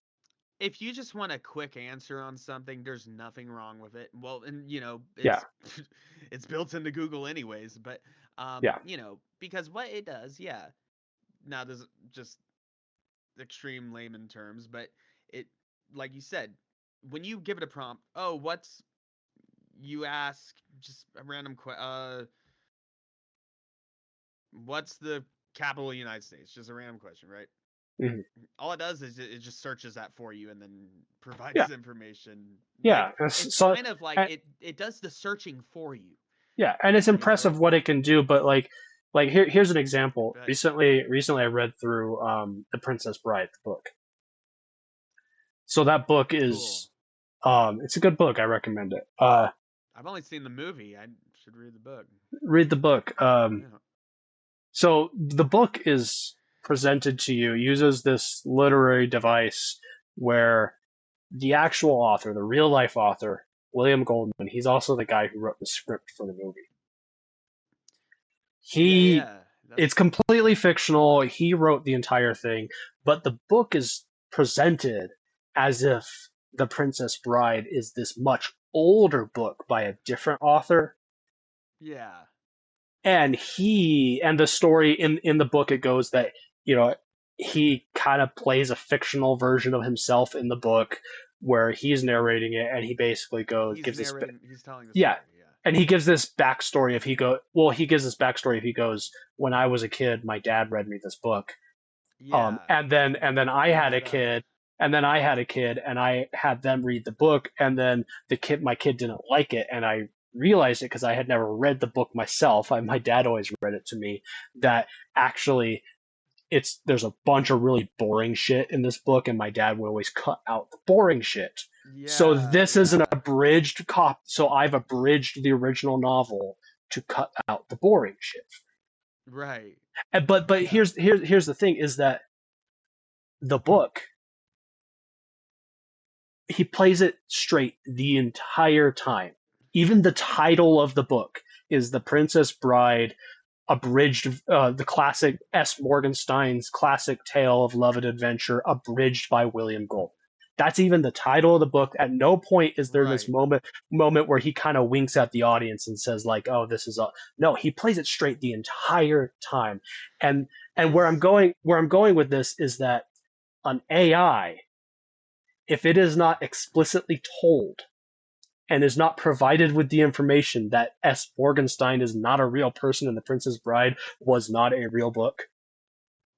[SPEAKER 2] if you just want a quick answer on something, there's nothing wrong with it. Well, and
[SPEAKER 3] Yeah,
[SPEAKER 2] it's it's built into Google anyways, but
[SPEAKER 3] yeah.
[SPEAKER 2] because what it does, yeah. Now this is just extreme layman terms, but it like you said, when you give it a prompt, oh, what's you ask just a random what's the capital of the United States? Just a random question, right?
[SPEAKER 3] Mhm.
[SPEAKER 2] All it does is it just searches that for you and then
[SPEAKER 3] Yeah,
[SPEAKER 2] provides information. Like
[SPEAKER 3] yeah.
[SPEAKER 2] it's
[SPEAKER 3] So,
[SPEAKER 2] kind of like
[SPEAKER 3] and,
[SPEAKER 2] it does the searching for you.
[SPEAKER 3] yeah, and it's
[SPEAKER 2] You know,
[SPEAKER 3] impressive what it can do. But here's an example.
[SPEAKER 2] but
[SPEAKER 3] Recently, I read through The Princess Bride, the book. So that book
[SPEAKER 2] cool.
[SPEAKER 3] is it's a good book. I recommend it.
[SPEAKER 2] I've only seen the movie. I should read the book.
[SPEAKER 3] Read the book.
[SPEAKER 2] Yeah.
[SPEAKER 3] So the book is presented to you uses this literary device where the actual author, the real life author, William Goldman, he's also the guy who wrote the script for the movie.
[SPEAKER 2] Yeah,
[SPEAKER 3] He
[SPEAKER 2] yeah.
[SPEAKER 3] It's
[SPEAKER 2] That's
[SPEAKER 3] completely fictional. He wrote the entire thing, but the book is presented as if The Princess Bride is this much older book by a different author.
[SPEAKER 2] yeah.
[SPEAKER 3] And the story in the book, it goes that, you know, he kind of plays a fictional version of himself in the book where he's narrating it, and he basically
[SPEAKER 2] He's narrating. He's telling the
[SPEAKER 3] yeah,
[SPEAKER 2] story. Yeah.
[SPEAKER 3] and he gives this backstory if he go well he gives this backstory if he goes, when I was a kid, my dad read me this book,
[SPEAKER 2] Yeah.
[SPEAKER 3] and then I
[SPEAKER 2] Bring
[SPEAKER 3] had a
[SPEAKER 2] that up.
[SPEAKER 3] kid, and I had them read the book, and then my kid didn't like it, and I realized it because I had never read the book myself. My dad always read it to me, that actually there's a bunch of really boring shit in this book, and my dad would always cut out the boring shit. So
[SPEAKER 2] Yeah,
[SPEAKER 3] this is an
[SPEAKER 2] yeah.
[SPEAKER 3] abridged cop. So I've abridged the original novel to cut out the boring shit.
[SPEAKER 2] Right.
[SPEAKER 3] But
[SPEAKER 2] Yeah.
[SPEAKER 3] here's the thing: is that the book, he plays it straight the entire time. Even the title of the book is The Princess Bride, abridged, the classic S. Morgenstein's classic tale of love and adventure, abridged by William Gold. That's even the title of the book. At no point is there this
[SPEAKER 2] Right.
[SPEAKER 3] moment where he kind of winks at the audience and says like, "Oh, this is a." No, he plays it straight the entire time. And
[SPEAKER 2] Is
[SPEAKER 3] where I'm going with this is that an AI, if it is not explicitly told and is not provided with the information that S. Morgenstein is not a real person and The Princess Bride was not a real book,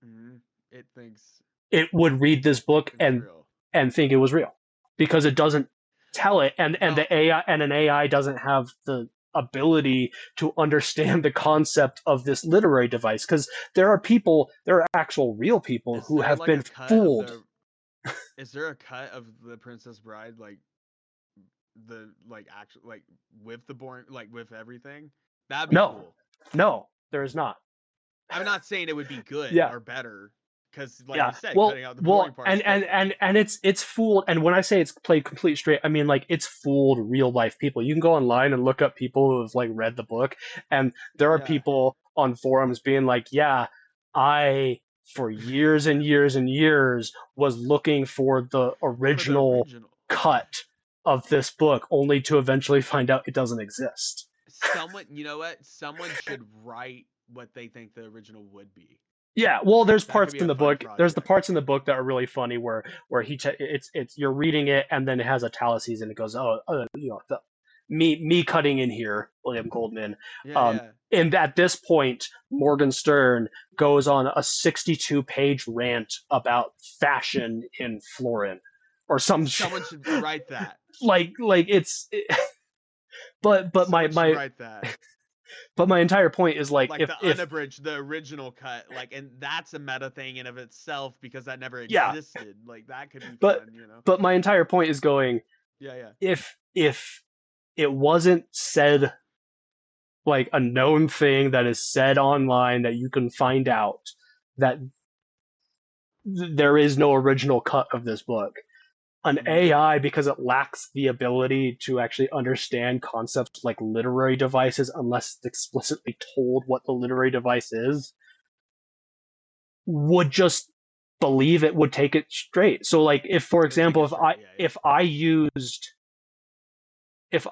[SPEAKER 2] mm, it thinks
[SPEAKER 3] it would read this book
[SPEAKER 2] it's real.
[SPEAKER 3] and think it was real because it doesn't tell it, and
[SPEAKER 2] Well,
[SPEAKER 3] the AI and an AI doesn't have the ability to understand the concept of this literary device, because there are actual real people
[SPEAKER 2] is
[SPEAKER 3] who
[SPEAKER 2] there
[SPEAKER 3] have
[SPEAKER 2] like
[SPEAKER 3] been
[SPEAKER 2] a cut of
[SPEAKER 3] fooled.
[SPEAKER 2] the Is there a cut of the Princess Bride actual with the born with everything? That'd be
[SPEAKER 3] No,
[SPEAKER 2] cool.
[SPEAKER 3] no, there is not.
[SPEAKER 2] I'm not saying it would be good
[SPEAKER 3] Yeah.
[SPEAKER 2] or better, because like
[SPEAKER 3] Yeah,
[SPEAKER 2] you said,
[SPEAKER 3] well,
[SPEAKER 2] cutting out the boring parts.
[SPEAKER 3] and it's fooled. And when I say it's played complete straight, I mean like it's fooled real life people. You can go online and look up people who have like read the book, and there are
[SPEAKER 2] Yeah.
[SPEAKER 3] people on forums being like, "Yeah, I for years and years and years was looking for the original cut of this book, only to eventually find out it doesn't exist."
[SPEAKER 2] Someone, you know what? Someone should write what they think the original would be.
[SPEAKER 3] Yeah, well, there's
[SPEAKER 2] That could
[SPEAKER 3] parts
[SPEAKER 2] be
[SPEAKER 3] in
[SPEAKER 2] a
[SPEAKER 3] the
[SPEAKER 2] fun
[SPEAKER 3] book. There's the
[SPEAKER 2] project.
[SPEAKER 3] parts in the book that are really funny where it's you're reading it and then it has italics and it goes, me cutting in here, William Goldman.
[SPEAKER 2] Yeah.
[SPEAKER 3] And at this point, Morgan Stern goes on a 62-page rant about fashion in Florin, or some
[SPEAKER 2] Someone should write that.
[SPEAKER 3] but
[SPEAKER 2] Someone should write that.
[SPEAKER 3] But my entire point is like
[SPEAKER 2] the unabridged, the original cut, and that's a meta thing in of itself because that never existed. Like that could be fun, you know.
[SPEAKER 3] But my entire point is going,
[SPEAKER 2] Yeah.
[SPEAKER 3] If it wasn't said like a known thing that is said online that you can find out that there is no original cut of this book, an AI, because it lacks the ability to actually understand concepts like literary devices unless it's explicitly told what the literary device is, would just believe it would take it straight. So like if for example if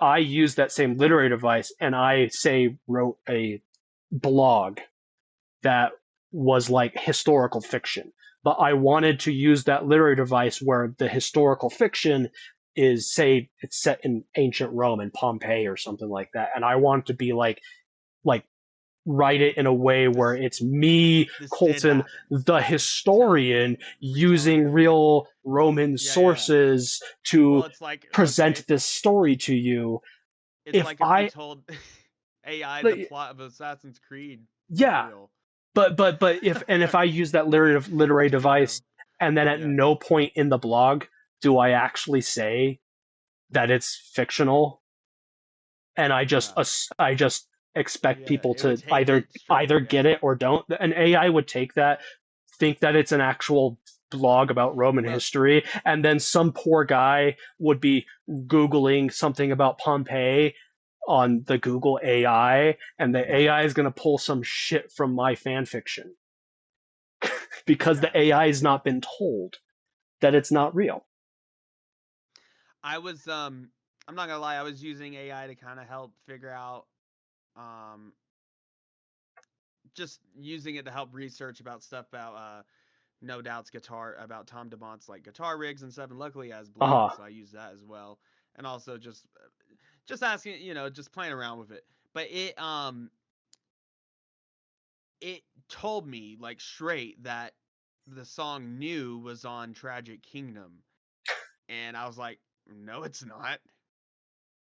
[SPEAKER 3] I used that same literary device and I say wrote a blog that was like historical fiction, but I wanted to use that literary device where the historical fiction is, say, it's set in ancient Rome and Pompeii or something like that, and I want to be like write it in a way where it's me, Colton, the historian, using real Roman sources to present this story to you.
[SPEAKER 2] It's like if you told AI the plot of Assassin's Creed.
[SPEAKER 3] Yeah. But if I use that literary device and then at no point in the blog do I actually say that it's fictional, and I just expect people to either get it or don't, an AI would take that, think that it's an actual blog about Roman history, and then some poor guy would be Googling something about Pompeii on the Google AI, and the AI is going to pull some shit from my fan fiction because the AI has not been told that it's not real.
[SPEAKER 2] I was I'm not gonna lie, I was using AI to kind of help figure out just using it to help research about stuff about No Doubt's guitar, about Tom DeMont's like guitar rigs and stuff, and luckily he has blog, so I use that as well, and also just asking, just playing around with it. But it told me like straight that the song "New" was on Tragic Kingdom, and I was like, no, it's not.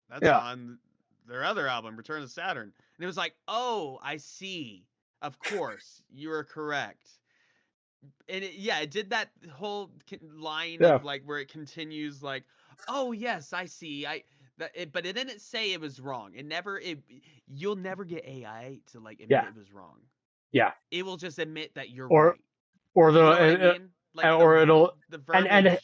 [SPEAKER 2] That's on their other album, Return to Saturn. And it was like, oh, I see. Of course, you were correct. And it did that whole line of like where it continues like, oh yes, I see. But it didn't say it was wrong. You'll never get AI to like admit it was wrong.
[SPEAKER 3] Yeah.
[SPEAKER 2] It will just admit that you're
[SPEAKER 3] right.
[SPEAKER 2] Or the, you know what I mean? Like the verbiage.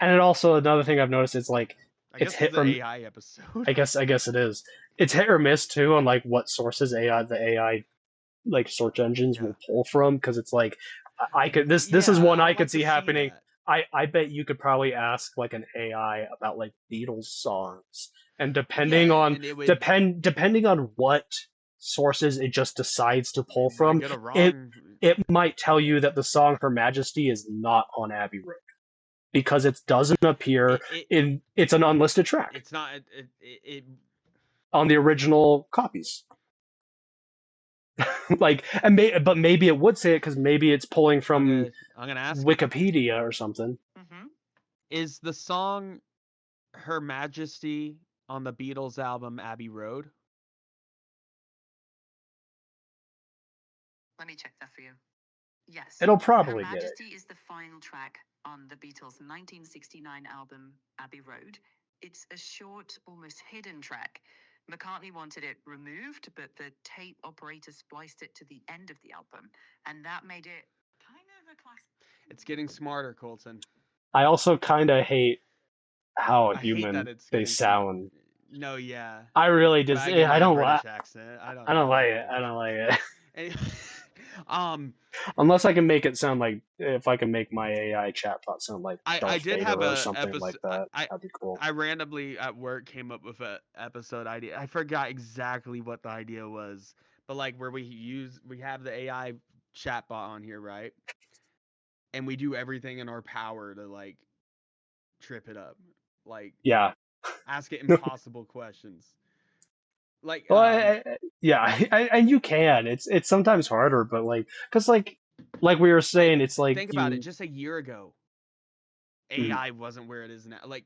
[SPEAKER 3] And it also, another thing I've noticed is like
[SPEAKER 2] it's hit or
[SPEAKER 3] AI episode. I guess it is. It's hit or miss too on like what sources the AI like search engines will pull from, because it's like this is one I could see happening. I bet you could probably ask like an AI about like Beatles songs, and depending on what sources it just decides to pull from, it might tell you that the song Her Majesty is not on Abbey Road because it doesn't appear it's an unlisted track.
[SPEAKER 2] It's not
[SPEAKER 3] on the original copies. But maybe it would say it because maybe it's pulling from
[SPEAKER 2] I'm gonna ask
[SPEAKER 3] Wikipedia or something.
[SPEAKER 2] Mm-hmm. Is the song Her Majesty on the Beatles album Abbey Road?
[SPEAKER 5] Let me check that for you. Yes.
[SPEAKER 3] It'll probably
[SPEAKER 5] Her
[SPEAKER 3] get
[SPEAKER 5] Majesty
[SPEAKER 3] it.
[SPEAKER 5] is the final track on the Beatles' 1969 album Abbey Road. It's a short, almost hidden track. McCartney wanted it removed, but the tape operator spliced it to the end of the album, and that made it kind of a classic.
[SPEAKER 2] It's getting smarter, Colton.
[SPEAKER 3] I also kind of hate how
[SPEAKER 2] I hate that
[SPEAKER 3] human
[SPEAKER 2] it's
[SPEAKER 3] they
[SPEAKER 2] getting smart.
[SPEAKER 3] sound.
[SPEAKER 2] No, yeah.
[SPEAKER 3] I really
[SPEAKER 2] But
[SPEAKER 3] just
[SPEAKER 2] again,
[SPEAKER 3] I
[SPEAKER 2] in a
[SPEAKER 3] don't
[SPEAKER 2] British accent. I
[SPEAKER 3] I don't
[SPEAKER 2] like
[SPEAKER 3] like
[SPEAKER 2] the
[SPEAKER 3] it. I
[SPEAKER 2] British
[SPEAKER 3] don't like
[SPEAKER 2] accent.
[SPEAKER 3] it.
[SPEAKER 2] Anyway,
[SPEAKER 3] Unless I can make it sound like if I can make my AI chatbot sound like
[SPEAKER 2] I
[SPEAKER 3] Darth
[SPEAKER 2] did
[SPEAKER 3] Vader
[SPEAKER 2] have
[SPEAKER 3] or
[SPEAKER 2] a
[SPEAKER 3] something like
[SPEAKER 2] episode.
[SPEAKER 3] that, that'd be cool.
[SPEAKER 2] I randomly at work came up with a episode idea. I forgot exactly what the idea was, but like where we have the AI chatbot on here, right? And we do everything in our power to like trip it up, like
[SPEAKER 3] Yeah.
[SPEAKER 2] ask it impossible questions. Like
[SPEAKER 3] Well, yeah, and you can. It's sometimes harder, but like, cause like we were saying, it's like
[SPEAKER 2] think about it.
[SPEAKER 3] you.
[SPEAKER 2] Just a year ago,
[SPEAKER 3] Mm,
[SPEAKER 2] AI wasn't where it is now. Like,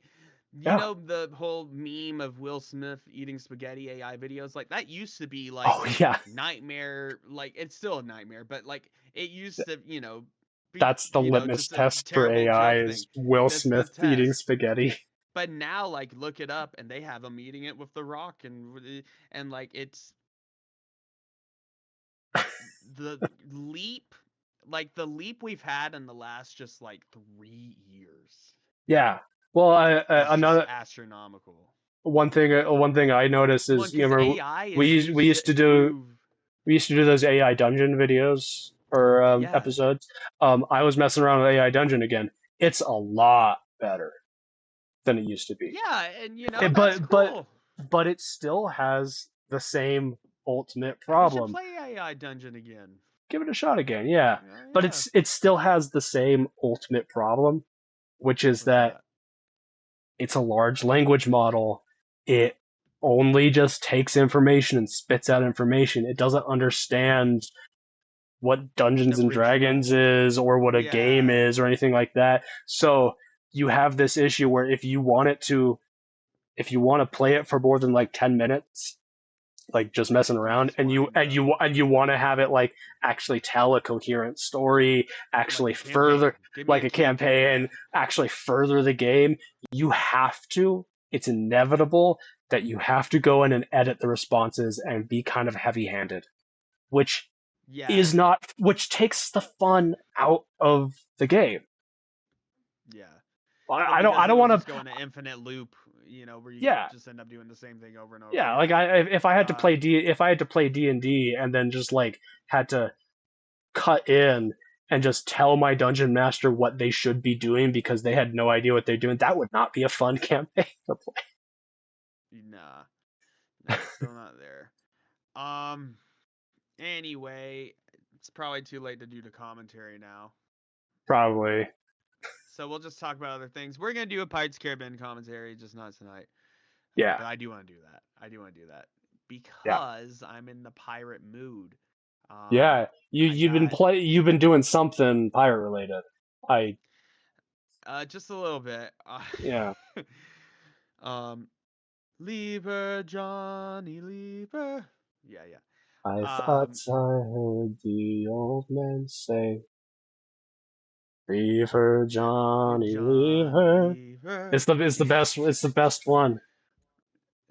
[SPEAKER 2] you
[SPEAKER 3] yeah.
[SPEAKER 2] know the whole meme of Will Smith eating spaghetti AI videos? Like that used to be like
[SPEAKER 3] Oh yeah.
[SPEAKER 2] nightmare. Like it's still a nightmare, but like it used to, be,
[SPEAKER 3] That's the litmus
[SPEAKER 2] just a
[SPEAKER 3] test for
[SPEAKER 2] terrible
[SPEAKER 3] AI
[SPEAKER 2] joke thing.
[SPEAKER 3] is Will
[SPEAKER 2] That's the
[SPEAKER 3] Smith eating
[SPEAKER 2] test.
[SPEAKER 3] spaghetti.
[SPEAKER 2] But now, like, look it up, and they have them eating it with The Rock, and like it's the leap, like the leap we've had in the last just like 3 years
[SPEAKER 3] Yeah. Well,
[SPEAKER 2] is just
[SPEAKER 3] another
[SPEAKER 2] astronomical.
[SPEAKER 3] one thing I noticed
[SPEAKER 2] One,
[SPEAKER 3] is
[SPEAKER 2] because
[SPEAKER 3] remember
[SPEAKER 2] AI is
[SPEAKER 3] we
[SPEAKER 2] used
[SPEAKER 3] used
[SPEAKER 2] to
[SPEAKER 3] to do
[SPEAKER 2] improve.
[SPEAKER 3] those AI dungeon videos or
[SPEAKER 2] Yeah,
[SPEAKER 3] episodes. I was messing around with AI dungeon again. It's a lot better than it used to be.
[SPEAKER 2] yeah, and
[SPEAKER 3] It,
[SPEAKER 2] that's
[SPEAKER 3] but
[SPEAKER 2] cool.
[SPEAKER 3] but it still has the same ultimate
[SPEAKER 2] We should
[SPEAKER 3] problem.
[SPEAKER 2] play AI Dungeon again.
[SPEAKER 3] Give it a shot again, yeah.
[SPEAKER 2] Yeah,
[SPEAKER 3] But
[SPEAKER 2] yeah.
[SPEAKER 3] it still has the same ultimate problem, which is
[SPEAKER 2] What's
[SPEAKER 3] that
[SPEAKER 2] that?
[SPEAKER 3] it's a large language model. It only just takes information and spits out information. It doesn't understand what Dungeons and Dragons
[SPEAKER 2] Original.
[SPEAKER 3] is or what a game
[SPEAKER 2] Yeah.
[SPEAKER 3] is or anything like that. So you have this issue where if you want to play it for more than like 10 minutes, like just messing
[SPEAKER 2] You
[SPEAKER 3] around,
[SPEAKER 2] just wind up.
[SPEAKER 3] and you want to have it like actually tell a coherent story,
[SPEAKER 2] Like
[SPEAKER 3] actually
[SPEAKER 2] a campaign.
[SPEAKER 3] further
[SPEAKER 2] Give me
[SPEAKER 3] like
[SPEAKER 2] a
[SPEAKER 3] a
[SPEAKER 2] campaign.
[SPEAKER 3] campaign, actually further the game, you have to it's inevitable that you have to go in and edit the responses and be kind of heavy-handed, which
[SPEAKER 2] Yeah.
[SPEAKER 3] which takes the fun out of the game.
[SPEAKER 2] Yeah. Well,
[SPEAKER 3] I
[SPEAKER 2] because
[SPEAKER 3] don't
[SPEAKER 2] it'll
[SPEAKER 3] want
[SPEAKER 2] just
[SPEAKER 3] to.
[SPEAKER 2] go in an infinite loop, where you
[SPEAKER 3] Yeah,
[SPEAKER 2] just end up doing the same thing over and over.
[SPEAKER 3] yeah. Like
[SPEAKER 2] Yeah.
[SPEAKER 3] if I had to play
[SPEAKER 2] Um.
[SPEAKER 3] D&D and then just like had to cut in and just tell my dungeon master what they should be doing because they had no idea what they're doing, that would not be a fun campaign to play.
[SPEAKER 2] Nah. Still not there. Um. Anyway, it's probably too late to do the commentary now.
[SPEAKER 3] Probably.
[SPEAKER 2] So we'll just talk about other things. We're gonna do a Pirates of the Caribbean commentary, just not tonight.
[SPEAKER 3] Yeah.
[SPEAKER 2] But I do want to do that.
[SPEAKER 3] Yeah.
[SPEAKER 2] Because I'm in the pirate mood.
[SPEAKER 3] Yeah.
[SPEAKER 2] I got
[SPEAKER 3] You've been doing something pirate related. I
[SPEAKER 2] just a little bit.
[SPEAKER 3] Yeah.
[SPEAKER 2] Um, leave her, Johnny, leave her. Yeah, yeah.
[SPEAKER 3] I thought
[SPEAKER 2] Um,
[SPEAKER 3] I heard the old man say, "Leave her, Johnny, leave
[SPEAKER 2] Johnny,
[SPEAKER 3] her."
[SPEAKER 2] leave her.
[SPEAKER 3] It's the best one.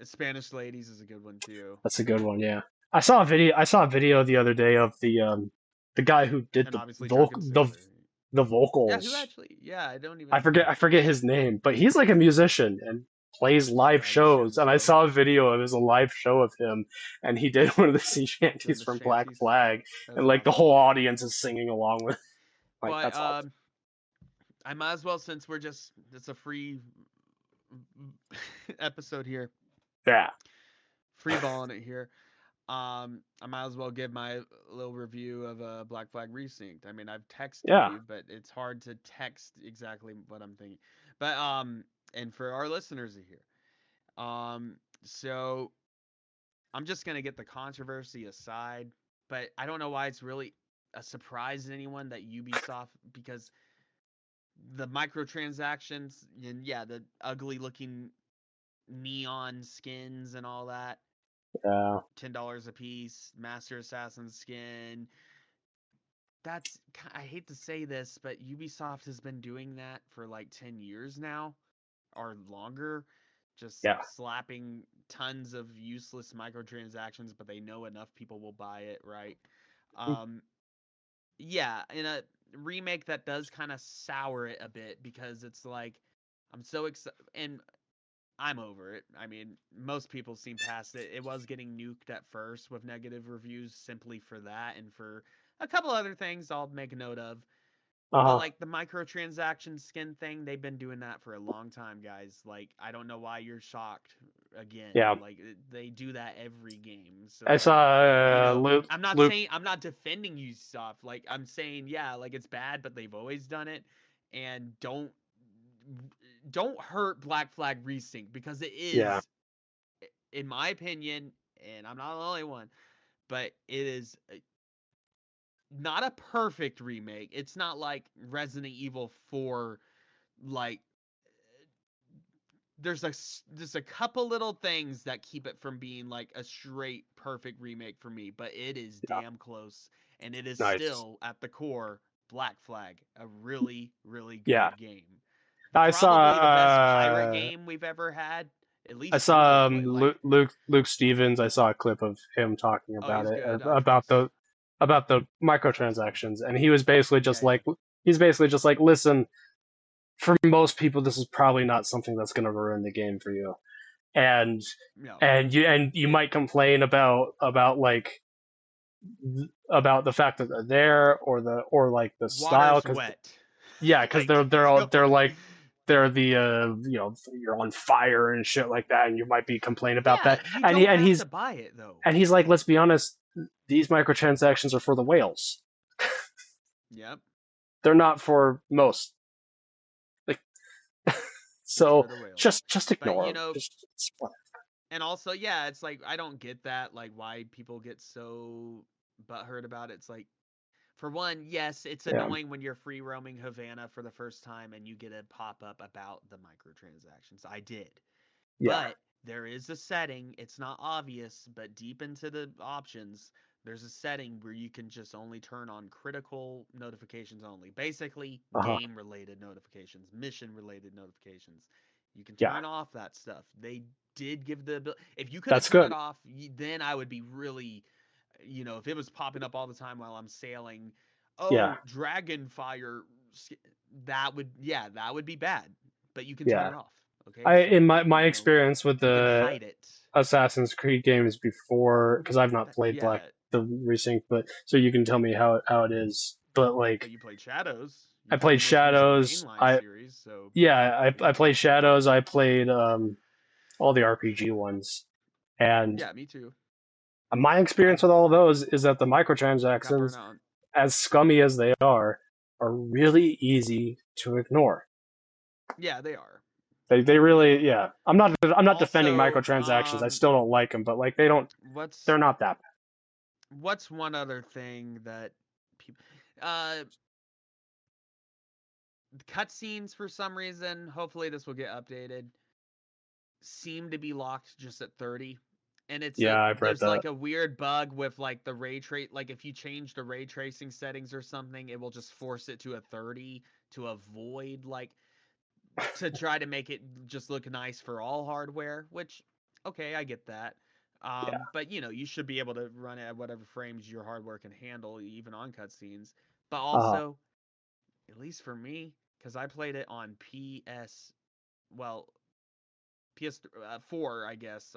[SPEAKER 2] Spanish Ladies is a good one too.
[SPEAKER 3] That's a good one, yeah. I saw a video the other day of the guy who did
[SPEAKER 2] And obviously Drunken Sailor.
[SPEAKER 3] the
[SPEAKER 2] Yeah, who
[SPEAKER 3] vocals.
[SPEAKER 2] actually? Yeah, I don't even.
[SPEAKER 3] I forget his name, but he's like a musician and plays live
[SPEAKER 2] Does a
[SPEAKER 3] shows. And I
[SPEAKER 2] show
[SPEAKER 3] saw a video of a live show of him, and he did one of the sea
[SPEAKER 2] doing
[SPEAKER 3] shanties
[SPEAKER 2] the
[SPEAKER 3] from Black
[SPEAKER 2] shanties.
[SPEAKER 3] Flag,
[SPEAKER 2] That's
[SPEAKER 3] and like the
[SPEAKER 2] awesome.
[SPEAKER 3] whole audience is singing along with. Like
[SPEAKER 2] But
[SPEAKER 3] that's awesome.
[SPEAKER 2] I might as well, since it's a free episode here,
[SPEAKER 3] Yeah,
[SPEAKER 2] free balling it here. I might as well give my little review of Black Flag Resync. I mean, I've texted
[SPEAKER 3] yeah,
[SPEAKER 2] you, but it's hard to text exactly what I'm thinking. But and for our listeners here, so I'm just gonna get the controversy aside. But I don't know why it's really a surprise to anyone that Ubisoft, because the microtransactions and yeah, the ugly looking neon skins and all that,
[SPEAKER 3] yeah.
[SPEAKER 2] $10 a piece, Master Assassin skin. I hate to say this, but Ubisoft has been doing that for like 10 years now or longer, just
[SPEAKER 3] Yeah.
[SPEAKER 2] slapping tons of useless microtransactions, but they know enough people will buy it, right? Um, yeah, in a remake that does kind of sour it a bit because it's like I'm so excited and I'm over it. I mean, most people seem past it. It was getting nuked at first with negative reviews simply for that and for a couple other things I'll make a note of. But
[SPEAKER 3] Uh-huh.
[SPEAKER 2] like the microtransaction skin thing, they've been doing that for a long time, guys. Like I don't know why you're shocked again.
[SPEAKER 3] Yeah.
[SPEAKER 2] Like they do that every game. So
[SPEAKER 3] I
[SPEAKER 2] like,
[SPEAKER 3] saw Luke.
[SPEAKER 2] I'm not defending Ubisoft. Like I'm saying, yeah, like it's bad, but they've always done it. And don't hurt Black Flag Resync because it
[SPEAKER 3] Yeah.
[SPEAKER 2] is, in my opinion, and I'm not the only one, but it is not a perfect remake. It's not like Resident Evil 4. Like there's a couple little things that keep it from being like a straight perfect remake for me, but it is
[SPEAKER 3] Yeah.
[SPEAKER 2] damn close, and it is
[SPEAKER 3] Nice.
[SPEAKER 2] still at the core Black Flag, a really really
[SPEAKER 3] Yeah.
[SPEAKER 2] good game.
[SPEAKER 3] I saw
[SPEAKER 2] Probably the best pirate game we've ever had, at
[SPEAKER 3] I
[SPEAKER 2] least for
[SPEAKER 3] saw
[SPEAKER 2] gameplay. Like,
[SPEAKER 3] Luke Stevens. I saw a clip of him talking
[SPEAKER 2] oh,
[SPEAKER 3] about
[SPEAKER 2] he's
[SPEAKER 3] it,
[SPEAKER 2] good. I trust.
[SPEAKER 3] about the microtransactions, and he was basically
[SPEAKER 2] Yeah,
[SPEAKER 3] just
[SPEAKER 2] yeah.
[SPEAKER 3] like he's basically just like, listen, for most people, this is probably not something that's going to ruin the game for you, and
[SPEAKER 2] No.
[SPEAKER 3] you might complain about like about the fact that they're there or like the style
[SPEAKER 2] Water's
[SPEAKER 3] because
[SPEAKER 2] wet.
[SPEAKER 3] yeah, because
[SPEAKER 2] Like,
[SPEAKER 3] they're
[SPEAKER 2] come on.
[SPEAKER 3] like they're the you're on fire and shit like that, and you might be complaining about
[SPEAKER 2] Yeah,
[SPEAKER 3] that,
[SPEAKER 2] you
[SPEAKER 3] and
[SPEAKER 2] don't have to buy it though.
[SPEAKER 3] he's like, let's be honest, these microtransactions are for the whales.
[SPEAKER 2] Yep.
[SPEAKER 3] They're not for most. Like,
[SPEAKER 2] Just
[SPEAKER 3] so
[SPEAKER 2] for the whales.
[SPEAKER 3] just
[SPEAKER 2] But
[SPEAKER 3] ignore
[SPEAKER 2] you
[SPEAKER 3] them.
[SPEAKER 2] know,
[SPEAKER 3] Just
[SPEAKER 2] and also, yeah, it's like I don't get that, like why people get so butthurt about it. It's like, for one, yes, it's
[SPEAKER 3] yeah,
[SPEAKER 2] annoying when you're free roaming Havana for the first time and you get a pop up about the microtransactions. I did.
[SPEAKER 3] yeah,
[SPEAKER 2] But there is a setting, it's not obvious, but deep into the options, there's a setting where you can just only turn on critical notifications only. Basically,
[SPEAKER 3] uh-huh,
[SPEAKER 2] game related notifications, mission related notifications. You can
[SPEAKER 3] yeah.
[SPEAKER 2] turn off that stuff. They did give the ability. If you could have
[SPEAKER 3] That's
[SPEAKER 2] turned it
[SPEAKER 3] good.
[SPEAKER 2] off, then I would be really, if it was popping up all the time while I'm sailing,
[SPEAKER 3] Yeah,
[SPEAKER 2] oh, dragon fire, that would be bad. But you can turn
[SPEAKER 3] yeah.
[SPEAKER 2] it off. Okay,
[SPEAKER 3] I in
[SPEAKER 2] so
[SPEAKER 3] my experience with
[SPEAKER 2] you can
[SPEAKER 3] the
[SPEAKER 2] hide it.
[SPEAKER 3] Assassin's Creed games before, because I've not played
[SPEAKER 2] Yeah,
[SPEAKER 3] Black the Resync, but so you can tell me how it is. But like,
[SPEAKER 2] but you played Shadows.
[SPEAKER 3] I
[SPEAKER 2] You played
[SPEAKER 3] played
[SPEAKER 2] the most recent
[SPEAKER 3] Shadows.
[SPEAKER 2] mainline series, so
[SPEAKER 3] I played Shadows. I played all the RPG ones, and
[SPEAKER 2] yeah, me too.
[SPEAKER 3] my
[SPEAKER 2] I
[SPEAKER 3] experience with all of those is that the
[SPEAKER 2] got
[SPEAKER 3] microtransactions,
[SPEAKER 2] burnt out.
[SPEAKER 3] as scummy as they are really easy to ignore.
[SPEAKER 2] Yeah, they are.
[SPEAKER 3] They really, yeah. I'm not defending
[SPEAKER 2] Also,
[SPEAKER 3] microtransactions. I still don't like them, but like
[SPEAKER 2] what's
[SPEAKER 3] they're not that bad.
[SPEAKER 2] what's one other thing that people cutscenes for some reason, hopefully this will get updated, seem to be locked just at 30. And
[SPEAKER 3] Yeah, I've read
[SPEAKER 2] there's
[SPEAKER 3] that.
[SPEAKER 2] like a weird bug with like the ray trace, like if you change the ray tracing settings or something, it will just force it to a 30 to avoid like to try to make it just look nice for all hardware, which okay, I get that.
[SPEAKER 3] Yeah.
[SPEAKER 2] But you should be able to run it at whatever frames your hardware can handle, even on cutscenes. But
[SPEAKER 3] Uh,
[SPEAKER 2] also, at least for me, because I played it on well, PS4, I guess.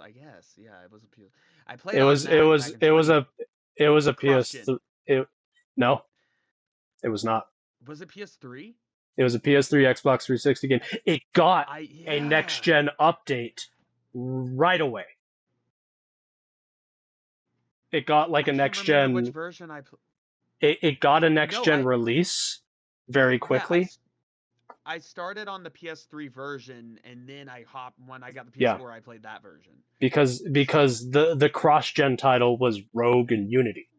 [SPEAKER 2] Yeah, it was a PS. I played
[SPEAKER 3] it
[SPEAKER 2] on
[SPEAKER 3] was it
[SPEAKER 2] Mac
[SPEAKER 3] was
[SPEAKER 2] back in
[SPEAKER 3] it was
[SPEAKER 2] 20
[SPEAKER 3] a it was a
[SPEAKER 2] cross
[SPEAKER 3] PS.
[SPEAKER 2] gen.
[SPEAKER 3] It no, it was not.
[SPEAKER 2] Was it PS3?
[SPEAKER 3] It was a PS3, Xbox 360 game. It got a next
[SPEAKER 2] Yeah.
[SPEAKER 3] gen update right away. It got like
[SPEAKER 2] I
[SPEAKER 3] a
[SPEAKER 2] can't
[SPEAKER 3] next
[SPEAKER 2] remember which
[SPEAKER 3] gen.
[SPEAKER 2] version
[SPEAKER 3] It got a next
[SPEAKER 2] No,
[SPEAKER 3] gen release very
[SPEAKER 2] yeah,
[SPEAKER 3] quickly.
[SPEAKER 2] I started on the PS3 version, and then when I got the
[SPEAKER 3] Yeah,
[SPEAKER 2] PS4, I played that version.
[SPEAKER 3] because
[SPEAKER 2] So
[SPEAKER 3] the cross gen title was Rogue and Unity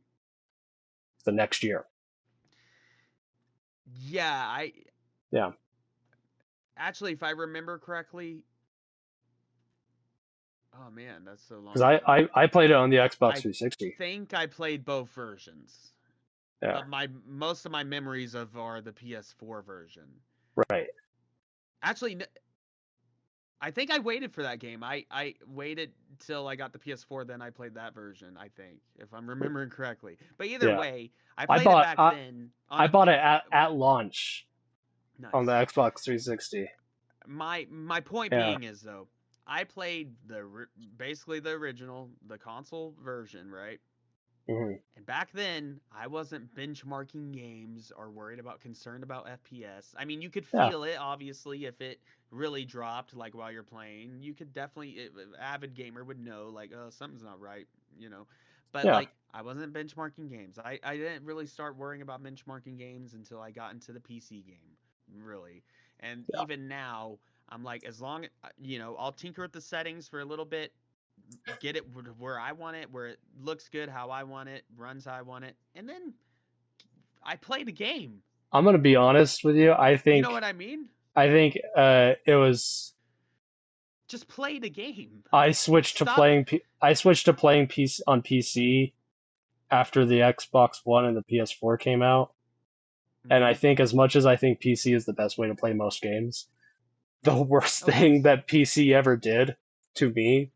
[SPEAKER 3] the next year.
[SPEAKER 2] yeah,
[SPEAKER 3] Yeah,
[SPEAKER 2] actually, if I remember correctly, oh man, that's so
[SPEAKER 3] because
[SPEAKER 2] long ago.
[SPEAKER 3] I played it on the Xbox
[SPEAKER 2] I
[SPEAKER 3] 360.
[SPEAKER 2] think I played both versions.
[SPEAKER 3] Yeah.
[SPEAKER 2] Most of my memories of are the PS4 version.
[SPEAKER 3] Right.
[SPEAKER 2] Actually, I think I waited for that game. I waited till I got the PS4, then I played that version. I think, if I'm remembering correctly. But either
[SPEAKER 3] Yeah.
[SPEAKER 2] way, I
[SPEAKER 3] I
[SPEAKER 2] played it
[SPEAKER 3] bought
[SPEAKER 2] back
[SPEAKER 3] I,
[SPEAKER 2] then.
[SPEAKER 3] I bought it at launch on the
[SPEAKER 2] Nice.
[SPEAKER 3] Xbox 360.
[SPEAKER 2] My point
[SPEAKER 3] Yeah.
[SPEAKER 2] being is though, I played basically the original, the console version, right?
[SPEAKER 3] Hmm.
[SPEAKER 2] And back then, I wasn't benchmarking games or concerned about FPS. I mean, you could
[SPEAKER 3] Yeah.
[SPEAKER 2] feel it, obviously, if it really dropped, like, while you're playing. You could definitely, avid gamer would know, like, oh, something's not right, you know? But,
[SPEAKER 3] Yeah.
[SPEAKER 2] like, I wasn't benchmarking games. I didn't really start worrying about benchmarking games until I got into the PC game, really. And
[SPEAKER 3] Yeah.
[SPEAKER 2] even now, I'm like, as long, I'll tinker with the settings for a little bit, get it where I want it, where it looks good, how I want it, runs how I want it, and then I play the game.
[SPEAKER 3] I'm gonna be honest with you.
[SPEAKER 2] You know what I mean?
[SPEAKER 3] It was
[SPEAKER 2] Just play the game. Stop.
[SPEAKER 3] I switched to playing PC on PC after the Xbox One and the PS4 came out. And I
[SPEAKER 2] Hmm.
[SPEAKER 3] think as much as I think PC is the best way to play most games, the worst
[SPEAKER 2] Oh, it
[SPEAKER 3] thing
[SPEAKER 2] is.
[SPEAKER 3] that PC ever did to me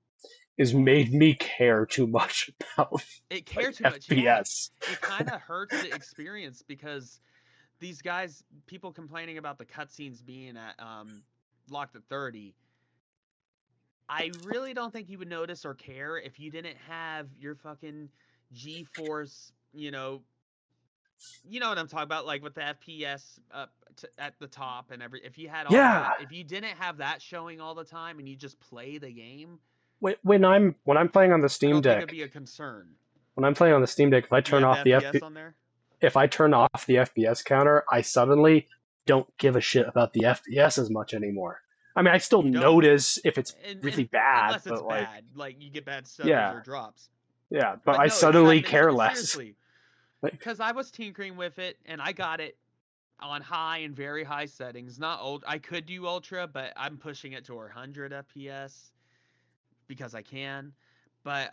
[SPEAKER 3] is made me care too much about
[SPEAKER 2] It
[SPEAKER 3] like
[SPEAKER 2] care too much. Yeah,
[SPEAKER 3] FPS.
[SPEAKER 2] it kind of hurts the experience because these guys, people complaining about the cutscenes being at locked at 30. I really don't think you would notice or care if you didn't have your fucking GeForce, you know what I'm talking about, like with the FPS up at the top and if you had all
[SPEAKER 3] Yeah,
[SPEAKER 2] that, if you didn't have that showing all the time and you just play the game,
[SPEAKER 3] when I'm playing on the
[SPEAKER 2] I
[SPEAKER 3] Steam
[SPEAKER 2] don't think
[SPEAKER 3] Deck,
[SPEAKER 2] it'd be a concern.
[SPEAKER 3] if I
[SPEAKER 2] You
[SPEAKER 3] turn
[SPEAKER 2] have the
[SPEAKER 3] off the
[SPEAKER 2] FPS on there,
[SPEAKER 3] FPS counter, I suddenly don't give a shit about the FPS as much anymore. I mean, I still
[SPEAKER 2] you don't,
[SPEAKER 3] notice if it's
[SPEAKER 2] and
[SPEAKER 3] really bad,
[SPEAKER 2] unless it's
[SPEAKER 3] but like,
[SPEAKER 2] bad, like you get bad stutters
[SPEAKER 3] yeah,
[SPEAKER 2] or drops.
[SPEAKER 3] yeah, but
[SPEAKER 2] But
[SPEAKER 3] I
[SPEAKER 2] no, it's that
[SPEAKER 3] suddenly care less.
[SPEAKER 2] seriously,
[SPEAKER 3] Like,
[SPEAKER 2] because I was tinkering with it and I got it on high and very high settings. Not old. I could do ultra, but I'm pushing it to 100 FPS because I can. But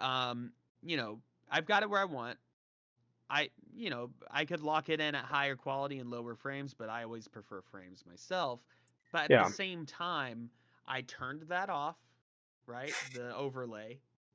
[SPEAKER 2] you know, I've got it where I want. I could lock it in at higher quality and lower frames, but I always prefer frames myself. But at the
[SPEAKER 3] yeah,
[SPEAKER 2] same time, I turned that off, right? The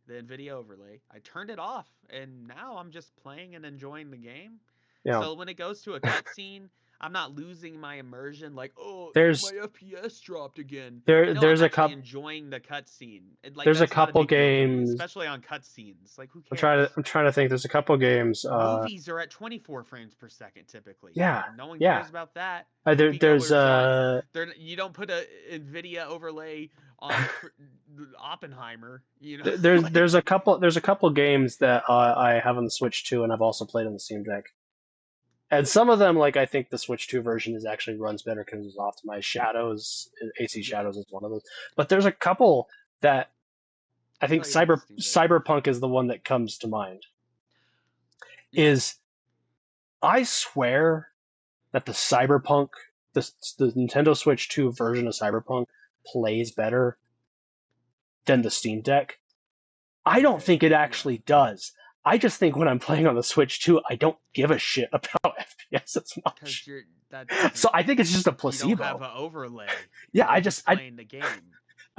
[SPEAKER 2] NVIDIA overlay. I turned it off, and now I'm just playing and enjoying the game.
[SPEAKER 3] yeah.
[SPEAKER 2] So when it goes to a cutscene, I'm not losing my immersion like, oh, my
[SPEAKER 3] There's
[SPEAKER 2] FPS dropped again.
[SPEAKER 3] there
[SPEAKER 2] No, I'm
[SPEAKER 3] there's a
[SPEAKER 2] actually
[SPEAKER 3] couple
[SPEAKER 2] enjoying the cutscene. Like
[SPEAKER 3] there's a
[SPEAKER 2] that's not a
[SPEAKER 3] couple
[SPEAKER 2] big deal for me,
[SPEAKER 3] games.
[SPEAKER 2] especially on cutscenes. Like who cares?
[SPEAKER 3] I'm trying to think. There's a couple games.
[SPEAKER 2] Movies are at 24 frames per second typically.
[SPEAKER 3] Yeah,
[SPEAKER 2] No one
[SPEAKER 3] yeah.
[SPEAKER 2] cares about that.
[SPEAKER 3] There, there's
[SPEAKER 2] Moviegoers aren't. You don't put a Nvidia overlay on Oppenheimer.
[SPEAKER 3] there's
[SPEAKER 2] Like
[SPEAKER 3] a couple games that I have on the Switch 2, and I've also played on the Steam Deck. And some of them, like I think the Switch 2 version is actually runs better because it's optimized. AC
[SPEAKER 2] yeah.
[SPEAKER 3] Shadows is one of those. But there's a couple that I
[SPEAKER 2] I
[SPEAKER 3] think
[SPEAKER 2] played on the Steam Deck.
[SPEAKER 3] Cyberpunk is the one that comes to mind.
[SPEAKER 2] Yeah.
[SPEAKER 3] Is I swear that the Nintendo Switch 2 version of Cyberpunk plays better than the Steam Deck. I don't think it
[SPEAKER 2] Yeah.
[SPEAKER 3] actually does. I just think when I'm playing on the Switch 2, I don't give a shit about FPS as
[SPEAKER 2] Because
[SPEAKER 3] much.
[SPEAKER 2] that doesn't.
[SPEAKER 3] So I think it's just a
[SPEAKER 2] You
[SPEAKER 3] placebo.
[SPEAKER 2] don't have an overlay.
[SPEAKER 3] Yeah,
[SPEAKER 2] You're just playing the game.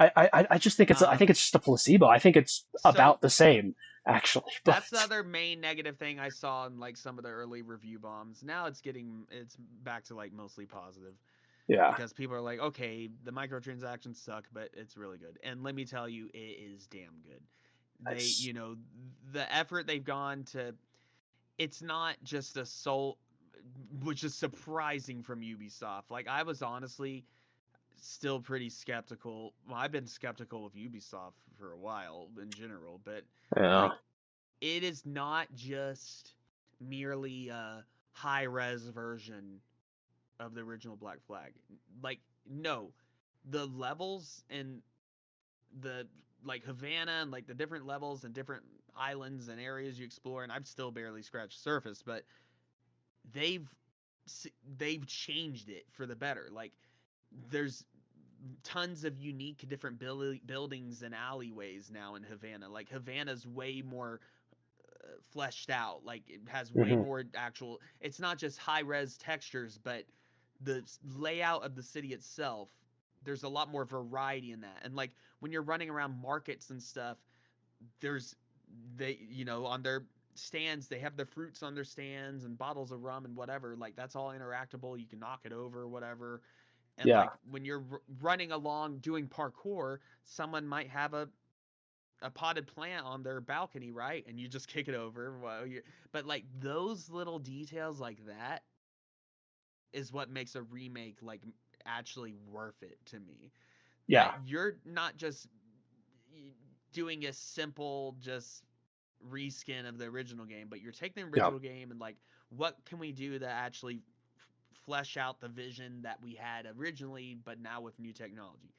[SPEAKER 3] I just think I think it's just a placebo. I think it's about the same, actually. But
[SPEAKER 2] That's the other main negative thing I saw in like some of the early review bombs. Now it's back to like mostly positive.
[SPEAKER 3] yeah,
[SPEAKER 2] Because people are like, okay, the microtransactions suck, but it's really good. And let me tell you, it is damn good.
[SPEAKER 3] nice.
[SPEAKER 2] The effort they've gone to, it's not just which is surprising from Ubisoft. Like, I was honestly still pretty skeptical. Well, I've been skeptical of Ubisoft for a while in general, but
[SPEAKER 3] Yeah,
[SPEAKER 2] like, it is not just merely a high res version of the original Black Flag. Like, no, the levels and the like Havana and like the different levels and different islands and areas you explore, and I've still barely scratched the surface, but they've they've changed it for the better. Like, there's tons of unique different buildings and alleyways now in Havana. Like, Havana's way more fleshed out. Like it has way
[SPEAKER 3] Hmm.
[SPEAKER 2] more actual. It's not just high res textures, but the layout of the city itself. There's a lot more variety in that. And like when you're running around markets and stuff, there's on their stands they have the fruits on their stands and bottles of rum and whatever. Like that's all interactable. You can knock it over, whatever. And
[SPEAKER 3] Yeah.
[SPEAKER 2] like when you're running along doing parkour, someone might have a potted plant on their balcony, right? And you just kick it over. But like those little details like that is what makes a remake like actually worth it to me. That
[SPEAKER 3] Yeah.
[SPEAKER 2] you're not just doing a simple just reskin of the original game, but you're taking the
[SPEAKER 3] Yeah.
[SPEAKER 2] original game and like what can we do to actually flesh out the vision that we had originally, but now with new technology.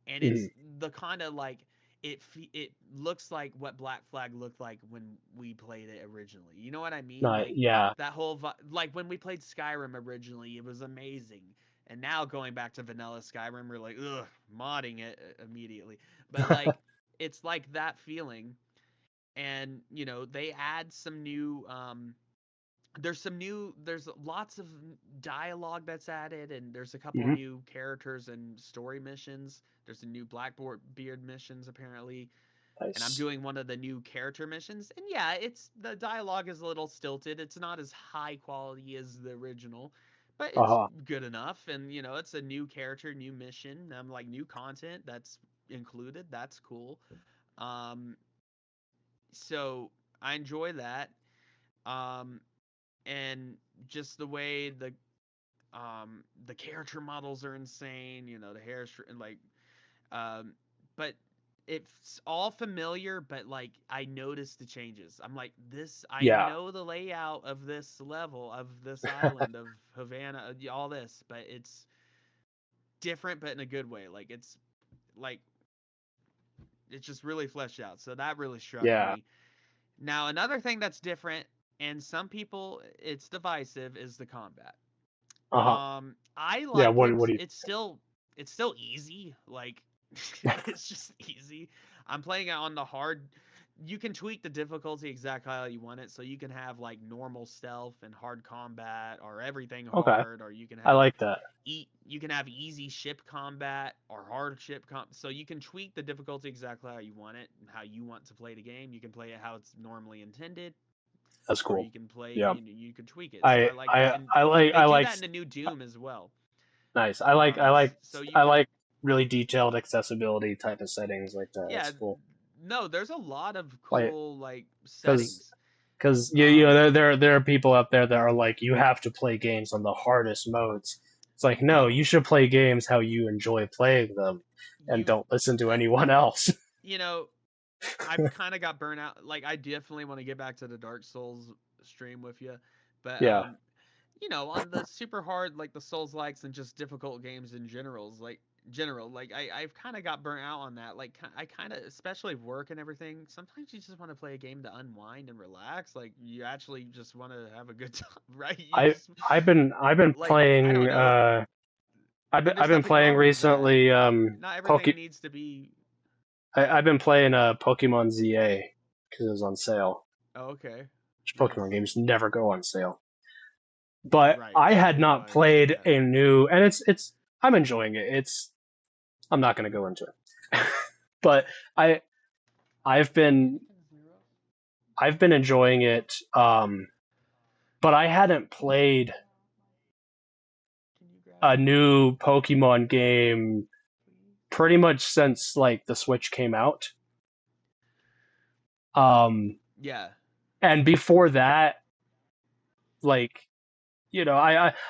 [SPEAKER 2] And
[SPEAKER 3] Hmm.
[SPEAKER 2] it's the kind of like it looks like what Black Flag looked like when we played it originally. You know what I mean?
[SPEAKER 3] Not.
[SPEAKER 2] Like
[SPEAKER 3] Yeah.
[SPEAKER 2] that whole like when we played Skyrim originally, it was amazing. And now going back to vanilla Skyrim, we're like, ugh, modding it immediately. But like it's like that feeling. And they add some new there's lots of dialogue that's added, and there's a couple of
[SPEAKER 3] Hmm.
[SPEAKER 2] new characters and story missions. There's a new Blackboard Beard missions apparently, and I'm
[SPEAKER 3] Nice.
[SPEAKER 2] doing one of the new character missions. And yeah, it's the dialogue is a little stilted. It's not as high quality as the original, but
[SPEAKER 3] Uh
[SPEAKER 2] it's
[SPEAKER 3] huh.
[SPEAKER 2] good enough. And it's a new character, new mission. I'm like new content that's included. That's cool. Um, so I enjoy that. Um, and just the way the character models are insane. The hair and like um, but it's all familiar. But like I noticed the changes. I'm like this. I
[SPEAKER 3] Yeah.
[SPEAKER 2] know the layout of this level of this island of Havana, all this, but it's different, but in a good way. Like it's just really fleshed out. So that really struck
[SPEAKER 3] Yeah.
[SPEAKER 2] me. Now another thing that's different, and some people it's divisive, is the combat.
[SPEAKER 3] Uh huh.
[SPEAKER 2] I
[SPEAKER 3] Yeah.
[SPEAKER 2] like
[SPEAKER 3] What?
[SPEAKER 2] it.
[SPEAKER 3] What do
[SPEAKER 2] It's still easy. Like
[SPEAKER 3] you?
[SPEAKER 2] it's just easy. I'm playing it on the hard. You can tweak the difficulty exactly how you want it. So you can have like normal stealth and hard combat, or everything
[SPEAKER 3] Okay.
[SPEAKER 2] hard, or you can
[SPEAKER 3] I
[SPEAKER 2] have
[SPEAKER 3] like that.
[SPEAKER 2] you can have easy ship combat or hard ship so you can tweak the difficulty exactly how you want it and how you want to play the game. You can play it how it's normally intended,
[SPEAKER 3] That's
[SPEAKER 2] or
[SPEAKER 3] cool.
[SPEAKER 2] you can play
[SPEAKER 3] Yeah.
[SPEAKER 2] you can tweak it. So
[SPEAKER 3] I
[SPEAKER 2] I like that.
[SPEAKER 3] I
[SPEAKER 2] And
[SPEAKER 3] I like
[SPEAKER 2] they
[SPEAKER 3] I
[SPEAKER 2] do
[SPEAKER 3] like
[SPEAKER 2] that in the new Doom as well.
[SPEAKER 3] nice.
[SPEAKER 2] So you
[SPEAKER 3] I
[SPEAKER 2] can,
[SPEAKER 3] like really detailed accessibility type of settings like that.
[SPEAKER 2] yeah,
[SPEAKER 3] That's cool.
[SPEAKER 2] no, there's a lot of
[SPEAKER 3] Like
[SPEAKER 2] cool like
[SPEAKER 3] because
[SPEAKER 2] settings.
[SPEAKER 3] you know
[SPEAKER 2] Um,
[SPEAKER 3] there are people out there that are like you have to play games on the hardest modes. It's like no, you
[SPEAKER 2] no,
[SPEAKER 3] should play games how you enjoy playing them, and
[SPEAKER 2] you,
[SPEAKER 3] don't listen to
[SPEAKER 2] uh,
[SPEAKER 3] anyone else.
[SPEAKER 2] you know, I've kind of got burnt out. Like I definitely want to get back to the Dark Souls stream with you, but
[SPEAKER 3] Yeah.
[SPEAKER 2] on the super hard, like the Souls likes and just difficult games in general, like I've kind of got burnt out on that. Like I kind of, especially work and everything, sometimes you just want to play a game to unwind and relax. Like you actually just want to have a good time, right? You
[SPEAKER 3] I
[SPEAKER 2] just
[SPEAKER 3] I've been
[SPEAKER 2] like, I don't
[SPEAKER 3] playing
[SPEAKER 2] know. And
[SPEAKER 3] I've
[SPEAKER 2] there's
[SPEAKER 3] been
[SPEAKER 2] nothing
[SPEAKER 3] playing
[SPEAKER 2] wrong with that.
[SPEAKER 3] recently
[SPEAKER 2] Not
[SPEAKER 3] Poke
[SPEAKER 2] everything needs to be.
[SPEAKER 3] I've been playing Pokemon ZA because it was on sale.
[SPEAKER 2] Oh, okay.
[SPEAKER 3] Which
[SPEAKER 2] Nice.
[SPEAKER 3] Pokemon games never go on sale. But
[SPEAKER 2] Right.
[SPEAKER 3] I had
[SPEAKER 2] No,
[SPEAKER 3] not
[SPEAKER 2] I agree with
[SPEAKER 3] played
[SPEAKER 2] that.
[SPEAKER 3] a new, and it's I'm enjoying it. It's I'm not going to go into it, but I I've been I've been enjoying it. But I hadn't played
[SPEAKER 2] Can you grab
[SPEAKER 3] a
[SPEAKER 2] me a
[SPEAKER 3] new Pokemon game
[SPEAKER 2] please?
[SPEAKER 3] pretty much since like the Switch came out. Um,
[SPEAKER 2] Yeah.
[SPEAKER 3] and before that, like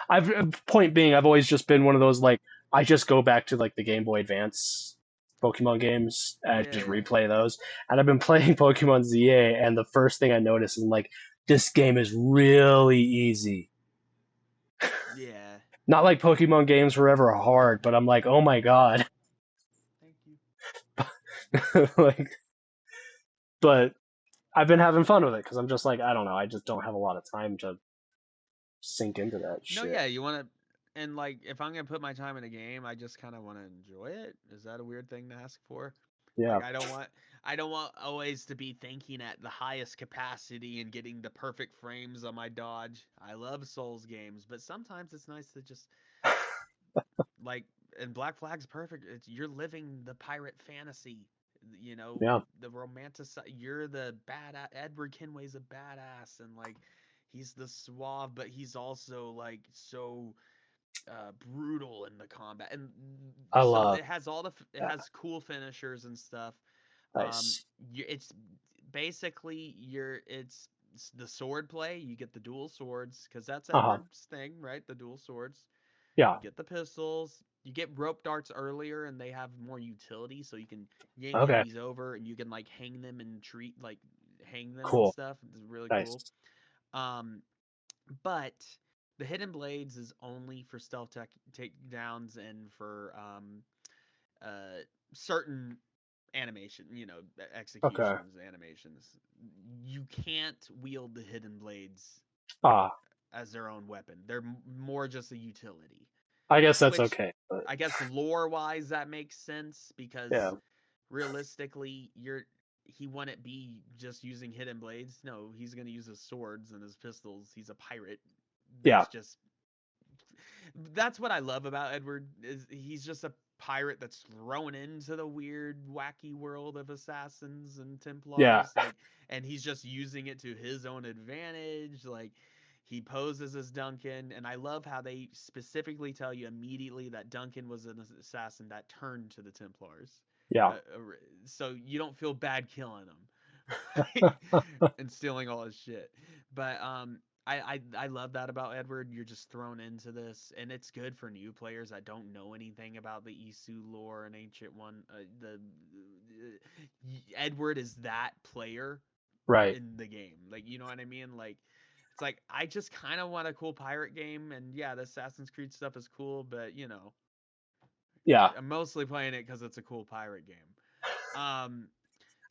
[SPEAKER 3] I've point being, I've always just been one of those like I just go back to like the Game Boy Advance Pokemon games and just
[SPEAKER 2] Yeah.
[SPEAKER 3] replay those. And I've been playing Pokemon ZA, and the first thing I noticed is like this game is really easy.
[SPEAKER 2] Yeah.
[SPEAKER 3] Not like Pokemon games were ever hard, but I'm like, oh my god,
[SPEAKER 2] Thank you.
[SPEAKER 3] like. But I've been having fun with it because I'm just like I don't know, I just don't have a lot of time to sink into that
[SPEAKER 2] No,
[SPEAKER 3] shit.
[SPEAKER 2] yeah, you want to, and like if I'm gonna put my time in a game, I just kind of want to enjoy it. Is that a weird thing to ask for?
[SPEAKER 3] Yeah.
[SPEAKER 2] Like I don't want always to be thinking at the highest capacity and getting the perfect frames on my dodge. I love Souls games, but sometimes it's nice to just like, and Black Flag's perfect. You're living the pirate fantasy, you know,
[SPEAKER 3] Yeah.
[SPEAKER 2] the romantic. You're the badass. Edward Kenway's a badass, and like, he's the suave, but he's also like so brutal in the combat, and
[SPEAKER 3] I
[SPEAKER 2] so
[SPEAKER 3] love
[SPEAKER 2] it has it
[SPEAKER 3] that.
[SPEAKER 2] has cool finishers and stuff.
[SPEAKER 3] Nice.
[SPEAKER 2] It's basically it's the sword play. You get the dual swords because that's
[SPEAKER 3] Uh-huh.
[SPEAKER 2] Edward's thing, right? The dual swords.
[SPEAKER 3] Yeah.
[SPEAKER 2] You get the pistols. You get rope darts earlier, and they have more utility, so you can yank
[SPEAKER 3] Okay.
[SPEAKER 2] enemies over, and you can like hang them and hang them and
[SPEAKER 3] Cool.
[SPEAKER 2] stuff. It's really
[SPEAKER 3] Nice.
[SPEAKER 2] cool. Um, but the hidden blades is only for stealth takedowns and for certain animation,
[SPEAKER 3] Okay.
[SPEAKER 2] executions, animations. You can't wield the hidden blades
[SPEAKER 3] Ah,
[SPEAKER 2] as their own weapon. They're more just a utility.
[SPEAKER 3] I guess that's
[SPEAKER 2] Which
[SPEAKER 3] okay. But
[SPEAKER 2] I guess lore wise that makes sense
[SPEAKER 3] yeah.
[SPEAKER 2] because realistically he wouldn't be just using hidden blades. No, he's gonna use his swords and his pistols. He's a pirate.
[SPEAKER 3] Yeah.
[SPEAKER 2] That's what I love about Edward is he's just a pirate that's thrown into the weird wacky world of assassins and
[SPEAKER 3] Yeah.
[SPEAKER 2] Templars, and he's just using it to his own advantage. Like, he poses as Duncan, and I love how they specifically tell you immediately that Duncan was an assassin that turned to the Templars.
[SPEAKER 3] Yeah.
[SPEAKER 2] So you don't feel bad killing him, right? And stealing all his shit. But I love that about Edward. You're just thrown into this, and it's good for new players that don't know anything about the Isu lore and Ancient One. Edward is that player
[SPEAKER 3] Right.
[SPEAKER 2] in the game. Like, you know what I mean? Like, it's like I just kind of want a cool pirate game, and yeah, the Assassin's Creed stuff is cool, but
[SPEAKER 3] Yeah.
[SPEAKER 2] I'm mostly playing it because it's a cool pirate game.
[SPEAKER 3] I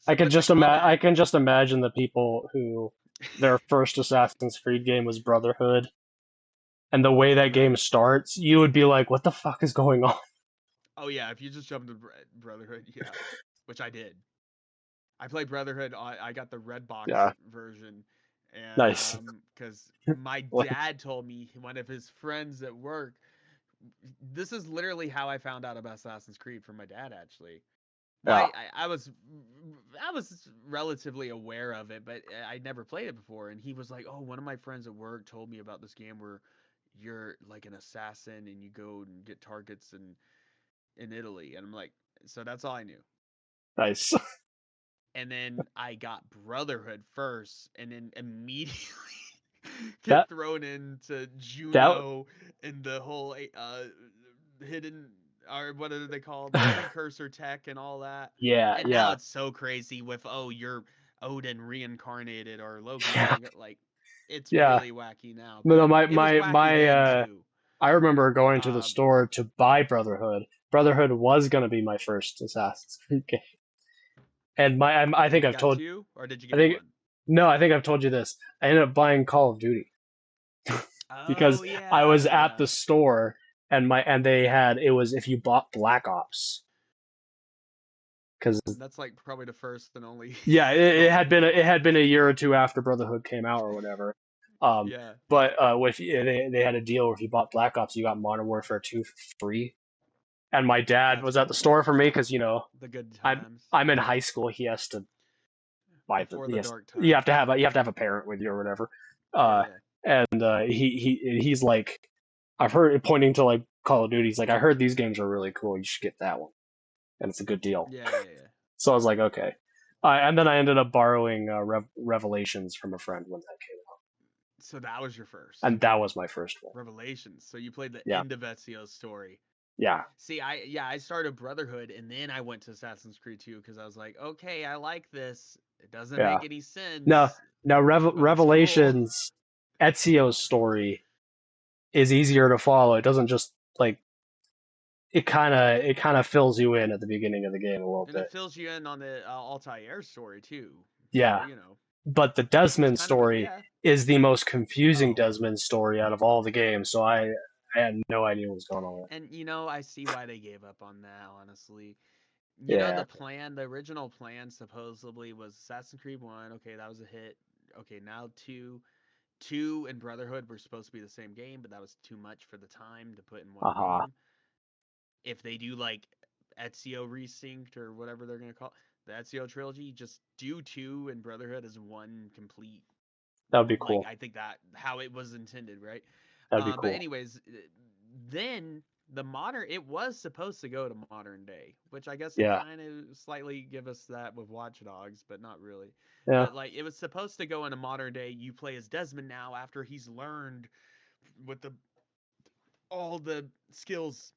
[SPEAKER 2] So,
[SPEAKER 3] can
[SPEAKER 2] but the
[SPEAKER 3] just I
[SPEAKER 2] combat,
[SPEAKER 3] can just imagine the people who their first Assassin's Creed game was Brotherhood, and the way that
[SPEAKER 2] right?
[SPEAKER 3] game starts, you would be like, "What the fuck is going on?"
[SPEAKER 2] Oh yeah, if you just jump to Brotherhood, yeah, which I did. I played Brotherhood. I got the red box
[SPEAKER 3] Yeah.
[SPEAKER 2] version, and
[SPEAKER 3] Nice.
[SPEAKER 2] because my
[SPEAKER 3] Like,
[SPEAKER 2] dad told me one of his friends at work. This is literally how I found out about Assassin's Creed from my dad. Actually,
[SPEAKER 3] yeah.
[SPEAKER 2] I was relatively aware of it, but I'd never played it before. And he was like, "Oh, one of my friends at work told me about this game where you're like an assassin and you go and get targets in Italy." And I'm like, so that's all I knew.
[SPEAKER 3] Nice.
[SPEAKER 2] And then I got Brotherhood first, and then immediately get
[SPEAKER 3] That
[SPEAKER 2] thrown into
[SPEAKER 3] that
[SPEAKER 2] Juno and the whole hidden, or what are they called, the precursor tech and all that.
[SPEAKER 3] yeah,
[SPEAKER 2] And now
[SPEAKER 3] yeah.
[SPEAKER 2] it's so crazy with, oh, you're Odin reincarnated or Loki
[SPEAKER 3] Yeah.
[SPEAKER 2] like it's
[SPEAKER 3] Yeah.
[SPEAKER 2] really wacky now,
[SPEAKER 3] No,
[SPEAKER 2] but
[SPEAKER 3] my
[SPEAKER 2] it was
[SPEAKER 3] my
[SPEAKER 2] wacky
[SPEAKER 3] my
[SPEAKER 2] then too.
[SPEAKER 3] I remember going to the
[SPEAKER 2] Um,
[SPEAKER 3] store to buy Brotherhood. Brotherhood was going to be my first Assassin's Creed game. And I
[SPEAKER 2] and then
[SPEAKER 3] think
[SPEAKER 2] you
[SPEAKER 3] I've
[SPEAKER 2] got
[SPEAKER 3] told
[SPEAKER 2] two, or did you
[SPEAKER 3] I
[SPEAKER 2] get
[SPEAKER 3] think
[SPEAKER 2] one?
[SPEAKER 3] no, I think I've told you this. I ended up buying Call of Duty because
[SPEAKER 2] Oh
[SPEAKER 3] I was at
[SPEAKER 2] yeah.
[SPEAKER 3] the store and they had it was if you bought Black Ops because
[SPEAKER 2] That's like probably the first and only
[SPEAKER 3] yeah,
[SPEAKER 2] Call of Duty.
[SPEAKER 3] it had been a year or two after Brotherhood came out or whatever.
[SPEAKER 2] Yeah,
[SPEAKER 3] But with they had a deal where if you bought Black Ops, you got Modern Warfare 2 for free. And my dad
[SPEAKER 2] that's
[SPEAKER 3] was at the
[SPEAKER 2] cool.
[SPEAKER 3] store for me because
[SPEAKER 2] The good
[SPEAKER 3] I'm
[SPEAKER 2] times
[SPEAKER 3] I'm in high school. He has to buy
[SPEAKER 2] before the
[SPEAKER 3] yes.
[SPEAKER 2] dark
[SPEAKER 3] You have
[SPEAKER 2] times.
[SPEAKER 3] to have a parent with you or whatever.
[SPEAKER 2] Yeah,
[SPEAKER 3] Uh,
[SPEAKER 2] yeah,
[SPEAKER 3] and he's like, I've heard it pointing to like Call of Duty. He's like, I heard these games are really cool. You should get that one, and it's a good deal.
[SPEAKER 2] yeah, yeah, yeah.
[SPEAKER 3] So I was like, okay. And then I ended up borrowing Revelations from a friend when that came out,
[SPEAKER 2] So that was your first
[SPEAKER 3] and that was my first one.
[SPEAKER 2] Revelations. So you played the
[SPEAKER 3] Yeah,
[SPEAKER 2] end of Ezio's story.
[SPEAKER 3] yeah,
[SPEAKER 2] See, I started Brotherhood and then I went to Assassin's Creed 2 because I was like, okay, I like this. It doesn't
[SPEAKER 3] yeah.
[SPEAKER 2] make any
[SPEAKER 3] Now,
[SPEAKER 2] sense,
[SPEAKER 3] now
[SPEAKER 2] but it's cool.
[SPEAKER 3] Revelations, Ezio's story is easier to follow. It doesn't just like it kind of fills you in at the beginning of the game a little
[SPEAKER 2] And
[SPEAKER 3] bit.
[SPEAKER 2] it fills you in on the Altair story too. So,
[SPEAKER 3] Yeah, but the
[SPEAKER 2] it's
[SPEAKER 3] Desmond
[SPEAKER 2] kind of a,
[SPEAKER 3] story
[SPEAKER 2] yeah.
[SPEAKER 3] is the most confusing
[SPEAKER 2] Oh,
[SPEAKER 3] Desmond story out of all the games. So I had no idea what was going on.
[SPEAKER 2] and I see why they gave up on that, honestly. You know,
[SPEAKER 3] Yeah.
[SPEAKER 2] the original plan supposedly was Assassin's Creed 1. Okay, that was a hit. Okay, now 2 and Brotherhood were supposed to be the same game, but that was too much for the time to put in one
[SPEAKER 3] Uh-huh.
[SPEAKER 2] game. If they do like Ezio Resynced or whatever they're gonna call it, the Ezio trilogy, just do 2 and Brotherhood as one complete.
[SPEAKER 3] That would be
[SPEAKER 2] Like
[SPEAKER 3] cool.
[SPEAKER 2] I think that how it was intended, right?
[SPEAKER 3] That'd be
[SPEAKER 2] But
[SPEAKER 3] cool.
[SPEAKER 2] anyways, then the modern it was supposed to go to modern day, which I guess they
[SPEAKER 3] Yeah.
[SPEAKER 2] kind of slightly give us that with Watch Dogs, but not really.
[SPEAKER 3] Yeah.
[SPEAKER 2] But like it was supposed to go into modern day. You play as Desmond now after he's learned with the all the skills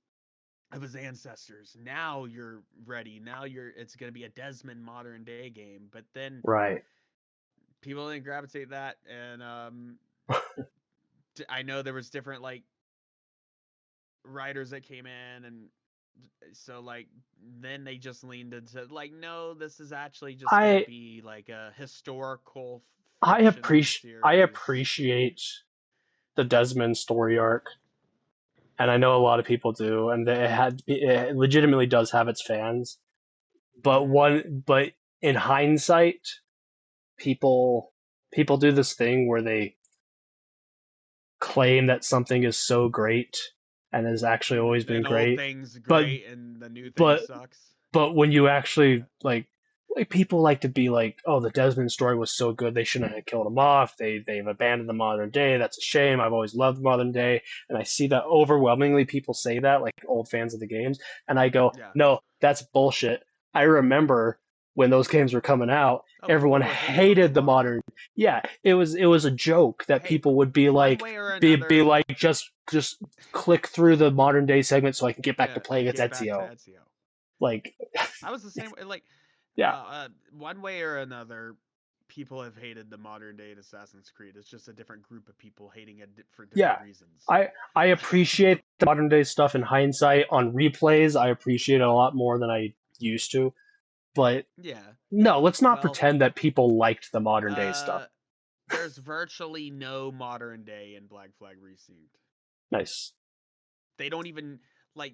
[SPEAKER 2] of his ancestors. Now you're ready. Now it's going to be a Desmond modern day game. But then
[SPEAKER 3] Right.
[SPEAKER 2] people didn't gravitate that, and I know there was different like writers that came in, and so like then they just leaned into like, no, this is actually just going to
[SPEAKER 3] I
[SPEAKER 2] be like a historical
[SPEAKER 3] I
[SPEAKER 2] fiction
[SPEAKER 3] appreciate I
[SPEAKER 2] series.
[SPEAKER 3] appreciate the Desmond story arc, and I know a lot of people do, and it legitimately does have its fans. But
[SPEAKER 2] Mm-hmm.
[SPEAKER 3] but in hindsight, people people do this thing where they claim that something is so great and has actually always been
[SPEAKER 2] An old
[SPEAKER 3] great,
[SPEAKER 2] thing's
[SPEAKER 3] but
[SPEAKER 2] great and the new thing
[SPEAKER 3] but
[SPEAKER 2] sucks.
[SPEAKER 3] but when you actually
[SPEAKER 2] Yeah.
[SPEAKER 3] like people like to be like, oh, the Desmond story was so good they shouldn't have killed him off. They've abandoned the modern day. That's a shame. I've always loved modern day, and I see that overwhelmingly people say that, like old fans of the games, and I go,
[SPEAKER 2] Yeah.
[SPEAKER 3] no, that's bullshit. I remember when those games were coming out,
[SPEAKER 2] Oh,
[SPEAKER 3] everyone
[SPEAKER 2] people were hating on the
[SPEAKER 3] hated the
[SPEAKER 2] modern.
[SPEAKER 3] modern. Yeah, it was a joke that
[SPEAKER 2] Hey,
[SPEAKER 3] people would be
[SPEAKER 2] one
[SPEAKER 3] like
[SPEAKER 2] way or
[SPEAKER 3] be
[SPEAKER 2] another,
[SPEAKER 3] like just click through the modern day segment so I can get back
[SPEAKER 2] yeah,
[SPEAKER 3] to playing as
[SPEAKER 2] get back to
[SPEAKER 3] Ezio.
[SPEAKER 2] Ezio.
[SPEAKER 3] Like,
[SPEAKER 2] I was the same way. Like,
[SPEAKER 3] yeah,
[SPEAKER 2] one way or another, people have hated the modern day Assassin's Creed. It's just a different group of people hating it for different
[SPEAKER 3] yeah.
[SPEAKER 2] reasons.
[SPEAKER 3] I appreciate the modern day stuff in hindsight. On replays, I appreciate it a lot more than I used to. But
[SPEAKER 2] Yeah.
[SPEAKER 3] no, let's not
[SPEAKER 2] Well,
[SPEAKER 3] pretend that people liked the modern day stuff.
[SPEAKER 2] uh, there's virtually no modern day in Black Flag Resynced.
[SPEAKER 3] Nice.
[SPEAKER 2] They don't even like.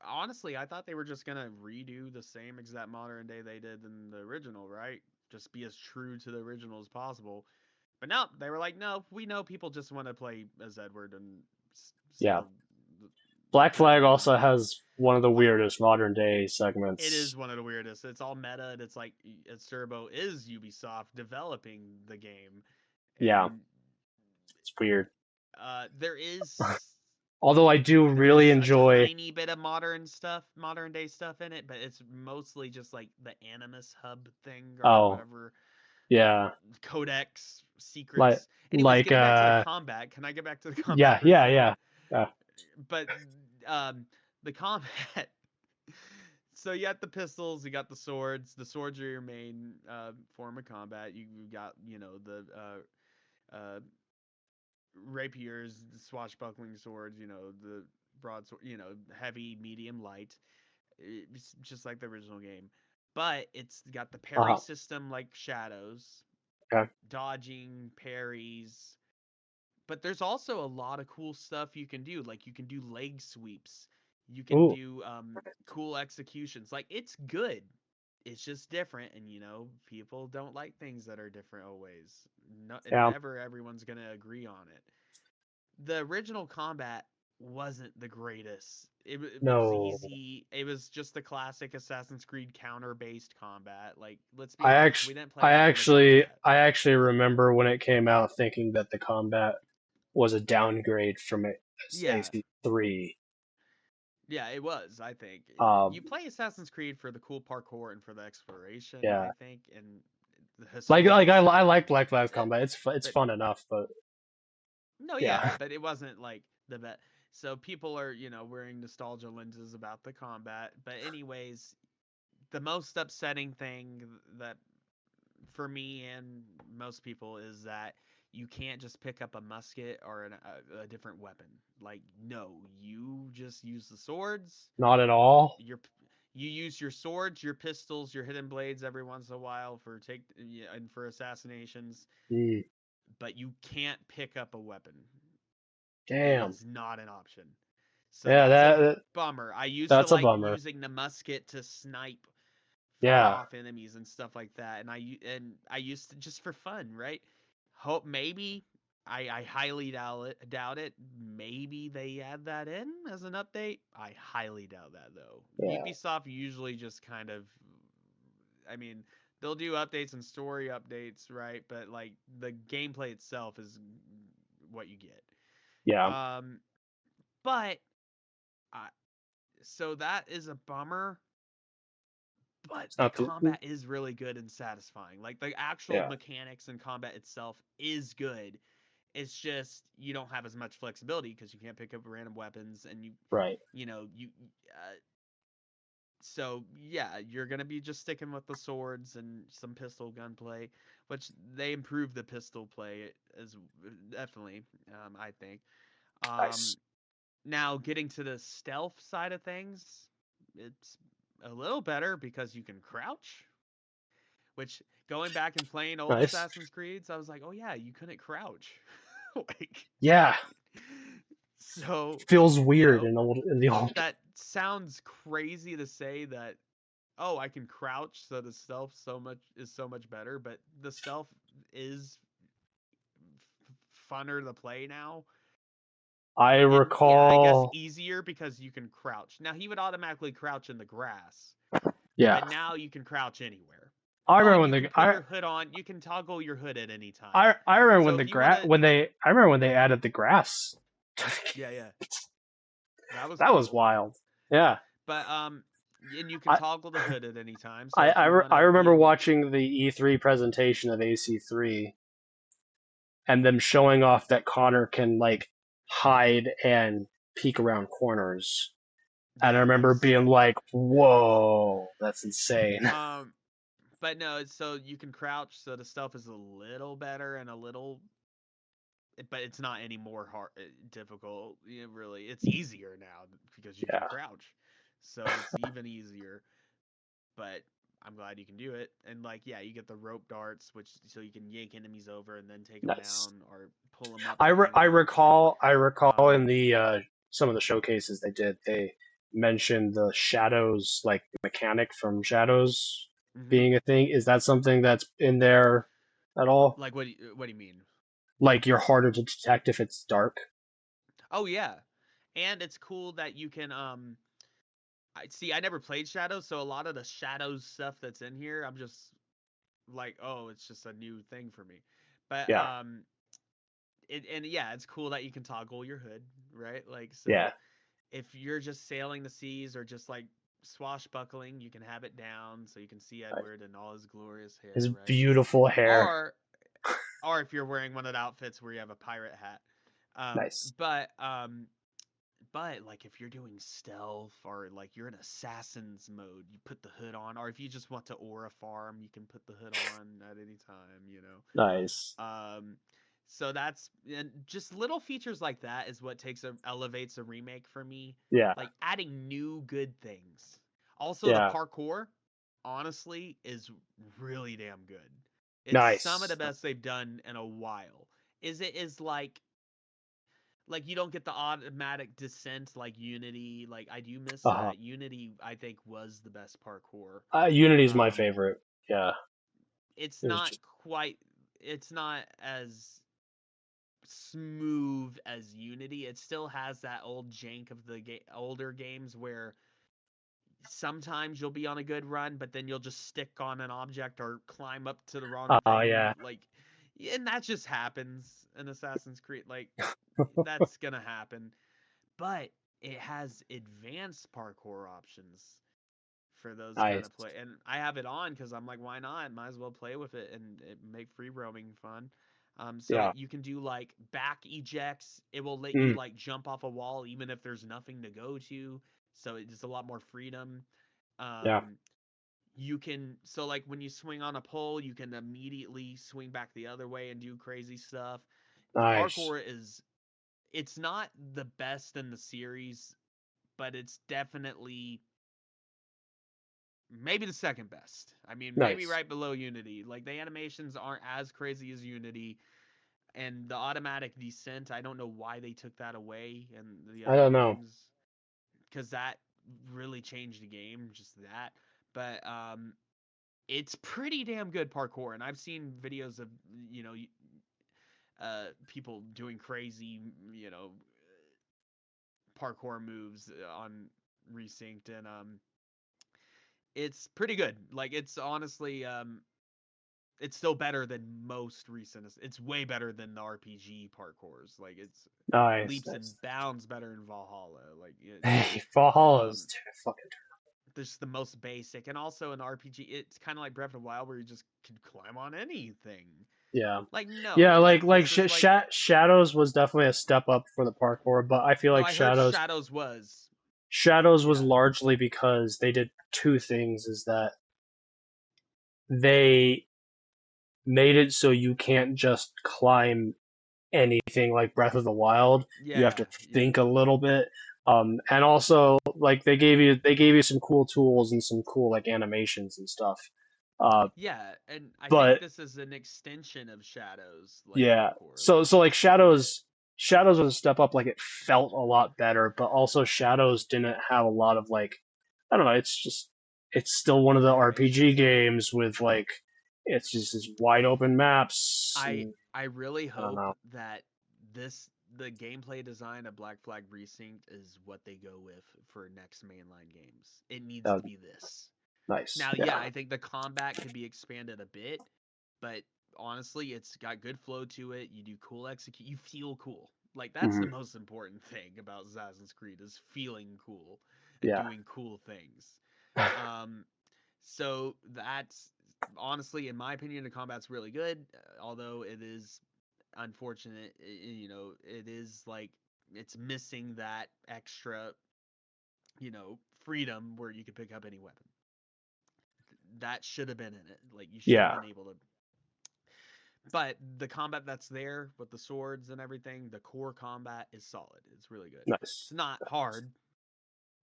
[SPEAKER 2] Honestly, I thought they were just gonna redo the same exact modern day they did in the original, right? Just be as true to the original as possible. But no, they were like, no, we know people just want to play as Edward and
[SPEAKER 3] Yeah.
[SPEAKER 2] steal
[SPEAKER 3] Black Flag
[SPEAKER 2] Desmond.
[SPEAKER 3] also has one of the
[SPEAKER 2] Like,
[SPEAKER 3] weirdest modern day
[SPEAKER 2] it is
[SPEAKER 3] segments.
[SPEAKER 2] one of the weirdest. It's all meta, and it's like it's Turbo is Ubisoft developing the game,
[SPEAKER 3] Yeah,
[SPEAKER 2] and
[SPEAKER 3] it's weird.
[SPEAKER 2] there is
[SPEAKER 3] Although I do really
[SPEAKER 2] a
[SPEAKER 3] enjoy.
[SPEAKER 2] tiny bit of modern day stuff in it, but it's mostly just like the Animus Hub thing or
[SPEAKER 3] Oh,
[SPEAKER 2] whatever,
[SPEAKER 3] yeah.
[SPEAKER 2] codex
[SPEAKER 3] Like
[SPEAKER 2] secrets. Anyways,
[SPEAKER 3] like
[SPEAKER 2] getting back to the combat, can I get back to the combat
[SPEAKER 3] yeah,
[SPEAKER 2] for a
[SPEAKER 3] yeah,
[SPEAKER 2] second?
[SPEAKER 3] yeah. Yeah.
[SPEAKER 2] But um, the combat. So you got the pistols, you got the swords. The swords are your main form of combat. You got the uh, rapiers, the swashbuckling swords. The broadsword. Heavy, medium, light. It's just like the original game, but it's got the parry
[SPEAKER 3] Uh-huh.
[SPEAKER 2] system like Shadows,
[SPEAKER 3] Okay.
[SPEAKER 2] dodging, parries. But there's also a lot of cool stuff you can do. Like you can do leg sweeps. You can
[SPEAKER 3] Ooh,
[SPEAKER 2] do cool executions. Like it's good. It's just different, and people don't like things that are different always. No, and
[SPEAKER 3] yeah.
[SPEAKER 2] never everyone's gonna agree on it. The original combat wasn't the greatest. It was
[SPEAKER 3] No.
[SPEAKER 2] easy. It was just the classic Assassin's Creed counter-based combat. Like, let's be
[SPEAKER 3] I
[SPEAKER 2] honest, we
[SPEAKER 3] actually
[SPEAKER 2] didn't play
[SPEAKER 3] I
[SPEAKER 2] that for the
[SPEAKER 3] actually
[SPEAKER 2] combat.
[SPEAKER 3] I actually remember when it came out thinking that the combat was a downgrade from
[SPEAKER 2] Yeah,
[SPEAKER 3] AC3.
[SPEAKER 2] yeah, it was. I think
[SPEAKER 3] Um,
[SPEAKER 2] you play Assassin's Creed for the cool parkour and for the exploration. I
[SPEAKER 3] yeah.
[SPEAKER 2] think, and the
[SPEAKER 3] Like
[SPEAKER 2] historical
[SPEAKER 3] I
[SPEAKER 2] setting.
[SPEAKER 3] like Black Lives Combat. It's
[SPEAKER 2] But
[SPEAKER 3] fun enough, but
[SPEAKER 2] no, yeah,
[SPEAKER 3] yeah.
[SPEAKER 2] but it wasn't like the best. So people are, wearing nostalgia lenses about the combat. But anyways, the most upsetting thing that for me and most people is that you can't just pick up a musket or a different weapon. Like, no, you just use the swords.
[SPEAKER 3] Not at all.
[SPEAKER 2] Your you use your swords, your pistols, your hidden blades every once in a while for yeah, and for assassinations,
[SPEAKER 3] Mm,
[SPEAKER 2] but you can't pick up a weapon. It
[SPEAKER 3] damn.
[SPEAKER 2] is not an option. So
[SPEAKER 3] Yeah,
[SPEAKER 2] that's a
[SPEAKER 3] that
[SPEAKER 2] bummer. I used to
[SPEAKER 3] that's a
[SPEAKER 2] like
[SPEAKER 3] bummer.
[SPEAKER 2] using the musket to snipe far
[SPEAKER 3] Yeah,
[SPEAKER 2] off enemies and stuff like that, and I used to just for fun, right? Hope maybe I highly doubt it. Maybe they add that in as an update. I highly doubt that though.
[SPEAKER 3] yeah,
[SPEAKER 2] Ubisoft usually just kind of, I mean, they'll do updates and story updates, right? But like the gameplay itself is what you get.
[SPEAKER 3] yeah.
[SPEAKER 2] Um, but I, so that is a bummer. But
[SPEAKER 3] It's
[SPEAKER 2] the
[SPEAKER 3] not too.
[SPEAKER 2] combat is really good and satisfying. Like the actual
[SPEAKER 3] Yeah,
[SPEAKER 2] mechanics and combat itself is good. It's just you don't have as much flexibility because you can't pick up random weapons and
[SPEAKER 3] right.
[SPEAKER 2] you know you so yeah, you're gonna be just sticking with the swords and some pistol gunplay, which they improved the pistol play as definitely, I think.
[SPEAKER 3] Nice.
[SPEAKER 2] Um, Now getting to the stealth side of things, it's a little better because you can crouch. Which going back and playing old
[SPEAKER 3] Nice.
[SPEAKER 2] Assassin's Creeds, I was like, oh yeah, you couldn't crouch. Like,
[SPEAKER 3] Yeah,
[SPEAKER 2] so
[SPEAKER 3] feels
[SPEAKER 2] you
[SPEAKER 3] weird
[SPEAKER 2] know
[SPEAKER 3] in the old.
[SPEAKER 2] that sounds crazy to say that, oh, I can crouch, so the stealth so much better, but the stealth is funner to play now.
[SPEAKER 3] I
[SPEAKER 2] And yeah, I guess
[SPEAKER 3] recall.
[SPEAKER 2] easier because you can crouch. Now he would automatically crouch in the grass,
[SPEAKER 3] Yeah,
[SPEAKER 2] but now you can crouch anywhere.
[SPEAKER 3] I
[SPEAKER 2] Oh,
[SPEAKER 3] remember
[SPEAKER 2] and
[SPEAKER 3] when
[SPEAKER 2] you
[SPEAKER 3] the
[SPEAKER 2] can put your hood on. You can toggle your hood at any time.
[SPEAKER 3] I remember
[SPEAKER 2] So
[SPEAKER 3] when
[SPEAKER 2] if you want to,
[SPEAKER 3] I remember when they added the grass.
[SPEAKER 2] yeah, yeah, that was
[SPEAKER 3] That was
[SPEAKER 2] cool.
[SPEAKER 3] wild. Yeah,
[SPEAKER 2] But and you can
[SPEAKER 3] I
[SPEAKER 2] toggle the hood at any time. So if you want
[SPEAKER 3] I
[SPEAKER 2] to be
[SPEAKER 3] remember
[SPEAKER 2] able,
[SPEAKER 3] watching the E3 presentation of AC3 and them showing off that Connor can like hide and peek around corners. And I
[SPEAKER 2] yeah,
[SPEAKER 3] remember
[SPEAKER 2] that's
[SPEAKER 3] being like, "Whoa, that's insane."
[SPEAKER 2] um. But no, so you can crouch, so the stealth is a little better and a little, but it's not any more hard difficult. Really, it's easier now because you can
[SPEAKER 3] Yeah,
[SPEAKER 2] crouch, so it's even easier. But I'm glad you can do it. And like, yeah, you get the rope darts, which so you can yank enemies over and then take them
[SPEAKER 3] nice.
[SPEAKER 2] down or pull them up and hang them on a tree.
[SPEAKER 3] I recall
[SPEAKER 2] Um,
[SPEAKER 3] in the some of the showcases they did, they mentioned the shadows, like mechanic from shadows
[SPEAKER 2] hmm
[SPEAKER 3] being a thing. Is that something that's in there at all?
[SPEAKER 2] Like what do you mean?
[SPEAKER 3] Like you're harder to detect if it's dark.
[SPEAKER 2] Oh yeah, and it's cool that you can I see. I never played Shadows, so a lot of the Shadows stuff that's in here, I'm just like, oh, it's just a new thing for me. But
[SPEAKER 3] Yeah,
[SPEAKER 2] and yeah, it's cool that you can toggle your hood, right? Like,
[SPEAKER 3] yeah,
[SPEAKER 2] so if you're just sailing the seas or just like swashbuckling, you can have it down so you can see Edward and all his glorious
[SPEAKER 3] his
[SPEAKER 2] hair, right?
[SPEAKER 3] beautiful hair.
[SPEAKER 2] Or or if you're wearing one of the outfits where you have a pirate hat. Um,
[SPEAKER 3] Nice.
[SPEAKER 2] but um, but like if you're doing stealth or like you're in assassin's mode, you put the hood on. Or if you just want to aura farm, you can put the hood on at any time.
[SPEAKER 3] Nice.
[SPEAKER 2] Um, so that's and just little features like that is what elevates a remake for me.
[SPEAKER 3] Yeah,
[SPEAKER 2] Like adding new good things. Also, the
[SPEAKER 3] yeah.
[SPEAKER 2] parkour, honestly, is really damn good. It's some of the
[SPEAKER 3] Nice.
[SPEAKER 2] best they've done in a while. Is it is like you don't get the automatic descent like Unity. Like I do miss
[SPEAKER 3] Uh-huh.
[SPEAKER 2] that. Unity, I think, was the best parkour.
[SPEAKER 3] Unity's my
[SPEAKER 2] Um,
[SPEAKER 3] favorite. Yeah,
[SPEAKER 2] it's
[SPEAKER 3] it was
[SPEAKER 2] not
[SPEAKER 3] just
[SPEAKER 2] quite. It's not as smooth as Unity. It still has that old jank of the older games where sometimes you'll be on a good run, but then you'll just stick on an object or climb up to the wrong thing.
[SPEAKER 3] yeah.
[SPEAKER 2] Like, and that just happens in Assassin's Creed. Like, that's gonna happen. But it has advanced parkour options for those kind
[SPEAKER 3] Nice.
[SPEAKER 2] of play. And I have it on because I'm like, why not? Might as well play with it and make free roaming fun.
[SPEAKER 3] Yeah.
[SPEAKER 2] You can do like back ejects. It will let you
[SPEAKER 3] Mm,
[SPEAKER 2] like jump off a wall even if there's nothing to go to. So it's a lot more freedom.
[SPEAKER 3] yeah.
[SPEAKER 2] Um, you can so like when you swing on a pole, you can immediately swing back the other way and do crazy stuff. The
[SPEAKER 3] Nice.
[SPEAKER 2] parkour is it's not the best in the series, but it's definitely maybe the second best. I mean, maybe
[SPEAKER 3] Nice.
[SPEAKER 2] right below Unity. Like the animations aren't as crazy as Unity, and the automatic descent. I don't know why they took that away in the
[SPEAKER 3] I
[SPEAKER 2] other
[SPEAKER 3] don't know.
[SPEAKER 2] games. because that really changed the game, just that. But it's pretty damn good parkour, and I've seen videos of people doing crazy parkour moves on Resynced, and it's pretty good. Like it's honestly it's still better than most recent. It's way better than the RPG parkours. Like it's
[SPEAKER 3] Nice,
[SPEAKER 2] leaps and
[SPEAKER 3] nice.
[SPEAKER 2] bounds better in Valhalla. Like
[SPEAKER 3] Hey, Valhalla
[SPEAKER 2] um,
[SPEAKER 3] is fucking.
[SPEAKER 2] this the most basic, and also in RPG, it's kind of like Breath of the Wild where you just can climb on anything.
[SPEAKER 3] Yeah,
[SPEAKER 2] Like no,
[SPEAKER 3] yeah. Like
[SPEAKER 2] this is like
[SPEAKER 3] Shadows was definitely a step up for the parkour, but I feel
[SPEAKER 2] no.
[SPEAKER 3] like
[SPEAKER 2] I heard
[SPEAKER 3] Shadows
[SPEAKER 2] Shadows was
[SPEAKER 3] Shadows was
[SPEAKER 2] yeah
[SPEAKER 3] largely because they did two things: is that they made it so you can't just climb anything like Breath of the Wild. You have
[SPEAKER 2] yeah
[SPEAKER 3] to
[SPEAKER 2] yeah
[SPEAKER 3] think a little bit. And also like they gave you some cool tools and some cool like animations and stuff. Uh,
[SPEAKER 2] yeah, and I think
[SPEAKER 3] but
[SPEAKER 2] this is an extension of Shadows like
[SPEAKER 3] yeah,
[SPEAKER 2] parkour.
[SPEAKER 3] so like
[SPEAKER 2] It's pretty good.
[SPEAKER 3] Shadows was a step up. Like it felt a lot better, but also Shadows didn't have a lot of like I don't know. It's still one of the RPG
[SPEAKER 2] Animations.
[SPEAKER 3] games with like it's just this wide open maps.
[SPEAKER 2] I
[SPEAKER 3] And,
[SPEAKER 2] I really
[SPEAKER 3] I don't
[SPEAKER 2] hope
[SPEAKER 3] know.
[SPEAKER 2] that the gameplay design of Black Flag Precinct is what they go with for next mainline games. It needs
[SPEAKER 3] That
[SPEAKER 2] to
[SPEAKER 3] would
[SPEAKER 2] be this.
[SPEAKER 3] nice.
[SPEAKER 2] Now, yeah,
[SPEAKER 3] Yeah.
[SPEAKER 2] I think the combat could be expanded a bit, but honestly, it's got good flow to it. You do cool execute. You feel cool. Like that's the
[SPEAKER 3] Hmm.
[SPEAKER 2] most important thing about Assassin's Creed is feeling cool and
[SPEAKER 3] Yeah.
[SPEAKER 2] doing cool things. Um, so that's honestly, in my opinion, the combat's really good. Although it is unfortunate, it is like it's missing that extra, freedom where you can pick up any weapon. That should have been in it. Like you should have
[SPEAKER 3] Yeah.
[SPEAKER 2] been able to. But the combat that's there with the swords and everything, the core combat is solid. It's really good.
[SPEAKER 3] Nice.
[SPEAKER 2] It's not hard,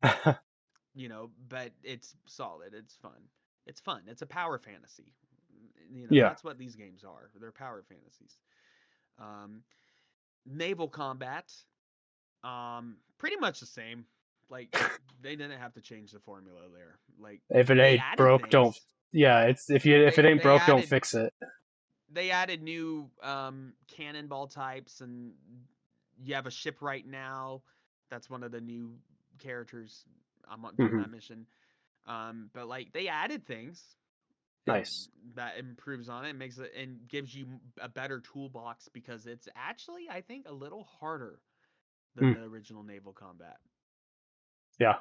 [SPEAKER 2] but it's solid. It's fun. It's fun. It's a power fantasy.
[SPEAKER 3] Yeah.
[SPEAKER 2] That's what these games are. They're power fantasies. Um, naval combat, pretty much the same. Like they didn't have to change the formula there. Like
[SPEAKER 3] If it
[SPEAKER 2] they
[SPEAKER 3] ain't
[SPEAKER 2] added
[SPEAKER 3] broke, don't.
[SPEAKER 2] things.
[SPEAKER 3] Yeah. It's if it
[SPEAKER 2] They
[SPEAKER 3] ain't
[SPEAKER 2] they
[SPEAKER 3] broke, don't
[SPEAKER 2] added
[SPEAKER 3] fix it.
[SPEAKER 2] they added new cannonball types, and you have a shipwright now. That's one of the new characters. I'm not doing
[SPEAKER 3] Hmm.
[SPEAKER 2] that mission. But like they added things and
[SPEAKER 3] Nice.
[SPEAKER 2] that improves on it, makes it and gives you a better toolbox because it's actually I think a little harder than
[SPEAKER 3] Mm.
[SPEAKER 2] the original naval combat.
[SPEAKER 3] Yeah.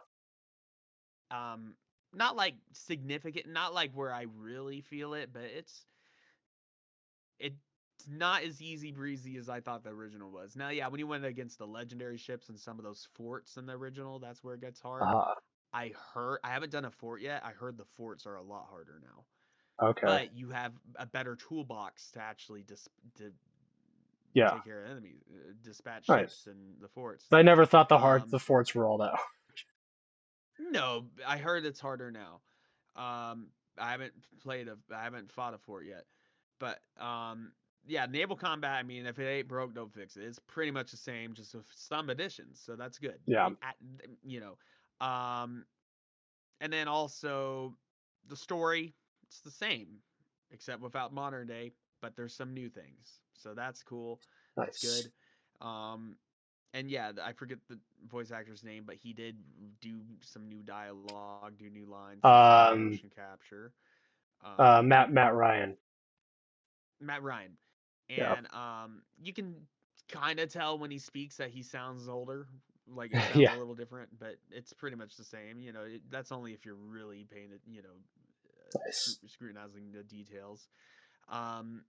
[SPEAKER 2] Um, not like significant, not like where I really feel it, but it's not as easy breezy as I thought the original was. Now, yeah, when you went against the legendary ships and some of those forts in the original, that's where it gets hard.
[SPEAKER 3] Uh,
[SPEAKER 2] I haven't done a fort yet. I heard the forts are a lot harder now,
[SPEAKER 3] okay.
[SPEAKER 2] but you have a better toolbox to actually to
[SPEAKER 3] Yeah.
[SPEAKER 2] take care of enemies, dispatch ships
[SPEAKER 3] Nice.
[SPEAKER 2] and the forts.
[SPEAKER 3] I never thought the
[SPEAKER 2] Um,
[SPEAKER 3] forts were all that.
[SPEAKER 2] no, I heard it's harder now. I haven't I haven't fought a fort yet, but yeah, naval combat. I mean, if it ain't broke, don't fix it. It's pretty much the same, just with some additions, so that's good.
[SPEAKER 3] Yeah.
[SPEAKER 2] You know, and then also the story, it's the same, except without modern day, but there's some new things, so that's cool. That's
[SPEAKER 3] Nice.
[SPEAKER 2] good. Um, and yeah, I forget the voice actor's name, but he did do some new dialogue, do new lines, do some new
[SPEAKER 3] Um.
[SPEAKER 2] motion capture. Um,
[SPEAKER 3] Matt Ryan.
[SPEAKER 2] Matt Ryan,
[SPEAKER 3] Yeah.
[SPEAKER 2] and you can kind of tell when he speaks that he sounds older, like it sounds
[SPEAKER 3] Yeah.
[SPEAKER 2] a little different, but it's pretty much the same. That's only if you're really paying it,
[SPEAKER 3] Nice.
[SPEAKER 2] scrutinizing the details. Um,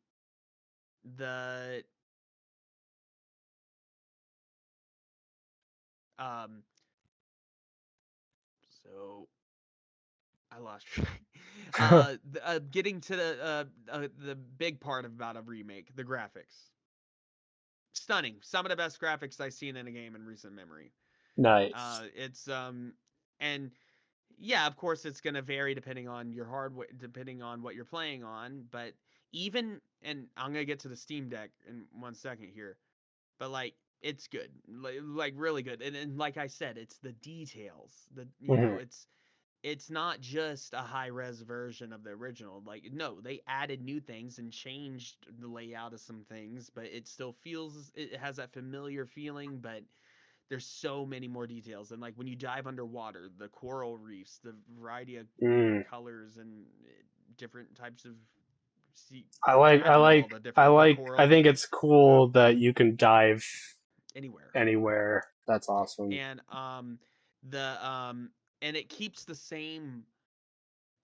[SPEAKER 2] the um, so I lost track. Getting to the big part about a remake, the graphics. Stunning. Some of the best graphics I've seen in a game in recent memory.
[SPEAKER 3] Nice.
[SPEAKER 2] It's and yeah, of course it's going to vary depending on your hardware, depending on what you're playing on, but even and I'm going to get to the Steam Deck in 1 second here. But like it's good, like really good. And like I said, it's the details.
[SPEAKER 3] Mhm.
[SPEAKER 2] It's not just a high res version of the original. Like, no, they added new things and changed the layout of some things, but it still feels, it has that familiar feeling, but there's so many more details. And like when you dive underwater, the coral reefs, the variety of
[SPEAKER 3] Mm.
[SPEAKER 2] colors and different types of sea,
[SPEAKER 3] I like
[SPEAKER 2] I
[SPEAKER 3] I
[SPEAKER 2] don't know all
[SPEAKER 3] like
[SPEAKER 2] the
[SPEAKER 3] I
[SPEAKER 2] different, the
[SPEAKER 3] like I
[SPEAKER 2] coral
[SPEAKER 3] think it's cool that you can dive
[SPEAKER 2] anywhere.
[SPEAKER 3] anywhere. That's awesome.
[SPEAKER 2] And the and it keeps the same.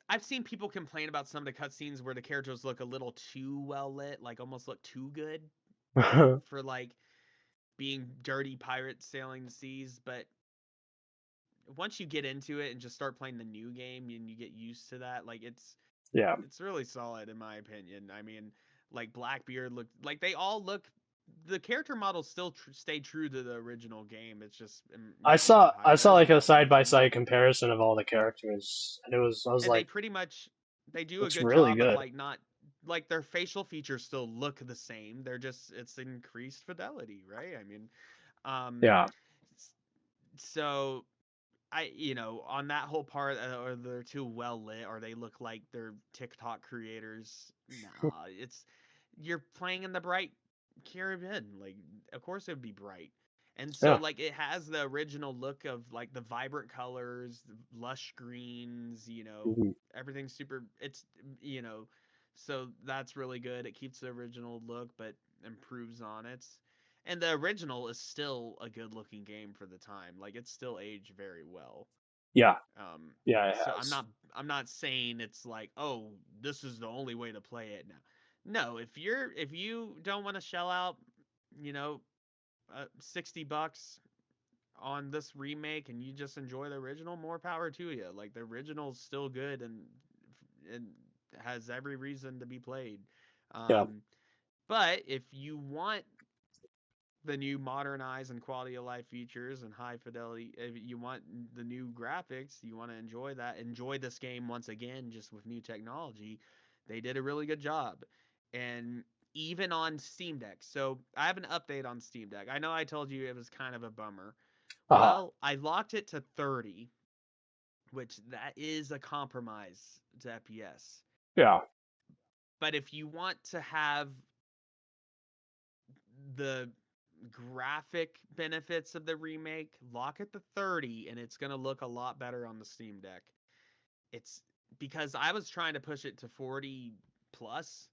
[SPEAKER 2] I've seen people complain about some of the cutscenes where the characters look a little too well lit, like almost look too good for like being dirty pirates sailing the seas. But once you get into it and just start playing the new game and you get used to that, like
[SPEAKER 3] Yeah.
[SPEAKER 2] it's really solid in my opinion. I mean, like Blackbeard look like they all look. The character models still stay true to the original game. It's just
[SPEAKER 3] I
[SPEAKER 2] you know,
[SPEAKER 3] saw
[SPEAKER 2] high
[SPEAKER 3] I saw like a
[SPEAKER 2] resolution
[SPEAKER 3] side by
[SPEAKER 2] version.
[SPEAKER 3] side comparison of all the characters, and I was
[SPEAKER 2] And they
[SPEAKER 3] like,
[SPEAKER 2] pretty much they do a
[SPEAKER 3] looks
[SPEAKER 2] good
[SPEAKER 3] really
[SPEAKER 2] job of
[SPEAKER 3] good.
[SPEAKER 2] like not like their facial features still look the same. They're just it's increased fidelity, right? I mean, um,
[SPEAKER 3] Yeah.
[SPEAKER 2] so on that whole part, or they're too well lit, or they look like they're TikTok creators. Nah, it's you're playing in the bright Caribbean. Like, of course it would be bright. And so,
[SPEAKER 3] Yeah.
[SPEAKER 2] like, it has the original look of like the vibrant colors, the lush greens.
[SPEAKER 3] Mhm.
[SPEAKER 2] Everything's super. So that's really good. It keeps the original look, but improves on it. And the original is still a good looking game for the time. Like it's still aged very well.
[SPEAKER 3] Yeah.
[SPEAKER 2] Um,
[SPEAKER 3] Yeah. It
[SPEAKER 2] so
[SPEAKER 3] has.
[SPEAKER 2] I'm not saying it's like, oh, this is the only way to play it now. No, if you don't want to shell out, you know, $60 on this remake and you just enjoy the original, more power to you. Like the original's still good and has every reason to be played.
[SPEAKER 3] Yeah.
[SPEAKER 2] But if you want the new modernized and quality of life features and high fidelity, if you want the new graphics, you want to enjoy that, enjoy this game once again just with new technology, they did a really good job. And even on Steam Deck. So I have an update on Steam Deck. I know I told you it was kind of a bummer.
[SPEAKER 3] Uh-huh.
[SPEAKER 2] Well, I locked it to 30, which that is a compromise to FPS.
[SPEAKER 3] Yeah.
[SPEAKER 2] But if you want to have the graphic benefits of the remake, lock it to 30 and it's going to look a lot better on the Steam Deck. It's because I was trying to push it to 40 plus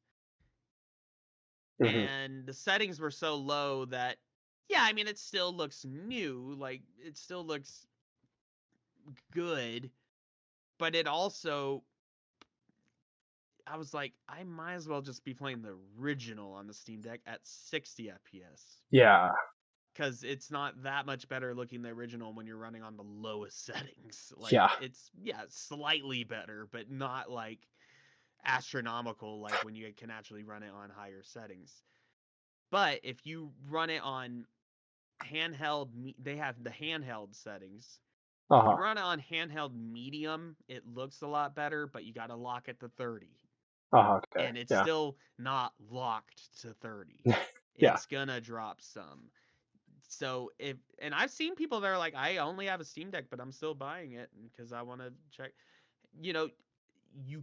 [SPEAKER 3] Hmm.
[SPEAKER 2] and the settings were so low that yeah, I mean it still looks new, like it still looks good, but it also I was like I might as well just be playing the original on the Steam Deck at 60 FPS.
[SPEAKER 3] Yeah.
[SPEAKER 2] Because it's not that much better looking the original when you're running on the lowest settings. Like
[SPEAKER 3] Yeah.
[SPEAKER 2] it's slightly better, but not like astronomical like when you can actually run it on higher settings. But if you run it on handheld, they have the handheld settings. If you
[SPEAKER 3] Uh-huh.
[SPEAKER 2] run it on handheld medium, it looks a lot better, but you got to lock it to 30.
[SPEAKER 3] Uh-huh. Okay.
[SPEAKER 2] And it's
[SPEAKER 3] Yeah.
[SPEAKER 2] still not locked to 30.
[SPEAKER 3] Yeah.
[SPEAKER 2] It's gonna drop some. So and I've seen people that are like, I only have a Steam Deck, but I'm still buying it because I want to check. You know, you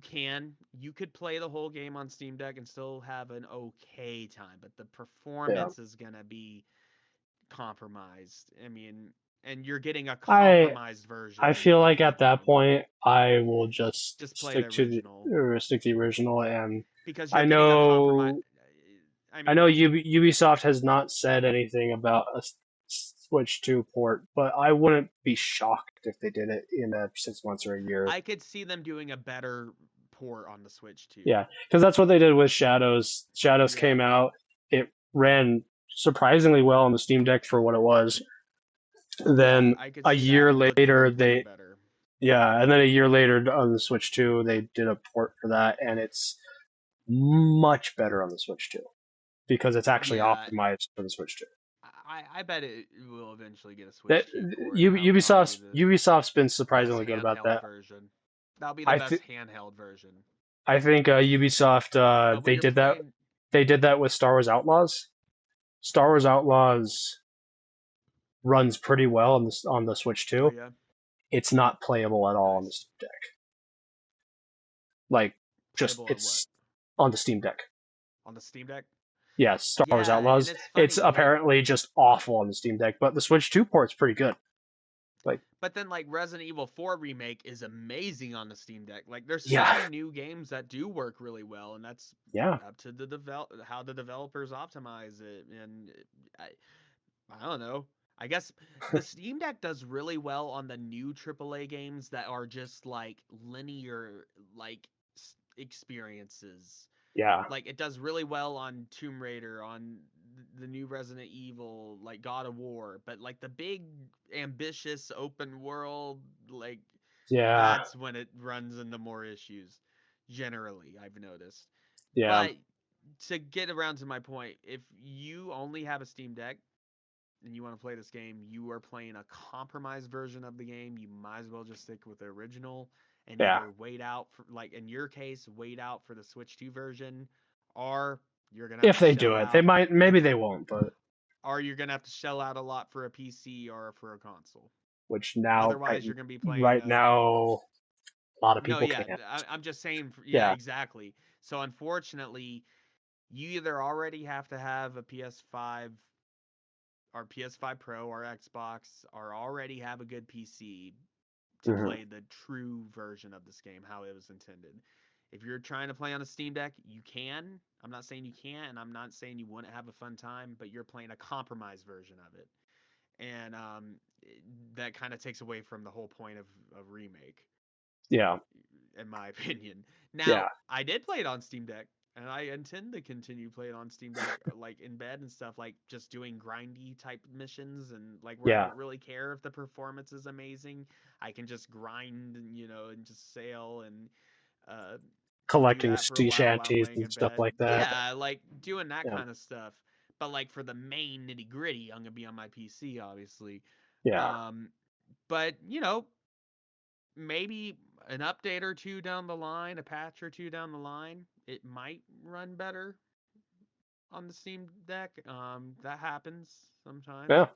[SPEAKER 2] could play the whole game on Steam Deck and still have an okay time, but the
[SPEAKER 3] Yeah.
[SPEAKER 2] performance is gonna be compromised. I mean, and you're getting a
[SPEAKER 3] I
[SPEAKER 2] compromised
[SPEAKER 3] I
[SPEAKER 2] version
[SPEAKER 3] feel
[SPEAKER 2] of
[SPEAKER 3] like
[SPEAKER 2] the
[SPEAKER 3] at that
[SPEAKER 2] game.
[SPEAKER 3] point I will just
[SPEAKER 2] Just play the original
[SPEAKER 3] stick to the original, and
[SPEAKER 2] because you're
[SPEAKER 3] I
[SPEAKER 2] getting a compromise.
[SPEAKER 3] know
[SPEAKER 2] I
[SPEAKER 3] I know
[SPEAKER 2] mean,
[SPEAKER 3] Ubisoft has not said anything about a Switch 2 port, but I wouldn't be shocked if they did it in 6 months or a year.
[SPEAKER 2] I could see them doing a better port on the Switch too.
[SPEAKER 3] Yeah, because that's what they did with Shadows. Shadows
[SPEAKER 2] Yeah.
[SPEAKER 3] came out. It ran surprisingly well on the Steam Deck for what it was.
[SPEAKER 2] Yeah,
[SPEAKER 3] Then
[SPEAKER 2] I could
[SPEAKER 3] a
[SPEAKER 2] see that
[SPEAKER 3] year
[SPEAKER 2] looking
[SPEAKER 3] later,
[SPEAKER 2] way
[SPEAKER 3] they
[SPEAKER 2] better.
[SPEAKER 3] yeah, and then a year later on the Switch 2, they did a port for that, and it's much better on the Switch 2 because it's actually
[SPEAKER 2] Yeah,
[SPEAKER 3] optimized for the Switch 2.
[SPEAKER 2] I bet it will eventually get a
[SPEAKER 3] That
[SPEAKER 2] Switch 2 port, and that'll probably be the
[SPEAKER 3] Ubisoft's been
[SPEAKER 2] best
[SPEAKER 3] surprisingly good about
[SPEAKER 2] handheld
[SPEAKER 3] that.
[SPEAKER 2] version. That'll be the
[SPEAKER 3] I
[SPEAKER 2] best
[SPEAKER 3] think
[SPEAKER 2] handheld version.
[SPEAKER 3] I think Ubisoft
[SPEAKER 2] But when you're playing,
[SPEAKER 3] they did that with Star Wars Outlaws. Star Wars Outlaws runs pretty well on the Switch
[SPEAKER 2] Oh
[SPEAKER 3] too.
[SPEAKER 2] yeah,
[SPEAKER 3] It's not playable at all on the
[SPEAKER 2] nice.
[SPEAKER 3] Steam Deck. Like, just
[SPEAKER 2] Playable on what?
[SPEAKER 3] it's on the Steam Deck.
[SPEAKER 2] On the Steam Deck?
[SPEAKER 3] Yeah, Star Wars
[SPEAKER 2] Yeah, and
[SPEAKER 3] Outlaws.
[SPEAKER 2] it's
[SPEAKER 3] It's
[SPEAKER 2] funny. Like,
[SPEAKER 3] apparently just awful on the Steam Deck, but the Switch 2 port's pretty good. Like,
[SPEAKER 2] but then like Resident Evil 4 remake is amazing on the Steam Deck. Like, there's
[SPEAKER 3] yeah,
[SPEAKER 2] some new games that do work really well, and that's
[SPEAKER 3] yeah,
[SPEAKER 2] up to the how the developers optimize it. And I, I don't know. I guess the Steam Deck does really well on the new AAA games that are just like linear like experiences.
[SPEAKER 3] yeah,
[SPEAKER 2] Like, it does really well on Tomb Raider, on the new Resident Evil, like God of War, but like the big ambitious open world, like,
[SPEAKER 3] yeah,
[SPEAKER 2] that's when it runs into more issues. Generally, I've noticed.
[SPEAKER 3] yeah,
[SPEAKER 2] But to get around to my point, if you only have a Steam Deck and you want to play this game, you are playing a compromised version of the game. You might as well just stick with the original and
[SPEAKER 3] yeah.
[SPEAKER 2] either wait out for, like in your case, wait out for the Switch 2 version, or you're gonna have
[SPEAKER 3] If
[SPEAKER 2] to
[SPEAKER 3] they
[SPEAKER 2] shell
[SPEAKER 3] do it, they
[SPEAKER 2] out,
[SPEAKER 3] might. Maybe they won't, but
[SPEAKER 2] or you're gonna have to shell out a lot for a PC or for a console.
[SPEAKER 3] which now,
[SPEAKER 2] Otherwise, you're gonna be playing.
[SPEAKER 3] right now, a lot of
[SPEAKER 2] No,
[SPEAKER 3] people
[SPEAKER 2] yeah,
[SPEAKER 3] can't.
[SPEAKER 2] I'm just saying. Yeah,
[SPEAKER 3] Yeah,
[SPEAKER 2] exactly. So unfortunately, you either already have to have a PS5 or PS5 Pro or Xbox, or already have a good PC to
[SPEAKER 3] hmm
[SPEAKER 2] play the true version of this game how it was intended. If you're trying to play on a Steam Deck, you can. I'm not saying you can't, and I'm not saying you wouldn't have a fun time, but you're playing a compromised version of it, and that kind of takes away from the whole point of remake,
[SPEAKER 3] yeah,
[SPEAKER 2] in my opinion. Now,
[SPEAKER 3] yeah,
[SPEAKER 2] I did play it on Steam Deck, and I intend to continue playing on Steam Deck, like in bed and stuff, like just doing grindy type missions, and like where I
[SPEAKER 3] yeah.
[SPEAKER 2] don't really care if the performance is amazing. I can just grind, and and just sail and uh, do
[SPEAKER 3] Collecting
[SPEAKER 2] that for a
[SPEAKER 3] sea
[SPEAKER 2] while I'm
[SPEAKER 3] shanties
[SPEAKER 2] laying
[SPEAKER 3] and
[SPEAKER 2] in
[SPEAKER 3] stuff
[SPEAKER 2] bed.
[SPEAKER 3] like that.
[SPEAKER 2] Yeah, like doing that
[SPEAKER 3] Yeah,
[SPEAKER 2] kind of stuff. But like for the main nitty gritty, I'm gonna be on my PC, obviously.
[SPEAKER 3] yeah,
[SPEAKER 2] Um, but maybe an update or two down the line, a patch or two down the line, it might run better on the Steam Deck. That happens sometimes.
[SPEAKER 3] yeah.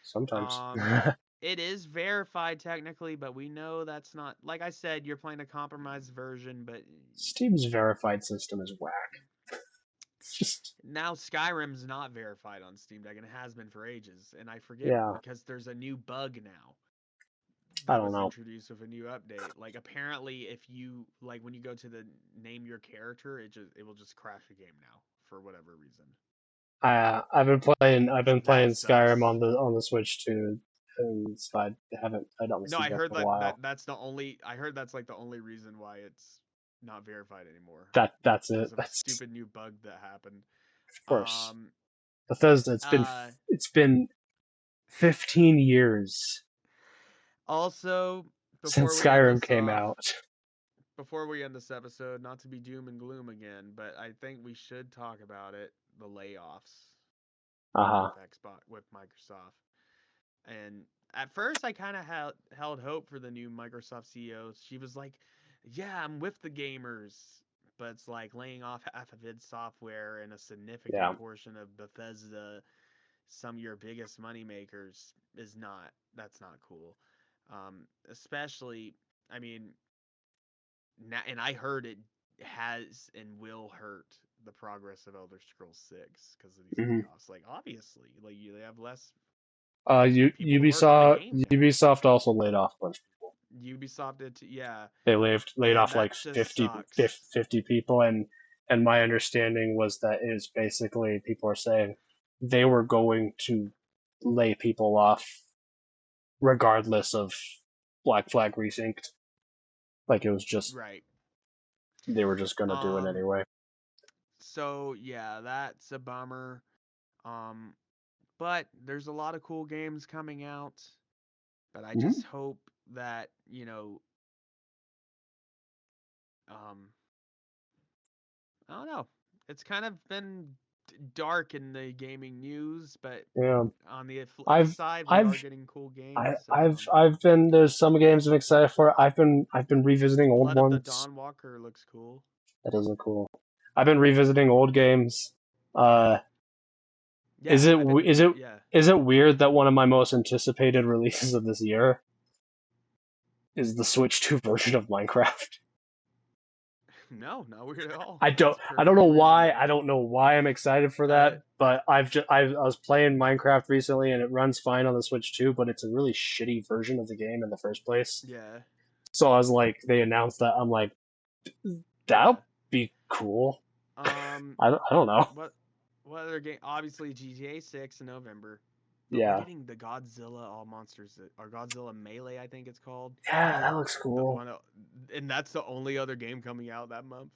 [SPEAKER 3] Sometimes.
[SPEAKER 2] Um, it is verified technically, but we know that's not. Like I said, you're playing a compromised version, but
[SPEAKER 3] Steam's verified system is whack. It's just,
[SPEAKER 2] now Skyrim's not verified on Steam Deck, and it has been for ages. And I forget
[SPEAKER 3] yeah,
[SPEAKER 2] because there's a new bug now
[SPEAKER 3] I
[SPEAKER 2] that
[SPEAKER 3] don't
[SPEAKER 2] was
[SPEAKER 3] know.
[SPEAKER 2] introduced with a new update. Like, apparently, if you like when you go to the name your character, it will just crash the game now for whatever reason.
[SPEAKER 3] I've been playing
[SPEAKER 2] That
[SPEAKER 3] Skyrim
[SPEAKER 2] sucks.
[SPEAKER 3] on the Switch too, and so I haven't played on the
[SPEAKER 2] No,
[SPEAKER 3] Steam
[SPEAKER 2] I
[SPEAKER 3] Deck
[SPEAKER 2] heard
[SPEAKER 3] in a while.
[SPEAKER 2] that's the only. I heard that's like the only reason why it's not verified anymore
[SPEAKER 3] That's it.
[SPEAKER 2] because of a
[SPEAKER 3] That's
[SPEAKER 2] stupid new bug that happened.
[SPEAKER 3] of course
[SPEAKER 2] Um.
[SPEAKER 3] Bethesda.
[SPEAKER 2] Uh.
[SPEAKER 3] It's been 15 years
[SPEAKER 2] Also, before
[SPEAKER 3] since
[SPEAKER 2] we end
[SPEAKER 3] Skyrim
[SPEAKER 2] this
[SPEAKER 3] came
[SPEAKER 2] off,
[SPEAKER 3] out.
[SPEAKER 2] before we end this episode, not to be doom and gloom again, but I think we should talk about it, the layoffs
[SPEAKER 3] Uh-huh.
[SPEAKER 2] with Xbox with Microsoft. And at first I kind of held hope for the new Microsoft CEO. She was like, "Yeah, I'm with the gamers." But it's like laying off half of id Software and a significant
[SPEAKER 3] Yeah.
[SPEAKER 2] portion of Bethesda, some of your biggest money makers, is not. That's not cool. Especially, I mean, now, and I heard it has and will hurt the progress of Elder Scrolls 6 because of these
[SPEAKER 3] hmm
[SPEAKER 2] layoffs. Like, obviously, like they have less people working on the
[SPEAKER 3] Ubisoft
[SPEAKER 2] game now.
[SPEAKER 3] Ubisoft also laid off a bunch of people.
[SPEAKER 2] Ubisoft did too, yeah,
[SPEAKER 3] They laid
[SPEAKER 2] and
[SPEAKER 3] off like
[SPEAKER 2] that just sucks.
[SPEAKER 3] 50 people, and my understanding was that it was basically people are saying they were going to lay people off regardless of Black Flag Resynced. Like it was just
[SPEAKER 2] Right.
[SPEAKER 3] they were just gonna do it
[SPEAKER 2] Um.
[SPEAKER 3] anyway.
[SPEAKER 2] So yeah, that's a bummer. Um. But there's a lot of cool games coming out. But I
[SPEAKER 3] hmm
[SPEAKER 2] just hope that um, I don't know. It's kind of been dark in the gaming news, but
[SPEAKER 3] Yeah,
[SPEAKER 2] on the
[SPEAKER 3] I've
[SPEAKER 2] upside, we are
[SPEAKER 3] I've
[SPEAKER 2] getting cool games.
[SPEAKER 3] I've been there's some games I'm excited for. I've been revisiting old
[SPEAKER 2] Blood of the
[SPEAKER 3] ones.
[SPEAKER 2] Dawn Walker looks cool.
[SPEAKER 3] That doesn't cool. I've been revisiting old games. Uh,
[SPEAKER 2] Yeah, I've been, yeah.
[SPEAKER 3] is it weird that one of my most anticipated releases of this year is the Switch 2 version of Minecraft?
[SPEAKER 2] No, not weird at all.
[SPEAKER 3] I
[SPEAKER 2] It's
[SPEAKER 3] don't know
[SPEAKER 2] perfectly
[SPEAKER 3] why.
[SPEAKER 2] reasonable.
[SPEAKER 3] I don't know why I'm excited for
[SPEAKER 2] Uh,
[SPEAKER 3] that, but I was playing Minecraft recently and it runs fine on the Switch 2, but it's a really shitty version of the game in the first place.
[SPEAKER 2] yeah,
[SPEAKER 3] So I was like, they announced that. I'm like,
[SPEAKER 2] yeah.
[SPEAKER 3] that'll be cool.
[SPEAKER 2] Um,
[SPEAKER 3] I don't know.
[SPEAKER 2] what other game? Obviously, GTA 6 in November. But we're
[SPEAKER 3] Yeah.
[SPEAKER 2] getting the Godzilla All Monsters or Godzilla Melee, I think it's called.
[SPEAKER 3] Yeah, that looks
[SPEAKER 2] The
[SPEAKER 3] cool.
[SPEAKER 2] one, and that's the only other game coming out that month.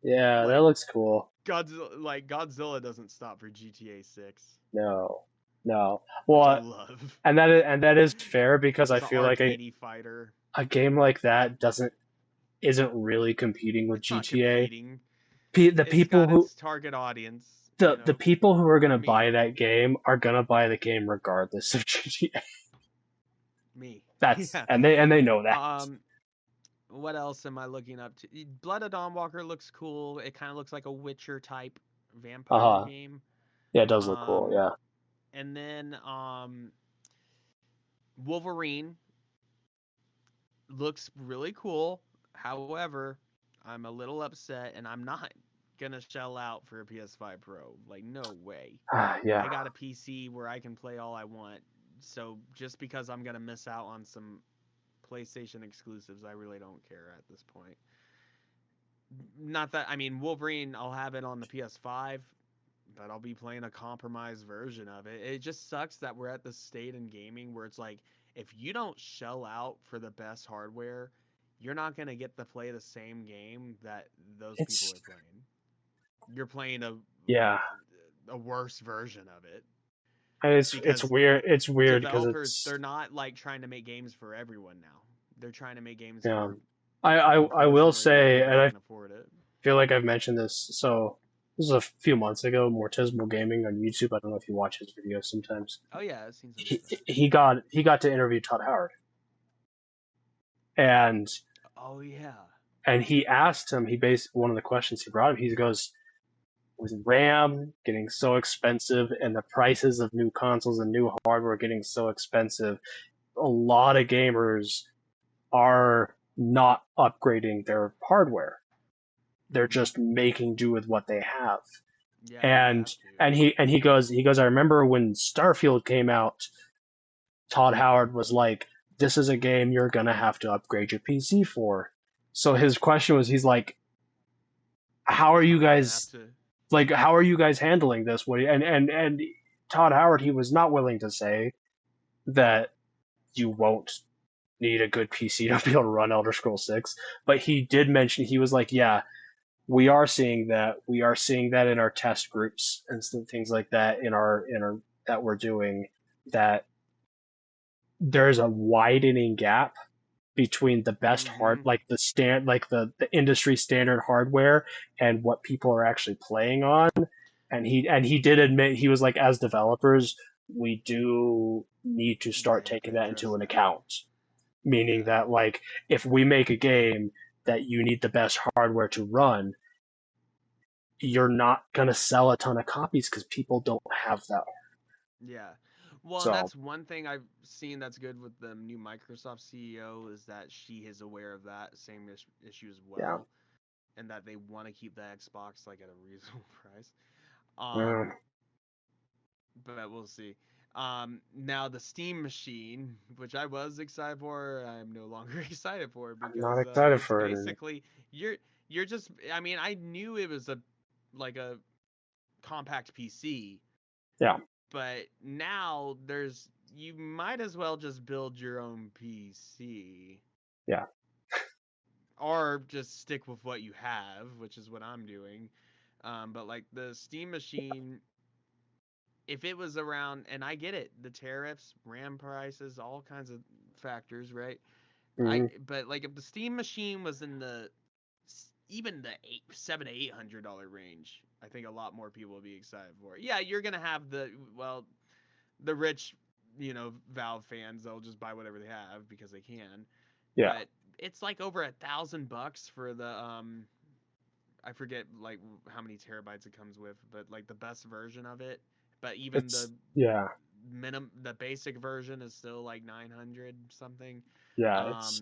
[SPEAKER 3] Yeah, that
[SPEAKER 2] Like
[SPEAKER 3] looks cool.
[SPEAKER 2] Godzilla doesn't stop for GTA 6,
[SPEAKER 3] No. No.
[SPEAKER 2] which I
[SPEAKER 3] Well,
[SPEAKER 2] love.
[SPEAKER 3] and that is fair because I
[SPEAKER 2] It's an
[SPEAKER 3] feel like
[SPEAKER 2] arcadey fighter.
[SPEAKER 3] a game like that isn't really competing with
[SPEAKER 2] It's not
[SPEAKER 3] GTA.
[SPEAKER 2] competing.
[SPEAKER 3] The
[SPEAKER 2] It's
[SPEAKER 3] people
[SPEAKER 2] got
[SPEAKER 3] who
[SPEAKER 2] its target audience,
[SPEAKER 3] the people who are gonna
[SPEAKER 2] me,
[SPEAKER 3] buy that game are gonna buy the game regardless of GTA.
[SPEAKER 2] me.
[SPEAKER 3] That's
[SPEAKER 2] Yeah.
[SPEAKER 3] and they know that.
[SPEAKER 2] What else am I looking up to? Blood of Dawnwalker looks cool. It kind of looks like a Witcher type vampire
[SPEAKER 3] Uh-huh.
[SPEAKER 2] game.
[SPEAKER 3] Yeah, it does look cool.
[SPEAKER 2] Um,
[SPEAKER 3] Yeah.
[SPEAKER 2] and then Wolverine looks really cool. However, I'm a little upset, and I'm not gonna shell out for a PS5 Pro. Like, no way.
[SPEAKER 3] Yeah.
[SPEAKER 2] I got a PC where I can play all I want. So just because I'm gonna miss out on some PlayStation exclusives, I really don't care at this point. Not that, I mean, Wolverine, I'll have it on the PS5, but I'll be playing a compromised version of it. It just sucks that we're at the state in gaming where it's like, if you don't shell out for the best hardware, you're not going to get to play the same game that those people
[SPEAKER 3] It's
[SPEAKER 2] are playing. You're playing
[SPEAKER 3] yeah.
[SPEAKER 2] a worse version of it
[SPEAKER 3] It's
[SPEAKER 2] because
[SPEAKER 3] weird. It's weird because
[SPEAKER 2] developers,
[SPEAKER 3] it's
[SPEAKER 2] they're not like trying to make games for everyone now. They're trying to make games
[SPEAKER 3] yeah.
[SPEAKER 2] for,
[SPEAKER 3] I will
[SPEAKER 2] unfortunately, the
[SPEAKER 3] say,
[SPEAKER 2] people
[SPEAKER 3] and
[SPEAKER 2] that
[SPEAKER 3] I
[SPEAKER 2] can afford it.
[SPEAKER 3] feel like I've mentioned this. So this is a few months ago. Mortismal Gaming on YouTube. I don't know if you watch his videos sometimes.
[SPEAKER 2] Oh yeah, I've seen some of his stuff.
[SPEAKER 3] He got to interview Todd Howard, and
[SPEAKER 2] Oh yeah.
[SPEAKER 3] he asked him. He based one of the questions he brought him. He goes, "With RAM getting so expensive and the prices of new consoles and new hardware getting so expensive, a lot of gamers are not upgrading their hardware. They're just making do with what they have."
[SPEAKER 2] Yeah, you
[SPEAKER 3] And
[SPEAKER 2] have to.
[SPEAKER 3] he goes, I remember when Starfield came out, Todd Howard was like, "This is a game you're gonna have to upgrade your PC for." So his question was, he's like, "How are you
[SPEAKER 2] I'm gonna have
[SPEAKER 3] guys
[SPEAKER 2] to.
[SPEAKER 3] how are you guys handling this?" What and Todd Howard, he was not willing to say that you won't need a good PC to be able to run Elder Scrolls 6, but he did mention, he was like, "Yeah, we are seeing that. We are seeing that in our test groups and things like that in our that we're doing, that there's a widening gap between the best
[SPEAKER 2] Mm-hmm.
[SPEAKER 3] the industry standard hardware and what people are actually playing on." And he did admit, he was like, "As developers, we do need to
[SPEAKER 2] Yeah,
[SPEAKER 3] start
[SPEAKER 2] you have to
[SPEAKER 3] taking that
[SPEAKER 2] address
[SPEAKER 3] into an
[SPEAKER 2] that.
[SPEAKER 3] account." Meaning
[SPEAKER 2] Yeah.
[SPEAKER 3] that, like, if we make a game that you need the best hardware to run, you're not going to sell a ton of copies because people don't have that.
[SPEAKER 2] Yeah. Well, and
[SPEAKER 3] So
[SPEAKER 2] that's one thing I've seen that's good with the new Microsoft CEO is that she is aware of that same issue as
[SPEAKER 3] yeah.
[SPEAKER 2] well, and that they want to keep the Xbox like at a reasonable price.
[SPEAKER 3] Mm,
[SPEAKER 2] But we'll see. Now the Steam machine, which I was excited for, I'm no longer excited for
[SPEAKER 3] I'm not
[SPEAKER 2] because
[SPEAKER 3] excited
[SPEAKER 2] it's
[SPEAKER 3] for it. And
[SPEAKER 2] basically you're just. I mean, I knew it was a compact PC,
[SPEAKER 3] yeah.
[SPEAKER 2] but now there's you might as well just build your own PC
[SPEAKER 3] Yeah.
[SPEAKER 2] or just stick with what you have, which is what I'm doing. But like the Steam machine, if it was around, and I get it, the tariffs, RAM prices, all kinds of factors, right?
[SPEAKER 3] Hmm.
[SPEAKER 2] But like if the Steam machine was in the even the $700 to $800 range, I think a lot more people would be excited for it. Yeah, you're gonna have the rich, Valve fans. They'll just buy whatever they have because they can.
[SPEAKER 3] Yeah.
[SPEAKER 2] But it's like over $1,000 for the I forget like how many terabytes it comes with, but like the best version of it. but even
[SPEAKER 3] It's
[SPEAKER 2] the
[SPEAKER 3] yeah,
[SPEAKER 2] the basic version is still like 900 something.
[SPEAKER 3] yeah.
[SPEAKER 2] Um,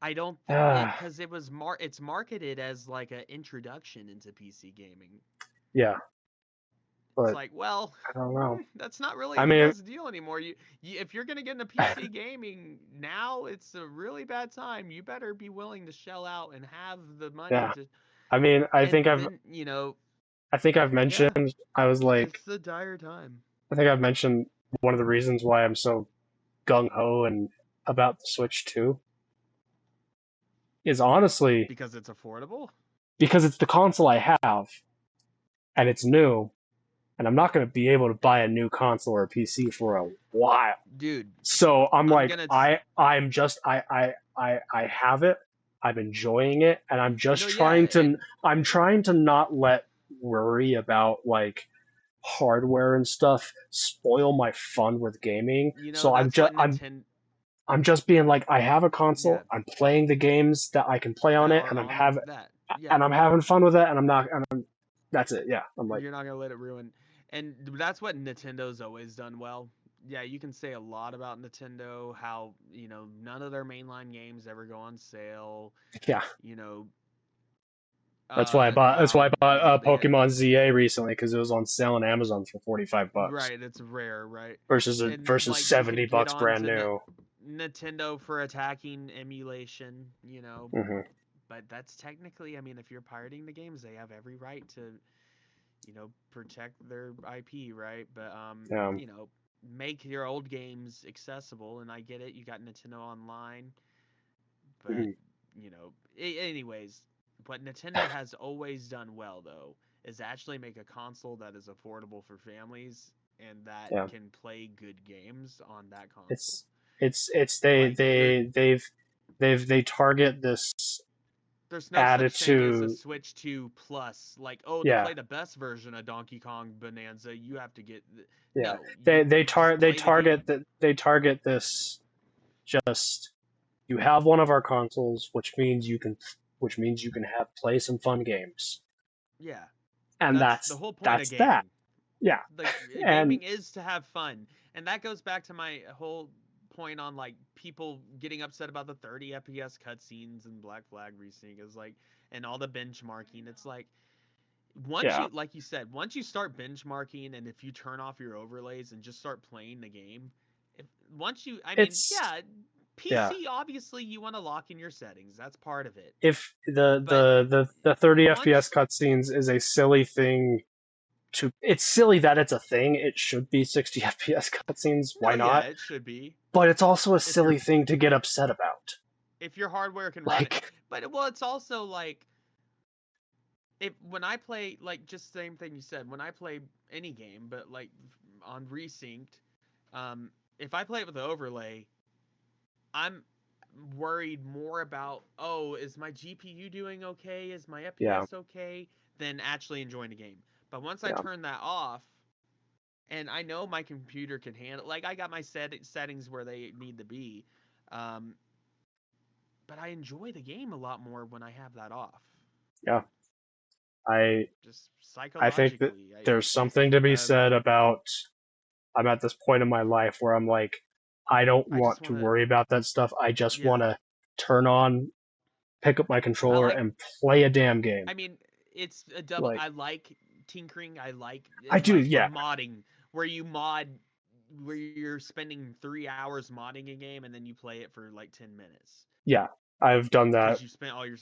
[SPEAKER 2] I don't
[SPEAKER 3] Uh,
[SPEAKER 2] because it was it's marketed as like an introduction into PC gaming.
[SPEAKER 3] yeah,
[SPEAKER 2] It's
[SPEAKER 3] but
[SPEAKER 2] like, well,
[SPEAKER 3] I don't know.
[SPEAKER 2] that's not really
[SPEAKER 3] I
[SPEAKER 2] the
[SPEAKER 3] mean,
[SPEAKER 2] best deal anymore. If you're gonna get into PC gaming now, it's a really bad time. You better be willing to shell out and have the money
[SPEAKER 3] yeah.
[SPEAKER 2] to.
[SPEAKER 3] I mean,
[SPEAKER 2] And then
[SPEAKER 3] I think I've
[SPEAKER 2] yeah,
[SPEAKER 3] mentioned I was like
[SPEAKER 2] it's the dire time
[SPEAKER 3] I think I've mentioned one of the reasons why I'm so gung ho and about the Switch 2 is honestly
[SPEAKER 2] because it's affordable,
[SPEAKER 3] because it's the console I have and it's new, and I'm not going to be able to buy a new console or a PC for a while.
[SPEAKER 2] dude.
[SPEAKER 3] So I'm
[SPEAKER 2] I'm
[SPEAKER 3] like,
[SPEAKER 2] gonna.
[SPEAKER 3] I have it. I'm enjoying it, and
[SPEAKER 2] No, yeah, and
[SPEAKER 3] I'm trying to not let worry about like hardware and stuff spoil my fun with gaming. So
[SPEAKER 2] that's what Nintendo.
[SPEAKER 3] I'm just being like, I have a
[SPEAKER 2] Yeah,
[SPEAKER 3] console. I'm playing the games that I can play on
[SPEAKER 2] that
[SPEAKER 3] it,
[SPEAKER 2] are on that. Yeah,
[SPEAKER 3] and I'm having fun with it, and I'm not, and that's it. Yeah, I'm like,
[SPEAKER 2] you're not gonna let it ruin. And that's what Nintendo's always done well. Yeah, you can say a lot about Nintendo, how none of their mainline games ever go on sale.
[SPEAKER 3] yeah.
[SPEAKER 2] You know,
[SPEAKER 3] That's why I
[SPEAKER 2] how
[SPEAKER 3] bought
[SPEAKER 2] they had
[SPEAKER 3] Pokemon ZA recently because it was on sale on Amazon for $45
[SPEAKER 2] right. It's rare, right?
[SPEAKER 3] versus
[SPEAKER 2] And like you can get
[SPEAKER 3] $70
[SPEAKER 2] on
[SPEAKER 3] brand
[SPEAKER 2] to
[SPEAKER 3] new.
[SPEAKER 2] Nintendo for attacking emulation.
[SPEAKER 3] Hmm.
[SPEAKER 2] But that's technically, I mean, if you're pirating the games, they have every right to protect their IP, right? But
[SPEAKER 3] Yeah.
[SPEAKER 2] make your old games accessible. And I get it, you got Nintendo Online, but
[SPEAKER 3] Mhm.
[SPEAKER 2] anyways, what Nintendo has always done well though is actually make a console that is affordable for families and that
[SPEAKER 3] Yeah.
[SPEAKER 2] can play good games on that console.
[SPEAKER 3] It's it's they
[SPEAKER 2] Like
[SPEAKER 3] they target this
[SPEAKER 2] there's no such thing as a
[SPEAKER 3] attitude.
[SPEAKER 2] Switch 2 Plus. Like, oh, to
[SPEAKER 3] Yeah.
[SPEAKER 2] play the best version of Donkey Kong Bonanza, you have to get.
[SPEAKER 3] Yeah.
[SPEAKER 2] No, you just
[SPEAKER 3] They
[SPEAKER 2] play the game.
[SPEAKER 3] target this just you have one of our consoles, which means you can have play some fun games.
[SPEAKER 2] Yeah,
[SPEAKER 3] And
[SPEAKER 2] that's the whole point of
[SPEAKER 3] that's that.
[SPEAKER 2] gaming.
[SPEAKER 3] Yeah.
[SPEAKER 2] Like,
[SPEAKER 3] And
[SPEAKER 2] gaming is to have fun, and that goes back to my whole point on like people getting upset about the 30 FPS cutscenes and Black Flag Resync is like, and all the benchmarking. It's like once
[SPEAKER 3] yeah,
[SPEAKER 2] you like you said once you start benchmarking and if you turn off your overlays and just start playing the game if once you I mean
[SPEAKER 3] it's
[SPEAKER 2] yeah
[SPEAKER 3] yeah.
[SPEAKER 2] PC obviously you want to lock in your settings, that's part of it,
[SPEAKER 3] If
[SPEAKER 2] but
[SPEAKER 3] the 30 FPS
[SPEAKER 2] once
[SPEAKER 3] cutscenes is a silly thing it's silly that it's a thing. It should be 60 FPS cutscenes.
[SPEAKER 2] no
[SPEAKER 3] Why
[SPEAKER 2] yeah
[SPEAKER 3] not?
[SPEAKER 2] it should be
[SPEAKER 3] But it's also a
[SPEAKER 2] if your
[SPEAKER 3] silly thing to get upset about.
[SPEAKER 2] if your hardware can run it,
[SPEAKER 3] Like,
[SPEAKER 2] but well it's also like if when I play like just same thing you said when I play any game but like on Resynced, um if I play it with the overlay I'm worried more about, oh, is my GPU doing okay? Is my
[SPEAKER 3] yeah,
[SPEAKER 2] FPS okay? Than actually enjoying the game. But once I
[SPEAKER 3] yeah,
[SPEAKER 2] turn that off, and I know my computer can handle, like I got my settings where they need to be, um, but I enjoy the game a lot more when I have that off.
[SPEAKER 3] yeah. I
[SPEAKER 2] Just
[SPEAKER 3] I think that
[SPEAKER 2] psychologically,
[SPEAKER 3] there's something to be said about I'm at this point in my life where I'm like I don't
[SPEAKER 2] I just
[SPEAKER 3] want to
[SPEAKER 2] want to,
[SPEAKER 3] worry about that stuff. I just want
[SPEAKER 2] yeah.
[SPEAKER 3] to turn on, pick up my
[SPEAKER 2] I
[SPEAKER 3] controller
[SPEAKER 2] like,
[SPEAKER 3] and play a damn game.
[SPEAKER 2] I mean, it's a double.
[SPEAKER 3] Like
[SPEAKER 2] I like tinkering. I like
[SPEAKER 3] I do,
[SPEAKER 2] like
[SPEAKER 3] yeah.
[SPEAKER 2] modding, where you mod, where you're spending 3 hours modding a game and then you play it for like 10 minutes
[SPEAKER 3] Yeah. I've done that
[SPEAKER 2] because you spent all your.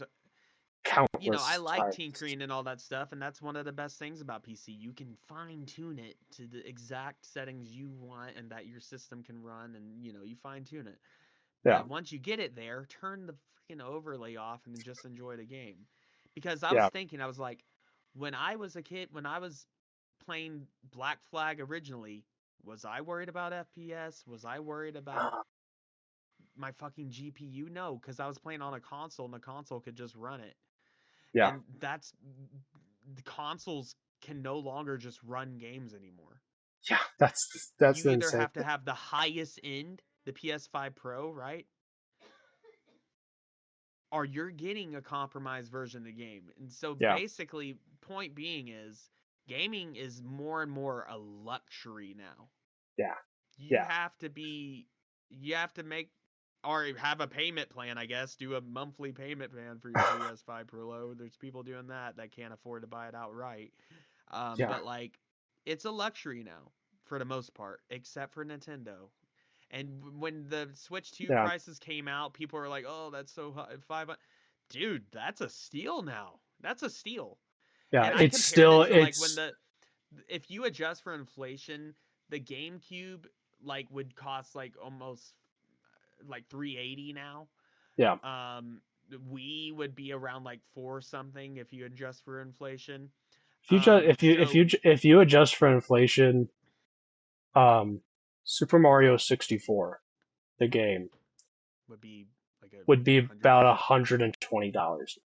[SPEAKER 2] I
[SPEAKER 3] countless
[SPEAKER 2] like
[SPEAKER 3] times.
[SPEAKER 2] tinkering and all that stuff, and that's one of the best things about PC. You can fine tune it to the exact settings you want and that your system can run, and you fine tune it.
[SPEAKER 3] Yeah.
[SPEAKER 2] But once you get it there, turn the freaking overlay off and then just enjoy the game. Because I was
[SPEAKER 3] Yeah.
[SPEAKER 2] thinking, I was like, when I was a kid, when I was playing Black Flag originally, was I worried about FPS? Was I worried about my fucking GPU? No, because I was playing on a console and the console could just run it.
[SPEAKER 3] Yeah.
[SPEAKER 2] And the consoles can no longer just run games anymore.
[SPEAKER 3] Yeah. That's
[SPEAKER 2] You
[SPEAKER 3] the
[SPEAKER 2] either
[SPEAKER 3] insane
[SPEAKER 2] have to have the highest end, the PS5 Pro, right? Or you're getting a compromised version of the game. And so
[SPEAKER 3] yeah.
[SPEAKER 2] basically, point being is gaming is more and more a luxury now.
[SPEAKER 3] Yeah.
[SPEAKER 2] You
[SPEAKER 3] Yeah.
[SPEAKER 2] have to be, you have to make, or have a payment plan, I guess. Do a monthly payment plan for your PS5 Pro. There's people doing that can't afford to buy it outright.
[SPEAKER 3] Yeah.
[SPEAKER 2] But like, it's a luxury now for the most part, except for Nintendo. And when the Switch 2
[SPEAKER 3] Yeah.
[SPEAKER 2] prices came out, people were like, "Oh, that's so high, 500." Dude, that's a steal now. That's a steal.
[SPEAKER 3] Yeah.
[SPEAKER 2] And I
[SPEAKER 3] It's
[SPEAKER 2] compared
[SPEAKER 3] still
[SPEAKER 2] it to like when
[SPEAKER 3] it's
[SPEAKER 2] if you adjust for inflation, the GameCube like would cost like almost like 380 now.
[SPEAKER 3] yeah.
[SPEAKER 2] Wii would be around like 4 something if you adjust for inflation.
[SPEAKER 3] If you just
[SPEAKER 2] So
[SPEAKER 3] if you adjust for inflation, Super Mario 64, the game,
[SPEAKER 2] would be like a
[SPEAKER 3] would be
[SPEAKER 2] hundred
[SPEAKER 3] about
[SPEAKER 2] bucks.
[SPEAKER 3] $120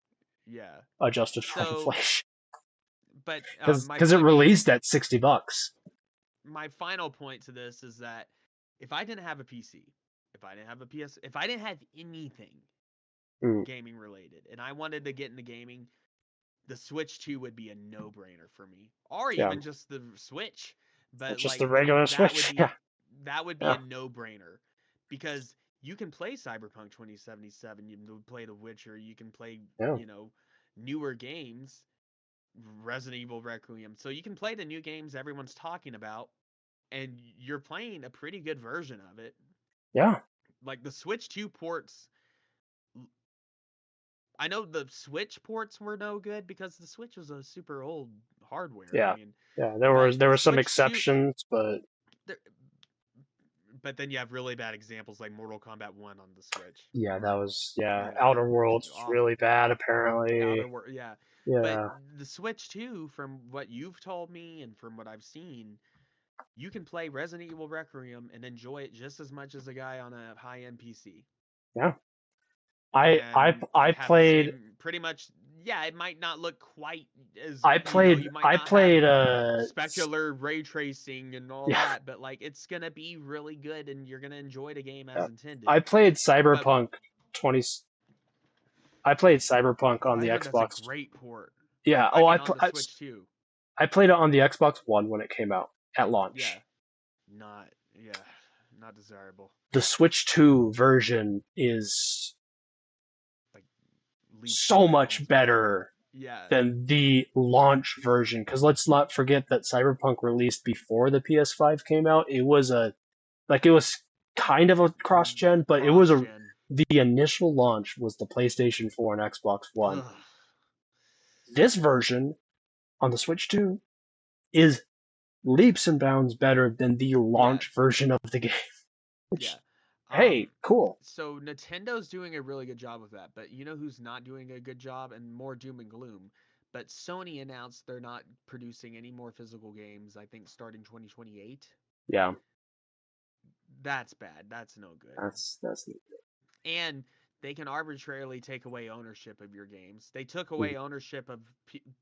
[SPEAKER 2] Yeah.
[SPEAKER 3] adjusted for
[SPEAKER 2] So,
[SPEAKER 3] inflation
[SPEAKER 2] but my
[SPEAKER 3] because it
[SPEAKER 2] point being,
[SPEAKER 3] released at $60.
[SPEAKER 2] my final point to this is that if I didn't have a PC, if I didn't have a PS, if I didn't have anything
[SPEAKER 3] Mm,
[SPEAKER 2] gaming related, and I wanted to get into gaming, the Switch 2 would be a no-brainer for me, or
[SPEAKER 3] yeah,
[SPEAKER 2] even just the Switch. But
[SPEAKER 3] it's just
[SPEAKER 2] like
[SPEAKER 3] the regular
[SPEAKER 2] that would
[SPEAKER 3] Switch. Yeah.
[SPEAKER 2] be that would be
[SPEAKER 3] Yeah.
[SPEAKER 2] a no-brainer because you can play Cyberpunk 2077, you can play The Witcher, you can play,
[SPEAKER 3] Yeah.
[SPEAKER 2] newer games, Resident Evil Requiem. So you can play the new games everyone's talking about and you're playing a pretty good version of it.
[SPEAKER 3] Yeah.
[SPEAKER 2] Like the Switch 2 ports, I know the Switch ports were no good because the Switch was a super old hardware. I
[SPEAKER 3] Yeah.
[SPEAKER 2] mean,
[SPEAKER 3] Yeah.
[SPEAKER 2] but
[SPEAKER 3] There
[SPEAKER 2] the
[SPEAKER 3] were some
[SPEAKER 2] Switch 2,
[SPEAKER 3] exceptions, but
[SPEAKER 2] there, but then you have really bad examples like Mortal Kombat 1 on the Switch.
[SPEAKER 3] yeah, that was
[SPEAKER 2] They're
[SPEAKER 3] Outer Worlds was really
[SPEAKER 2] awful.
[SPEAKER 3] bad apparently.
[SPEAKER 2] Outer World, yeah. But
[SPEAKER 3] Yeah.
[SPEAKER 2] the Switch 2, from what you've told me and from what I've seen, you can play Resident Evil Requiem and enjoy it just as much as a guy on a high-end PC.
[SPEAKER 3] Yeah.
[SPEAKER 2] And
[SPEAKER 3] I
[SPEAKER 2] have the
[SPEAKER 3] played
[SPEAKER 2] same pretty much. Yeah, it might not look quite as you might
[SPEAKER 3] I
[SPEAKER 2] not have
[SPEAKER 3] played
[SPEAKER 2] specular ray tracing and all
[SPEAKER 3] yeah,
[SPEAKER 2] that, but like it's gonna be really good and you're gonna enjoy the game as
[SPEAKER 3] yeah.
[SPEAKER 2] intended.
[SPEAKER 3] I played
[SPEAKER 2] But
[SPEAKER 3] Cyberpunk 20 I played Cyberpunk on
[SPEAKER 2] I
[SPEAKER 3] the
[SPEAKER 2] heard that's a
[SPEAKER 3] Xbox.
[SPEAKER 2] great port.
[SPEAKER 3] Yeah.
[SPEAKER 2] I mean on the
[SPEAKER 3] I
[SPEAKER 2] Switch too.
[SPEAKER 3] I played it on the Xbox One when it came out at
[SPEAKER 2] Yeah.
[SPEAKER 3] launch.
[SPEAKER 2] Not yeah, not desirable.
[SPEAKER 3] The Switch 2 version is
[SPEAKER 2] Like leaps and
[SPEAKER 3] so much
[SPEAKER 2] bounds better.
[SPEAKER 3] better
[SPEAKER 2] Yeah.
[SPEAKER 3] than the launch version, because let's not forget that Cyberpunk released before the PS5 came out. It was it was kind of a cross gen, but it was
[SPEAKER 2] Cross gen.
[SPEAKER 3] the initial launch was the PlayStation 4 and Xbox One.
[SPEAKER 2] Ugh.
[SPEAKER 3] This version on the Switch 2 is leaps and bounds better than the launch version of the game.
[SPEAKER 2] Yeah.
[SPEAKER 3] Hey, cool.
[SPEAKER 2] So Nintendo's doing a really good job of that, but you know who's not doing a good job and more doom and gloom? But Sony announced they're not producing any more physical games, I think starting 2028.
[SPEAKER 3] Yeah,
[SPEAKER 2] That's bad. That's no good.
[SPEAKER 3] that's
[SPEAKER 2] And they can arbitrarily take away ownership of your games. They took away ownership of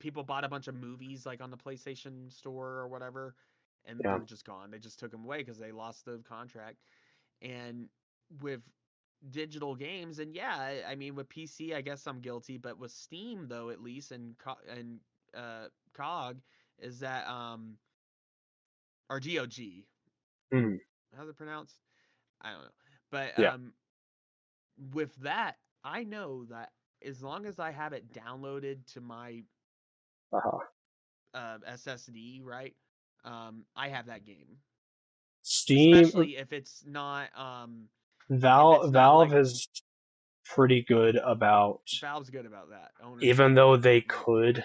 [SPEAKER 2] people bought a bunch of movies like on the PlayStation Store or whatever, and
[SPEAKER 3] yeah,
[SPEAKER 2] they're just gone. They just took them away because they lost the contract. And with digital games, and yeah, I mean with PC, I guess I'm guilty, but with Steam though, at least, and COG, is that or GOG,
[SPEAKER 3] mm,
[SPEAKER 2] how's it pronounced? I don't know, but
[SPEAKER 3] yeah,
[SPEAKER 2] with that, I know that as long as I have it downloaded to my
[SPEAKER 3] uh-huh.
[SPEAKER 2] SSD, right? I have that game,
[SPEAKER 3] Steam
[SPEAKER 2] especially if it's not
[SPEAKER 3] Valve
[SPEAKER 2] like
[SPEAKER 3] is pretty good about,
[SPEAKER 2] Valve's good about that ownership.
[SPEAKER 3] even though they
[SPEAKER 2] Like,
[SPEAKER 3] could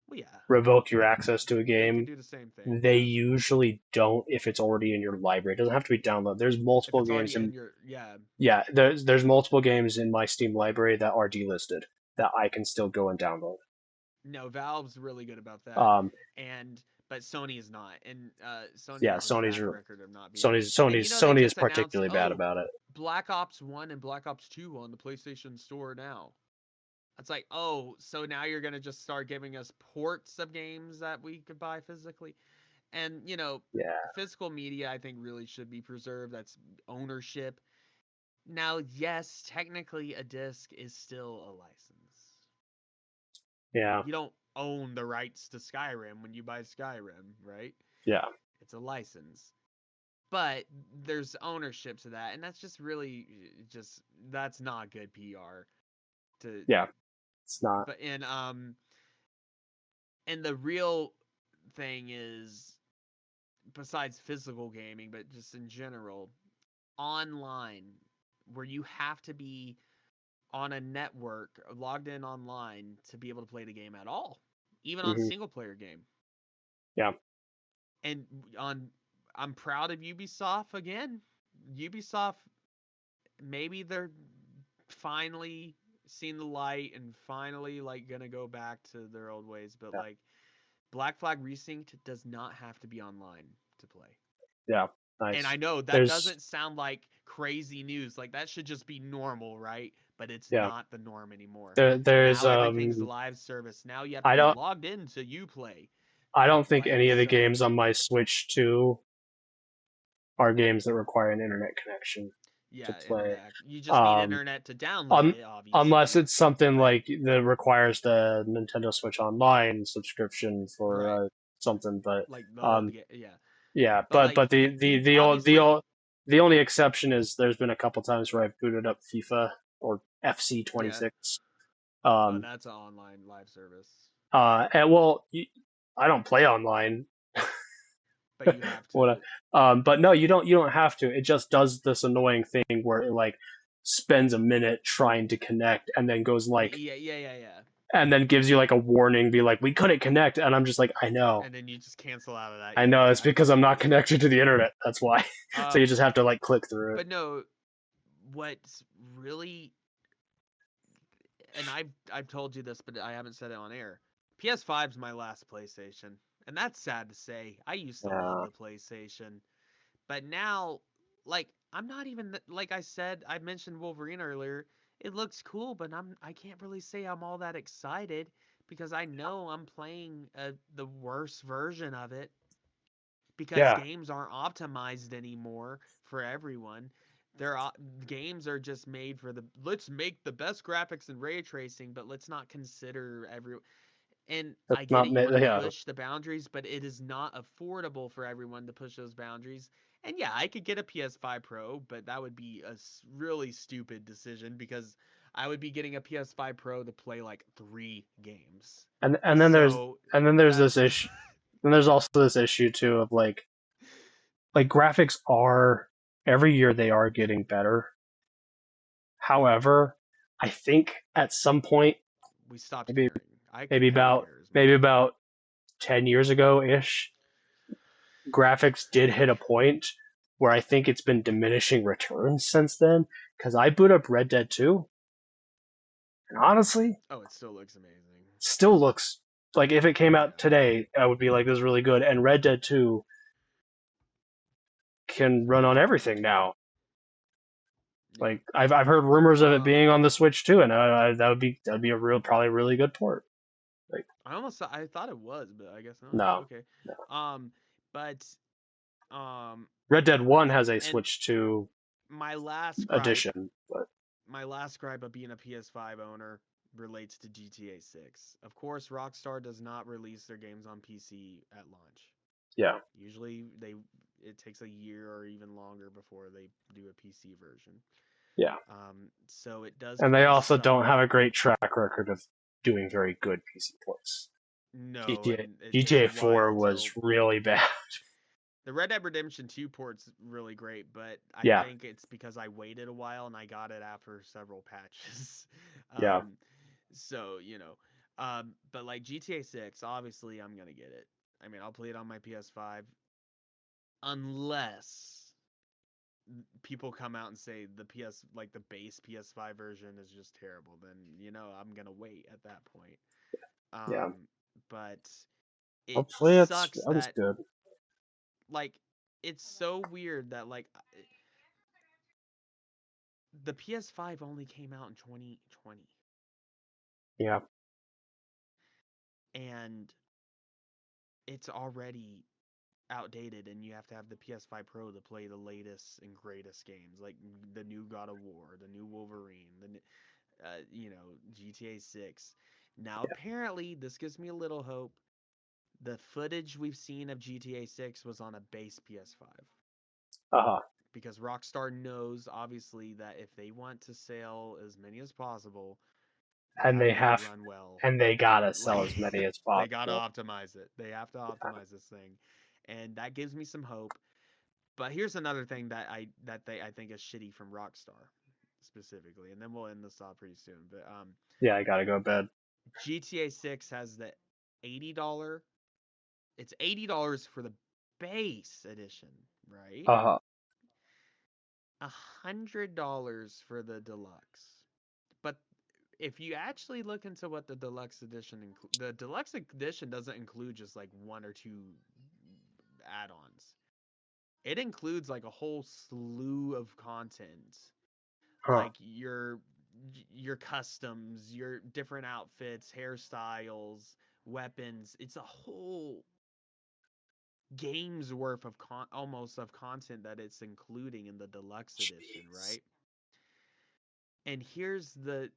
[SPEAKER 2] well, yeah,
[SPEAKER 3] revoke your access to a
[SPEAKER 2] they could
[SPEAKER 3] game,
[SPEAKER 2] do the same thing.
[SPEAKER 3] they
[SPEAKER 2] Yeah.
[SPEAKER 3] usually don't if it's already in your library. It doesn't have to be downloaded. There's
[SPEAKER 2] If
[SPEAKER 3] multiple
[SPEAKER 2] it's
[SPEAKER 3] games
[SPEAKER 2] already in
[SPEAKER 3] in
[SPEAKER 2] your
[SPEAKER 3] there's multiple games in my Steam library that are delisted that I can still go and download.
[SPEAKER 2] no, Valve's really good about that,
[SPEAKER 3] Um,
[SPEAKER 2] but Sony is not, and Sony
[SPEAKER 3] yeah,
[SPEAKER 2] has a
[SPEAKER 3] Sony's
[SPEAKER 2] track record of not being. And you know they
[SPEAKER 3] Sony is
[SPEAKER 2] just announced,
[SPEAKER 3] particularly bad about it.
[SPEAKER 2] Black Ops 1 and Black Ops 2 on the PlayStation Store now. It's like, oh, so now you're gonna just start giving us ports of games that we could buy physically, and
[SPEAKER 3] Yeah,
[SPEAKER 2] physical media I think really should be preserved. That's ownership. Now, yes, technically a disc is still a license.
[SPEAKER 3] yeah,
[SPEAKER 2] You don't own the rights to Skyrim when you buy Skyrim, right?
[SPEAKER 3] Yeah.
[SPEAKER 2] It's a license. But there's ownership to that, and that's just really just that's not good PR to
[SPEAKER 3] Yeah. It's not.
[SPEAKER 2] but and the real thing is besides physical gaming, but just in general, online where you have to be on a network logged in online to be able to play the game at all, even on
[SPEAKER 3] Hmm.
[SPEAKER 2] single player game.
[SPEAKER 3] Yeah.
[SPEAKER 2] And on I'm proud of Ubisoft again. Ubisoft, maybe they're finally seen the light and finally like gonna go back to their old ways, but
[SPEAKER 3] Yeah.
[SPEAKER 2] like Black Flag Resynced does not have to be online to play.
[SPEAKER 3] Yeah. Nice.
[SPEAKER 2] And I know that doesn't sound like crazy news. Like that should just be normal, right? But it's not the norm anymore.
[SPEAKER 3] There's
[SPEAKER 2] Now everything's live service. Now you have to
[SPEAKER 3] I
[SPEAKER 2] be
[SPEAKER 3] don't
[SPEAKER 2] logged into Uplay.
[SPEAKER 3] I don't think
[SPEAKER 2] Like,
[SPEAKER 3] any of the
[SPEAKER 2] so,
[SPEAKER 3] games on my Switch 2 are games that require an internet connection to
[SPEAKER 2] yeah,
[SPEAKER 3] play.
[SPEAKER 2] you just need internet to download it, obviously.
[SPEAKER 3] Unless it's something like that requires the Nintendo Switch Online subscription for
[SPEAKER 2] right.
[SPEAKER 3] something, but
[SPEAKER 2] Like the old yeah.
[SPEAKER 3] yeah,
[SPEAKER 2] But like
[SPEAKER 3] the only exception is there's been a couple times where I've booted up FIFA or FC
[SPEAKER 2] yeah.
[SPEAKER 3] 26.
[SPEAKER 2] That's an online live service.
[SPEAKER 3] And well, I don't play online.
[SPEAKER 2] But you have to.
[SPEAKER 3] But no, you don't have to. It just does this annoying thing where it like spends a minute trying to connect and then goes like
[SPEAKER 2] yeah.
[SPEAKER 3] and then gives you like a warning, be like, we couldn't connect, and I'm just like, I know.
[SPEAKER 2] And then you just cancel out of that.
[SPEAKER 3] I know, it's because I'm not connected to the internet. That's why. So you just have to like click through it.
[SPEAKER 2] But no, what's really, and I've told you this, but I haven't said it on air. PS5's my last PlayStation, and that's sad to say. I used to love the PlayStation, but now, like, I'm not even like I said. I mentioned Wolverine earlier. It looks cool, but I can't really say I'm all that excited because I know I'm playing the worst version of it because
[SPEAKER 3] Yeah.
[SPEAKER 2] games aren't optimized anymore for everyone. Their games are just made for the let's make the best graphics and ray tracing, but let's not consider every. And
[SPEAKER 3] That's
[SPEAKER 2] I get
[SPEAKER 3] not
[SPEAKER 2] it, you want to
[SPEAKER 3] yeah.
[SPEAKER 2] push the boundaries, but it is not affordable for everyone to push those boundaries. And yeah, I could get a PS5 Pro, but that would be a really stupid decision because I would be getting a PS5 Pro to play like 3 games.
[SPEAKER 3] And then
[SPEAKER 2] So
[SPEAKER 3] there's this issue. And there's also this issue too of like graphics are every year they are getting better. However, I think at some point
[SPEAKER 2] we stopped
[SPEAKER 3] maybe
[SPEAKER 2] caring.
[SPEAKER 3] maybe about 10 years ago ish, graphics did hit a point where I think it's been diminishing returns since then. Because I boot up Red Dead 2, and honestly,
[SPEAKER 2] it still looks amazing.
[SPEAKER 3] still looks like if it came out today, I would be like, this is really good. And Red Dead 2 can run on everything now.
[SPEAKER 2] Yeah.
[SPEAKER 3] Like I've heard rumors of it being on the Switch too, and that'd be probably a really good port. Like
[SPEAKER 2] I thought it was, but I guess not.
[SPEAKER 3] no,
[SPEAKER 2] Okay.
[SPEAKER 3] no.
[SPEAKER 2] But
[SPEAKER 3] Red Dead 1 has a Switch 2
[SPEAKER 2] my last
[SPEAKER 3] edition, but
[SPEAKER 2] gripe of being a PS5 owner relates to GTA 6. Of course, Rockstar does not release their games on PC at launch.
[SPEAKER 3] yeah.
[SPEAKER 2] Usually it takes a year or even longer before they do a PC version.
[SPEAKER 3] Yeah.
[SPEAKER 2] So it does.
[SPEAKER 3] And they also don't have a great track record of doing very good PC ports.
[SPEAKER 2] No,
[SPEAKER 3] GTA 4 was really bad.
[SPEAKER 2] The Red Dead Redemption 2 port's really great, but I think it's because I waited a while and I got it after several patches.
[SPEAKER 3] Yeah.
[SPEAKER 2] So, but like GTA 6, obviously I'm going to get it. I mean, I'll play it on my PS5 unless people come out and say the base PS5 version is just terrible. Then, I'm going to wait at that point.
[SPEAKER 3] Yeah.
[SPEAKER 2] But it
[SPEAKER 3] hopefully
[SPEAKER 2] sucks
[SPEAKER 3] it's good.
[SPEAKER 2] Like, it's so weird that like the PS5 only came out in 2020.
[SPEAKER 3] Yeah.
[SPEAKER 2] And it's already outdated, and you have to have the PS5 Pro to play the latest and greatest games, like the new God of War, the new Wolverine, the GTA 6. Now, apparently, this gives me a little hope. The footage we've seen of GTA 6 was on a base PS5.
[SPEAKER 3] Uh-huh.
[SPEAKER 2] Because Rockstar knows, obviously, that if they want to sell as many as possible, they
[SPEAKER 3] And
[SPEAKER 2] gotta
[SPEAKER 3] they
[SPEAKER 2] make it
[SPEAKER 3] have,
[SPEAKER 2] run well.
[SPEAKER 3] and they gotta sell
[SPEAKER 2] Like
[SPEAKER 3] as many as
[SPEAKER 2] they gotta
[SPEAKER 3] possible.
[SPEAKER 2] optimize it. They have to optimize this thing, and that gives me some hope. But here's another thing that I think is shitty from Rockstar specifically, and then we'll end this off pretty soon. But
[SPEAKER 3] Yeah, I gotta go to bed.
[SPEAKER 2] GTA 6 has the $80. It's $80 for the base edition, right?
[SPEAKER 3] Uh-huh.
[SPEAKER 2] $100 for the deluxe. But if you actually look into what the deluxe edition the deluxe edition doesn't include just like one or two add-ons. It includes like a whole slew of content,
[SPEAKER 3] Huh.
[SPEAKER 2] like your customs, your different outfits, hairstyles, weapons. It's a whole game's worth of almost of content that it's including in the deluxe edition,
[SPEAKER 3] Jeez.
[SPEAKER 2] right? And here's the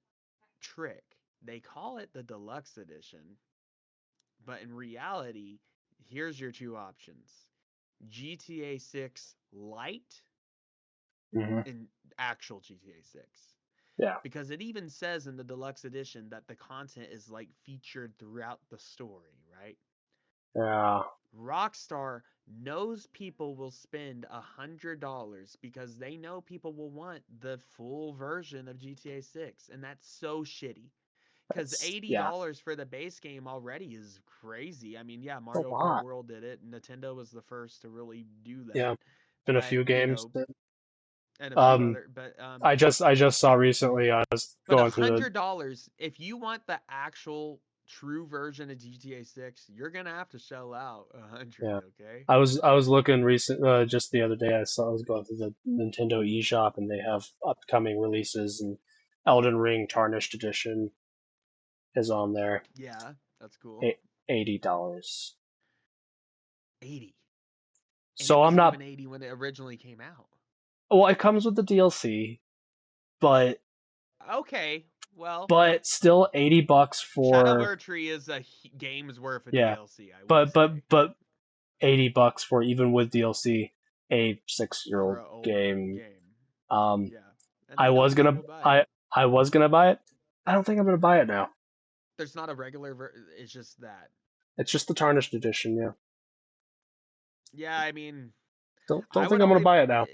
[SPEAKER 2] trick. They call it the deluxe edition, but in reality, here's your two options. GTA 6 Lite
[SPEAKER 3] Mm-hmm.
[SPEAKER 2] and actual GTA 6.
[SPEAKER 3] Yeah.
[SPEAKER 2] Because it even says in the deluxe edition that the content is like featured throughout the story, right?
[SPEAKER 3] Yeah.
[SPEAKER 2] Rockstar knows people will spend $100 because they know people will want the full version of GTA 6, and that's so shitty. Because eighty
[SPEAKER 3] Yeah.
[SPEAKER 2] dollars for the base game already is crazy. I mean, yeah,
[SPEAKER 3] It's a
[SPEAKER 2] Mario Kart
[SPEAKER 3] lot.
[SPEAKER 2] World did it. Nintendo was the first to really do
[SPEAKER 3] Yeah.
[SPEAKER 2] that,
[SPEAKER 3] Been a
[SPEAKER 2] but
[SPEAKER 3] few games that
[SPEAKER 2] and a few
[SPEAKER 3] um
[SPEAKER 2] other,
[SPEAKER 3] I just saw recently. I was
[SPEAKER 2] but
[SPEAKER 3] going through the
[SPEAKER 2] $100 if you want the actual true version of GTA 6, you're gonna have to shell out 100.
[SPEAKER 3] yeah.
[SPEAKER 2] Okay.
[SPEAKER 3] I was looking just the other day. I was going through the Nintendo eShop and they have upcoming releases, and Elden Ring Tarnished Edition is on there.
[SPEAKER 2] Yeah, that's cool.
[SPEAKER 3] $80.
[SPEAKER 2] 80, and it
[SPEAKER 3] So I'm
[SPEAKER 2] wasn't
[SPEAKER 3] not.
[SPEAKER 2] even 80 when it originally came out.
[SPEAKER 3] Well, it comes with the DLC, but
[SPEAKER 2] Okay, well,
[SPEAKER 3] still $80
[SPEAKER 2] Shadow
[SPEAKER 3] for
[SPEAKER 2] Tree is a game's worth of
[SPEAKER 3] yeah.
[SPEAKER 2] DLC, I will
[SPEAKER 3] But but
[SPEAKER 2] say.
[SPEAKER 3] but $80 for even with DLC a
[SPEAKER 2] For
[SPEAKER 3] 6-year-old
[SPEAKER 2] an old
[SPEAKER 3] game.
[SPEAKER 2] game.
[SPEAKER 3] Um,
[SPEAKER 2] Yeah. And
[SPEAKER 3] I
[SPEAKER 2] I know
[SPEAKER 3] was
[SPEAKER 2] people
[SPEAKER 3] gonna
[SPEAKER 2] will buy it.
[SPEAKER 3] I was gonna buy it. I don't think I'm gonna buy it now.
[SPEAKER 2] There's not a regular it's just that.
[SPEAKER 3] It's just the Tarnished Edition. Yeah.
[SPEAKER 2] Yeah, I mean,
[SPEAKER 3] Don't
[SPEAKER 2] I
[SPEAKER 3] think
[SPEAKER 2] would
[SPEAKER 3] I'm gonna
[SPEAKER 2] only
[SPEAKER 3] buy it now.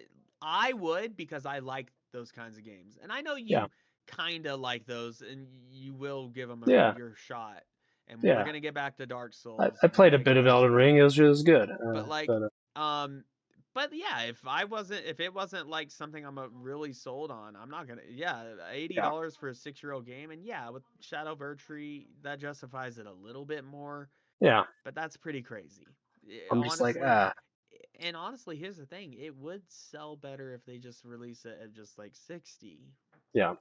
[SPEAKER 2] I would because I like those kinds of games. And I know
[SPEAKER 3] Yeah.
[SPEAKER 2] you kind of like those and you will give them
[SPEAKER 3] Yeah.
[SPEAKER 2] your shot. And we're
[SPEAKER 3] Yeah.
[SPEAKER 2] going to get back to Dark
[SPEAKER 3] I,
[SPEAKER 2] Souls.
[SPEAKER 3] I
[SPEAKER 2] We're
[SPEAKER 3] played a
[SPEAKER 2] going to
[SPEAKER 3] bit
[SPEAKER 2] get
[SPEAKER 3] of
[SPEAKER 2] back to
[SPEAKER 3] Elden
[SPEAKER 2] that.
[SPEAKER 3] Ring. It was just good.
[SPEAKER 2] But um but yeah, if it wasn't like something I'm really sold on, I'm not gonna. Yeah,
[SPEAKER 3] Yeah.
[SPEAKER 2] $80 for a 6-year-old game, and yeah, with Shadow Tree, that justifies it a little bit more,
[SPEAKER 3] Yeah.
[SPEAKER 2] but that's pretty crazy.
[SPEAKER 3] I'm just like
[SPEAKER 2] Honestly, and honestly, here's the thing: it would sell better if they just release it at just like 60,
[SPEAKER 3] yeah.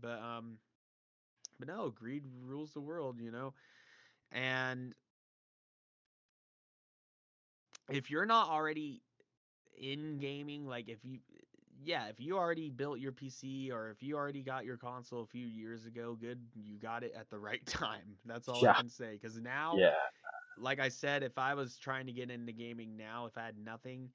[SPEAKER 2] but no, greed rules the world, and if you're not already in gaming, like if you already built your PC or if you already got your console a few years ago, good, you got it at the right time. That's all I
[SPEAKER 3] Yeah.
[SPEAKER 2] can say. Because now,
[SPEAKER 3] Yeah.
[SPEAKER 2] like I said, if I was trying to get into gaming now, if I had nothing,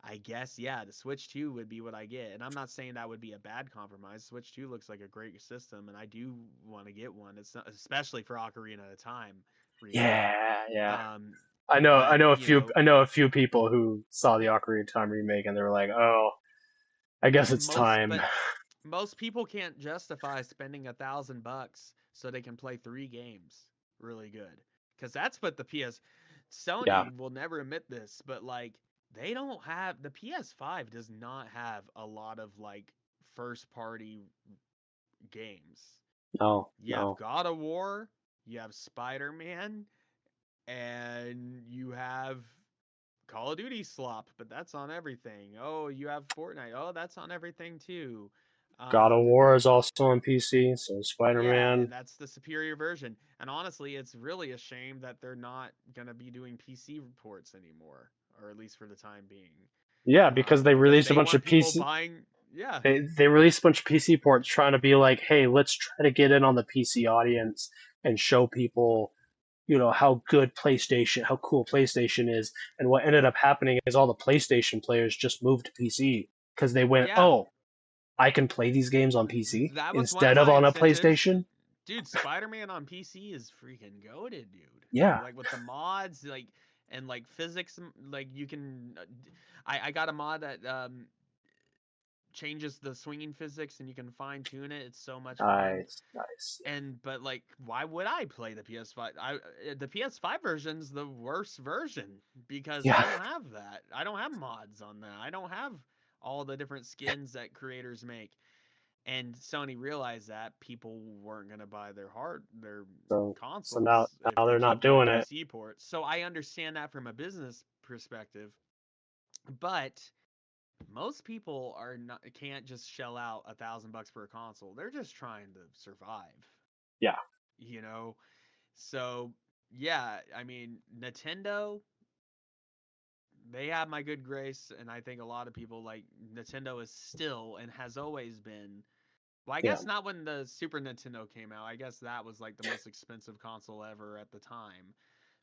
[SPEAKER 2] I guess, yeah, the Switch 2 would be what I get. And I'm not saying that would be a bad compromise. Switch 2 looks like a great system, and I do want to get one. It's not, especially for Ocarina of Time remake.
[SPEAKER 3] Yeah. Yeah.
[SPEAKER 2] Um,
[SPEAKER 3] I
[SPEAKER 2] but
[SPEAKER 3] know a few people who saw the Ocarina of Time remake and they were like, "Oh, I guess it's time."
[SPEAKER 2] but most people can't justify spending $1,000 so they can play 3 games really good, because that's what the PS
[SPEAKER 3] Yeah.
[SPEAKER 2] Sony will never admit this, but like they don't have the PS5 does not have a lot of like first party games.
[SPEAKER 3] No.
[SPEAKER 2] You have
[SPEAKER 3] No.
[SPEAKER 2] God of War, you have Spider-Man, and you have Call of Duty slop, but that's on everything. Oh, you have Fortnite. Oh, that's on everything too.
[SPEAKER 3] God of
[SPEAKER 2] Um,
[SPEAKER 3] War is also on PC, so
[SPEAKER 2] yeah,
[SPEAKER 3] Spider-Man.
[SPEAKER 2] and that's the superior version. And honestly, it's really a shame that they're not gonna be doing PC reports anymore, or at least for the time being,
[SPEAKER 3] Yeah, because they
[SPEAKER 2] because
[SPEAKER 3] released a
[SPEAKER 2] they
[SPEAKER 3] bunch
[SPEAKER 2] want
[SPEAKER 3] of
[SPEAKER 2] people
[SPEAKER 3] PC.
[SPEAKER 2] buying. Yeah.
[SPEAKER 3] They released a bunch of PC ports trying to be like, hey, let's try to get in on the PC audience and show people, how cool PlayStation is. And what ended up happening is all the PlayStation players just moved to PC because they went,
[SPEAKER 2] Yeah.
[SPEAKER 3] oh, I can play these games on PC
[SPEAKER 2] That was one of
[SPEAKER 3] instead of
[SPEAKER 2] my
[SPEAKER 3] on a
[SPEAKER 2] incentives.
[SPEAKER 3] PlayStation.
[SPEAKER 2] Dude, Spider-Man on PC is freaking goated, dude.
[SPEAKER 3] Yeah.
[SPEAKER 2] Like with the mods, and physics, like you can. I got a mod that changes the swinging physics, and you can fine tune it. It's so much fun.
[SPEAKER 3] Nice.
[SPEAKER 2] But why would I play the PS5? The PS5 version's the worst version because I
[SPEAKER 3] Yeah.
[SPEAKER 2] don't have that. I don't have mods on that. I don't have all the different skins that creators make. And Sony realized that people weren't gonna buy their
[SPEAKER 3] So
[SPEAKER 2] consoles if
[SPEAKER 3] now
[SPEAKER 2] they
[SPEAKER 3] they're not
[SPEAKER 2] keep doing
[SPEAKER 3] doing it.
[SPEAKER 2] PC ports. So I understand that from a business perspective, but most people can't just shell out $1,000 for a console. They're just trying to survive.
[SPEAKER 3] Yeah.
[SPEAKER 2] You know, so yeah, I mean Nintendo. They have my good grace, and I think a lot of people like Nintendo is still and has always been. Well, I
[SPEAKER 3] Yeah.
[SPEAKER 2] guess not when the Super Nintendo came out. I guess that was like the most expensive console ever at the time.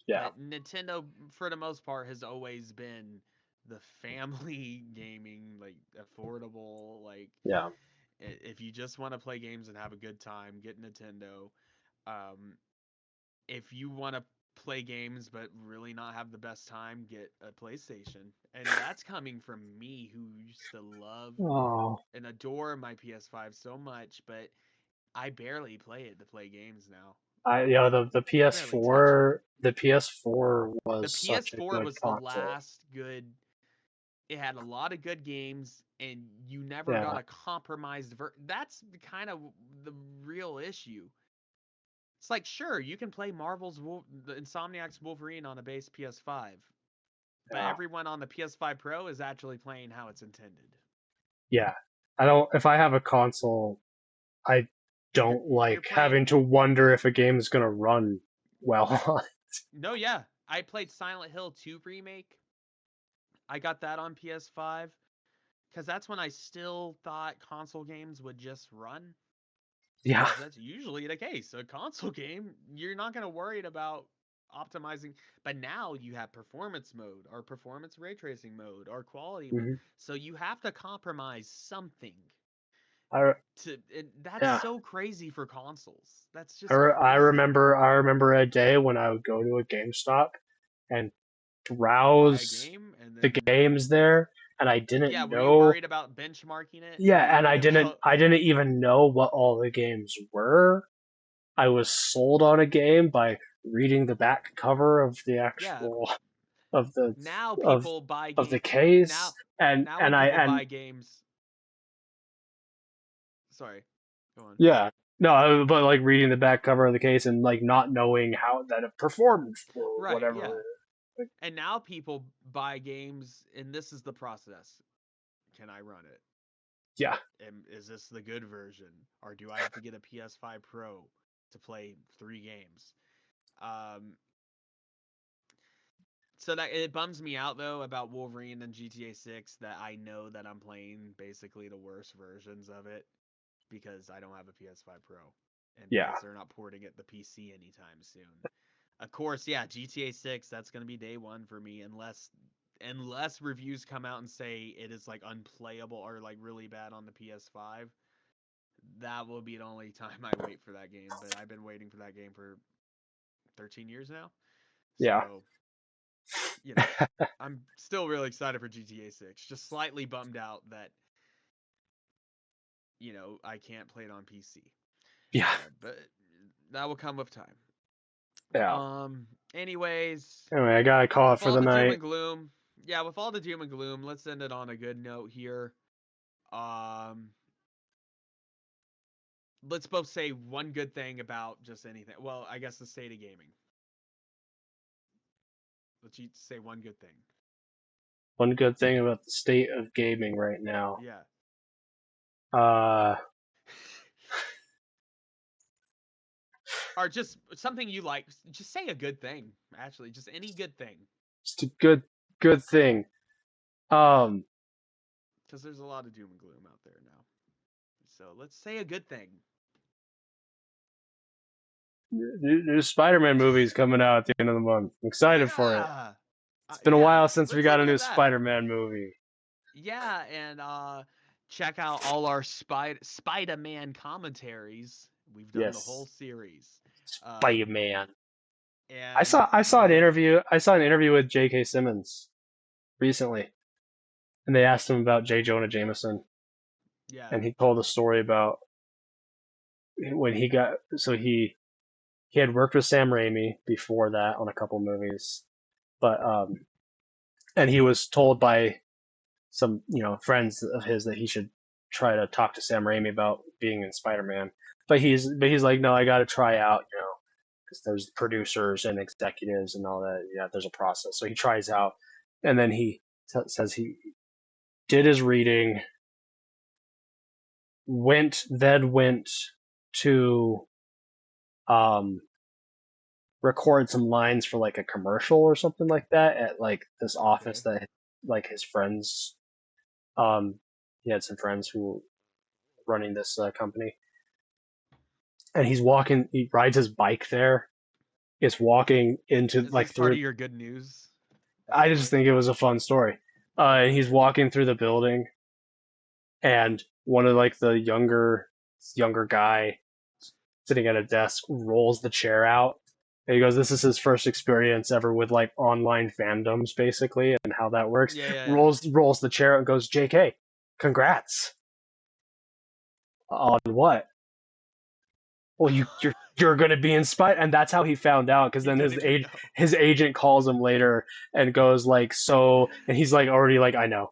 [SPEAKER 3] Yeah.
[SPEAKER 2] But Nintendo, for the most part, has always been the family gaming, like affordable. Like,
[SPEAKER 3] Yeah.
[SPEAKER 2] if you just want to play games and have a good time, get Nintendo. Um, if you want to play games but really not have the best time, get a PlayStation. And that's coming from me who used to love
[SPEAKER 3] Oh.
[SPEAKER 2] and adore my PS5 so much, but I barely play it to play games now.
[SPEAKER 3] The
[SPEAKER 2] I barely touch it.
[SPEAKER 3] PS4
[SPEAKER 2] The
[SPEAKER 3] was such a
[SPEAKER 2] PS4
[SPEAKER 3] good
[SPEAKER 2] was the
[SPEAKER 3] console.
[SPEAKER 2] last good. It had a lot of good games, and you never got
[SPEAKER 3] Yeah.
[SPEAKER 2] a compromised That's kind of the real issue. It's like, sure, you can play the Insomniac's Wolverine on a base PS5, but
[SPEAKER 3] Yeah.
[SPEAKER 2] everyone on the PS5 Pro is actually playing how it's intended.
[SPEAKER 3] Yeah. I don't. If I have a console, I
[SPEAKER 2] You're
[SPEAKER 3] don't
[SPEAKER 2] you're
[SPEAKER 3] like having
[SPEAKER 2] playing.
[SPEAKER 3] to wonder if a game is gonna run well.
[SPEAKER 2] No, yeah, I played Silent Hill 2 remake. I got that on PS5 because that's when I still thought console games would just run.
[SPEAKER 3] Yeah.
[SPEAKER 2] Because that's usually the case. A console game, you're not going to worry about optimizing. But now you have performance mode, or performance ray tracing mode, or quality mode.
[SPEAKER 3] Mhm.
[SPEAKER 2] So you have to compromise something.
[SPEAKER 3] I
[SPEAKER 2] That's
[SPEAKER 3] yeah.
[SPEAKER 2] so crazy for consoles. That's
[SPEAKER 3] I,
[SPEAKER 2] just
[SPEAKER 3] re- I
[SPEAKER 2] crazy.
[SPEAKER 3] remember I remember a day when I would go to a GameStop and
[SPEAKER 2] Buy a
[SPEAKER 3] browse
[SPEAKER 2] game and
[SPEAKER 3] the
[SPEAKER 2] then.
[SPEAKER 3] games there, and I
[SPEAKER 2] Yeah,
[SPEAKER 3] didn't
[SPEAKER 2] were you
[SPEAKER 3] know.
[SPEAKER 2] worried about benchmarking it? Were
[SPEAKER 3] Yeah,
[SPEAKER 2] you
[SPEAKER 3] and
[SPEAKER 2] worried about.
[SPEAKER 3] I didn't even know what all the games were. I was sold on a game by reading the back cover of the
[SPEAKER 2] Yeah,
[SPEAKER 3] actual of the
[SPEAKER 2] now
[SPEAKER 3] of
[SPEAKER 2] people buy
[SPEAKER 3] of the
[SPEAKER 2] game.
[SPEAKER 3] case,
[SPEAKER 2] Now,
[SPEAKER 3] and
[SPEAKER 2] now when
[SPEAKER 3] and I
[SPEAKER 2] people
[SPEAKER 3] and
[SPEAKER 2] buy games. Sorry, go on.
[SPEAKER 3] yeah, no, but like reading the back cover of the case and like not knowing how that it performed for
[SPEAKER 2] Right,
[SPEAKER 3] whatever.
[SPEAKER 2] yeah.
[SPEAKER 3] Like,
[SPEAKER 2] And now people buy games, and this is the process. Can I run it?
[SPEAKER 3] yeah,
[SPEAKER 2] Is this the good version, or do I have to get a PS5 Pro to play 3 games? Um, so that it bums me out though about Wolverine and GTA 6 that I know that I'm playing basically the worst versions of it because I don't have a PS5 Pro and
[SPEAKER 3] yeah,
[SPEAKER 2] because they're not porting it to PC anytime soon. Of course, yeah, GTA 6, that's going to be day one for me unless reviews come out and say it is like unplayable or like really bad on the PS5. That will be the only time I wait for that game, but I've been waiting for that game for 13 years now.
[SPEAKER 3] yeah,
[SPEAKER 2] So, you know, I'm still really excited for GTA 6. Just slightly bummed out that I can't play it on PC.
[SPEAKER 3] yeah,
[SPEAKER 2] But that will come with time.
[SPEAKER 3] yeah.
[SPEAKER 2] Anyways,
[SPEAKER 3] Anyway, I gotta call it
[SPEAKER 2] with
[SPEAKER 3] for
[SPEAKER 2] all
[SPEAKER 3] the
[SPEAKER 2] the doom
[SPEAKER 3] night.
[SPEAKER 2] and gloom, yeah, with all the doom and gloom, let's end it on a good note here. Um, let's both say one good thing about just anything. Well, I guess the state of gaming. Let's each say one good thing.
[SPEAKER 3] One good thing about the state of gaming right now.
[SPEAKER 2] Yeah.
[SPEAKER 3] Uh,
[SPEAKER 2] Or just something you like. Just say a good thing. Actually, just any good thing.
[SPEAKER 3] just a good thing.
[SPEAKER 2] Because because there's a lot of doom and gloom out there now. So let's say a good thing.
[SPEAKER 3] New Spider-Man movie's coming out at the end of the month. I'm excited for it. It's been a while since we got a new Spider-Man movie.
[SPEAKER 2] Yeah, and check out all our Spider-Man commentaries. We've done the whole series.
[SPEAKER 3] Spider-Man.
[SPEAKER 2] And
[SPEAKER 3] I saw an interview. I saw an interview with J.K. Simmons recently, and they asked him about J. Jonah Jameson.
[SPEAKER 2] Yeah.
[SPEAKER 3] And he told a story about when he had worked with Sam Raimi before that on a couple movies, but and he was told by some friends of his that he should try to talk to Sam Raimi about being in Spider-Man. But he's like, no, I got to try out, because there's producers and executives and all that. Yeah, there's a process. So he tries out, and then he says he did his reading, went to record some lines for like a commercial or something like that at like this office that like his friends, he had some friends who were running this company, and he rides his bike there. Is walking into
[SPEAKER 2] Is
[SPEAKER 3] like
[SPEAKER 2] this
[SPEAKER 3] through.
[SPEAKER 2] Part of your good news?
[SPEAKER 3] I just think it was a fun story. And he's walking through the building, and one of like the younger guy sitting at a desk rolls the chair out. And he goes, "This is his first experience ever with like online fandoms, basically, and how that works."
[SPEAKER 2] Yeah.
[SPEAKER 3] Rolls the chair out and goes, "JK, congrats." On what? Well, you're going to be in Spider, and that's how he found out. Because then his agent calls him later and goes like, "So," and he's like already like, "I know."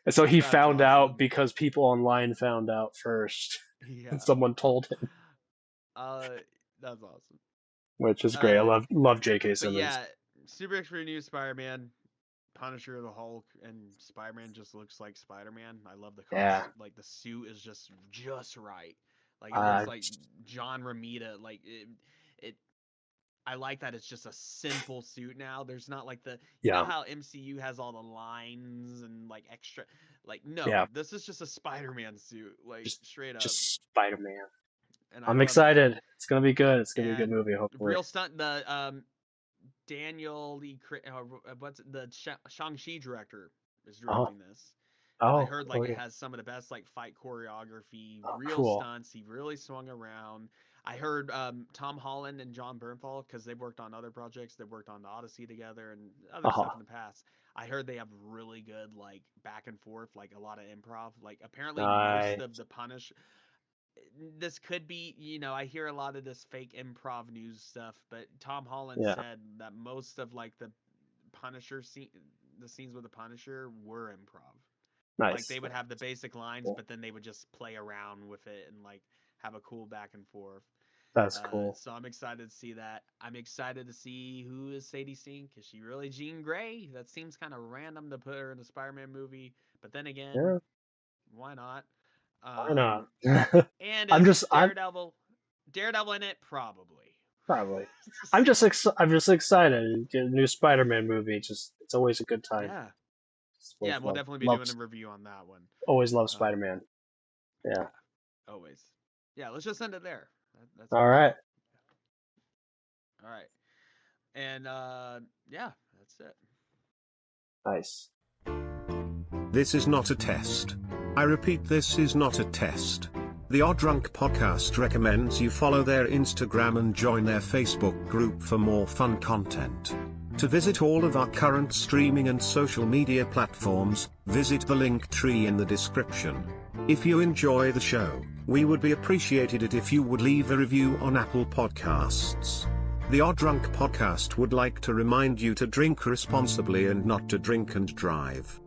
[SPEAKER 3] And so he found out because people online found out first, and someone told him.
[SPEAKER 2] That's awesome.
[SPEAKER 3] Which is great. I love J.K. Simmons.
[SPEAKER 2] But yeah, Super X-Ray New Spider-Man, Punisher, the Hulk, and Spider-Man just looks like Spider-Man. I love the costume.
[SPEAKER 3] Yeah.
[SPEAKER 2] Like the suit is just right. Like it looks like John Romita. Like it. I like that it's just a simple suit now. There's not like you know how MCU has all the lines and like extra. Like no, this is just a Spider-Man suit. Like straight up. Just
[SPEAKER 3] Spider-Man. And I'm excited. It's gonna be good. It's gonna be a good movie. Hopefully.
[SPEAKER 2] Real stunt. The Daniel Lee, the Shang-Chi director is directing this. I heard it has some of the best like fight choreography, real stunts. He really swung around. I heard Tom Holland and John Bernthal, because they worked on other projects. They worked on the Odyssey together and other stuff in the past. I heard they have really good like back and forth, like a lot of improv. Like apparently most of the Punish. This could be, I hear a lot of this fake improv news stuff, but Tom Holland said that most of like the Punisher the scenes with the Punisher were improv.
[SPEAKER 3] Nice.
[SPEAKER 2] Like they would have the basic lines, but then they would just play around with it and like have a cool back and forth.
[SPEAKER 3] That's cool.
[SPEAKER 2] So I'm excited to see that. I'm excited to see who is Sadie Sink. Is she really Jean Grey? That seems kind of random to put her in a Spider-Man movie, but then again, why not?
[SPEAKER 3] Why not?
[SPEAKER 2] And is Daredevil in it? Probably. I'm just excited. Get a new Spider-Man movie. It's always a good time. Yeah, we'll definitely be doing a review on that one.
[SPEAKER 3] Always love Spider-Man. Yeah.
[SPEAKER 2] Always. Yeah, let's just end it there. That's
[SPEAKER 3] all right.
[SPEAKER 2] All right. And that's it.
[SPEAKER 3] Nice.
[SPEAKER 6] This is not a test. I repeat, this is not a test. The Odd Drunk Podcast recommends you follow their Instagram and join their Facebook group for more fun content. To visit all of our current streaming and social media platforms, visit the link tree in the description. If you enjoy the show, we would be appreciated if you would leave a review on Apple Podcasts. The Odd Drunk Podcast would like to remind you to drink responsibly and not to drink and drive.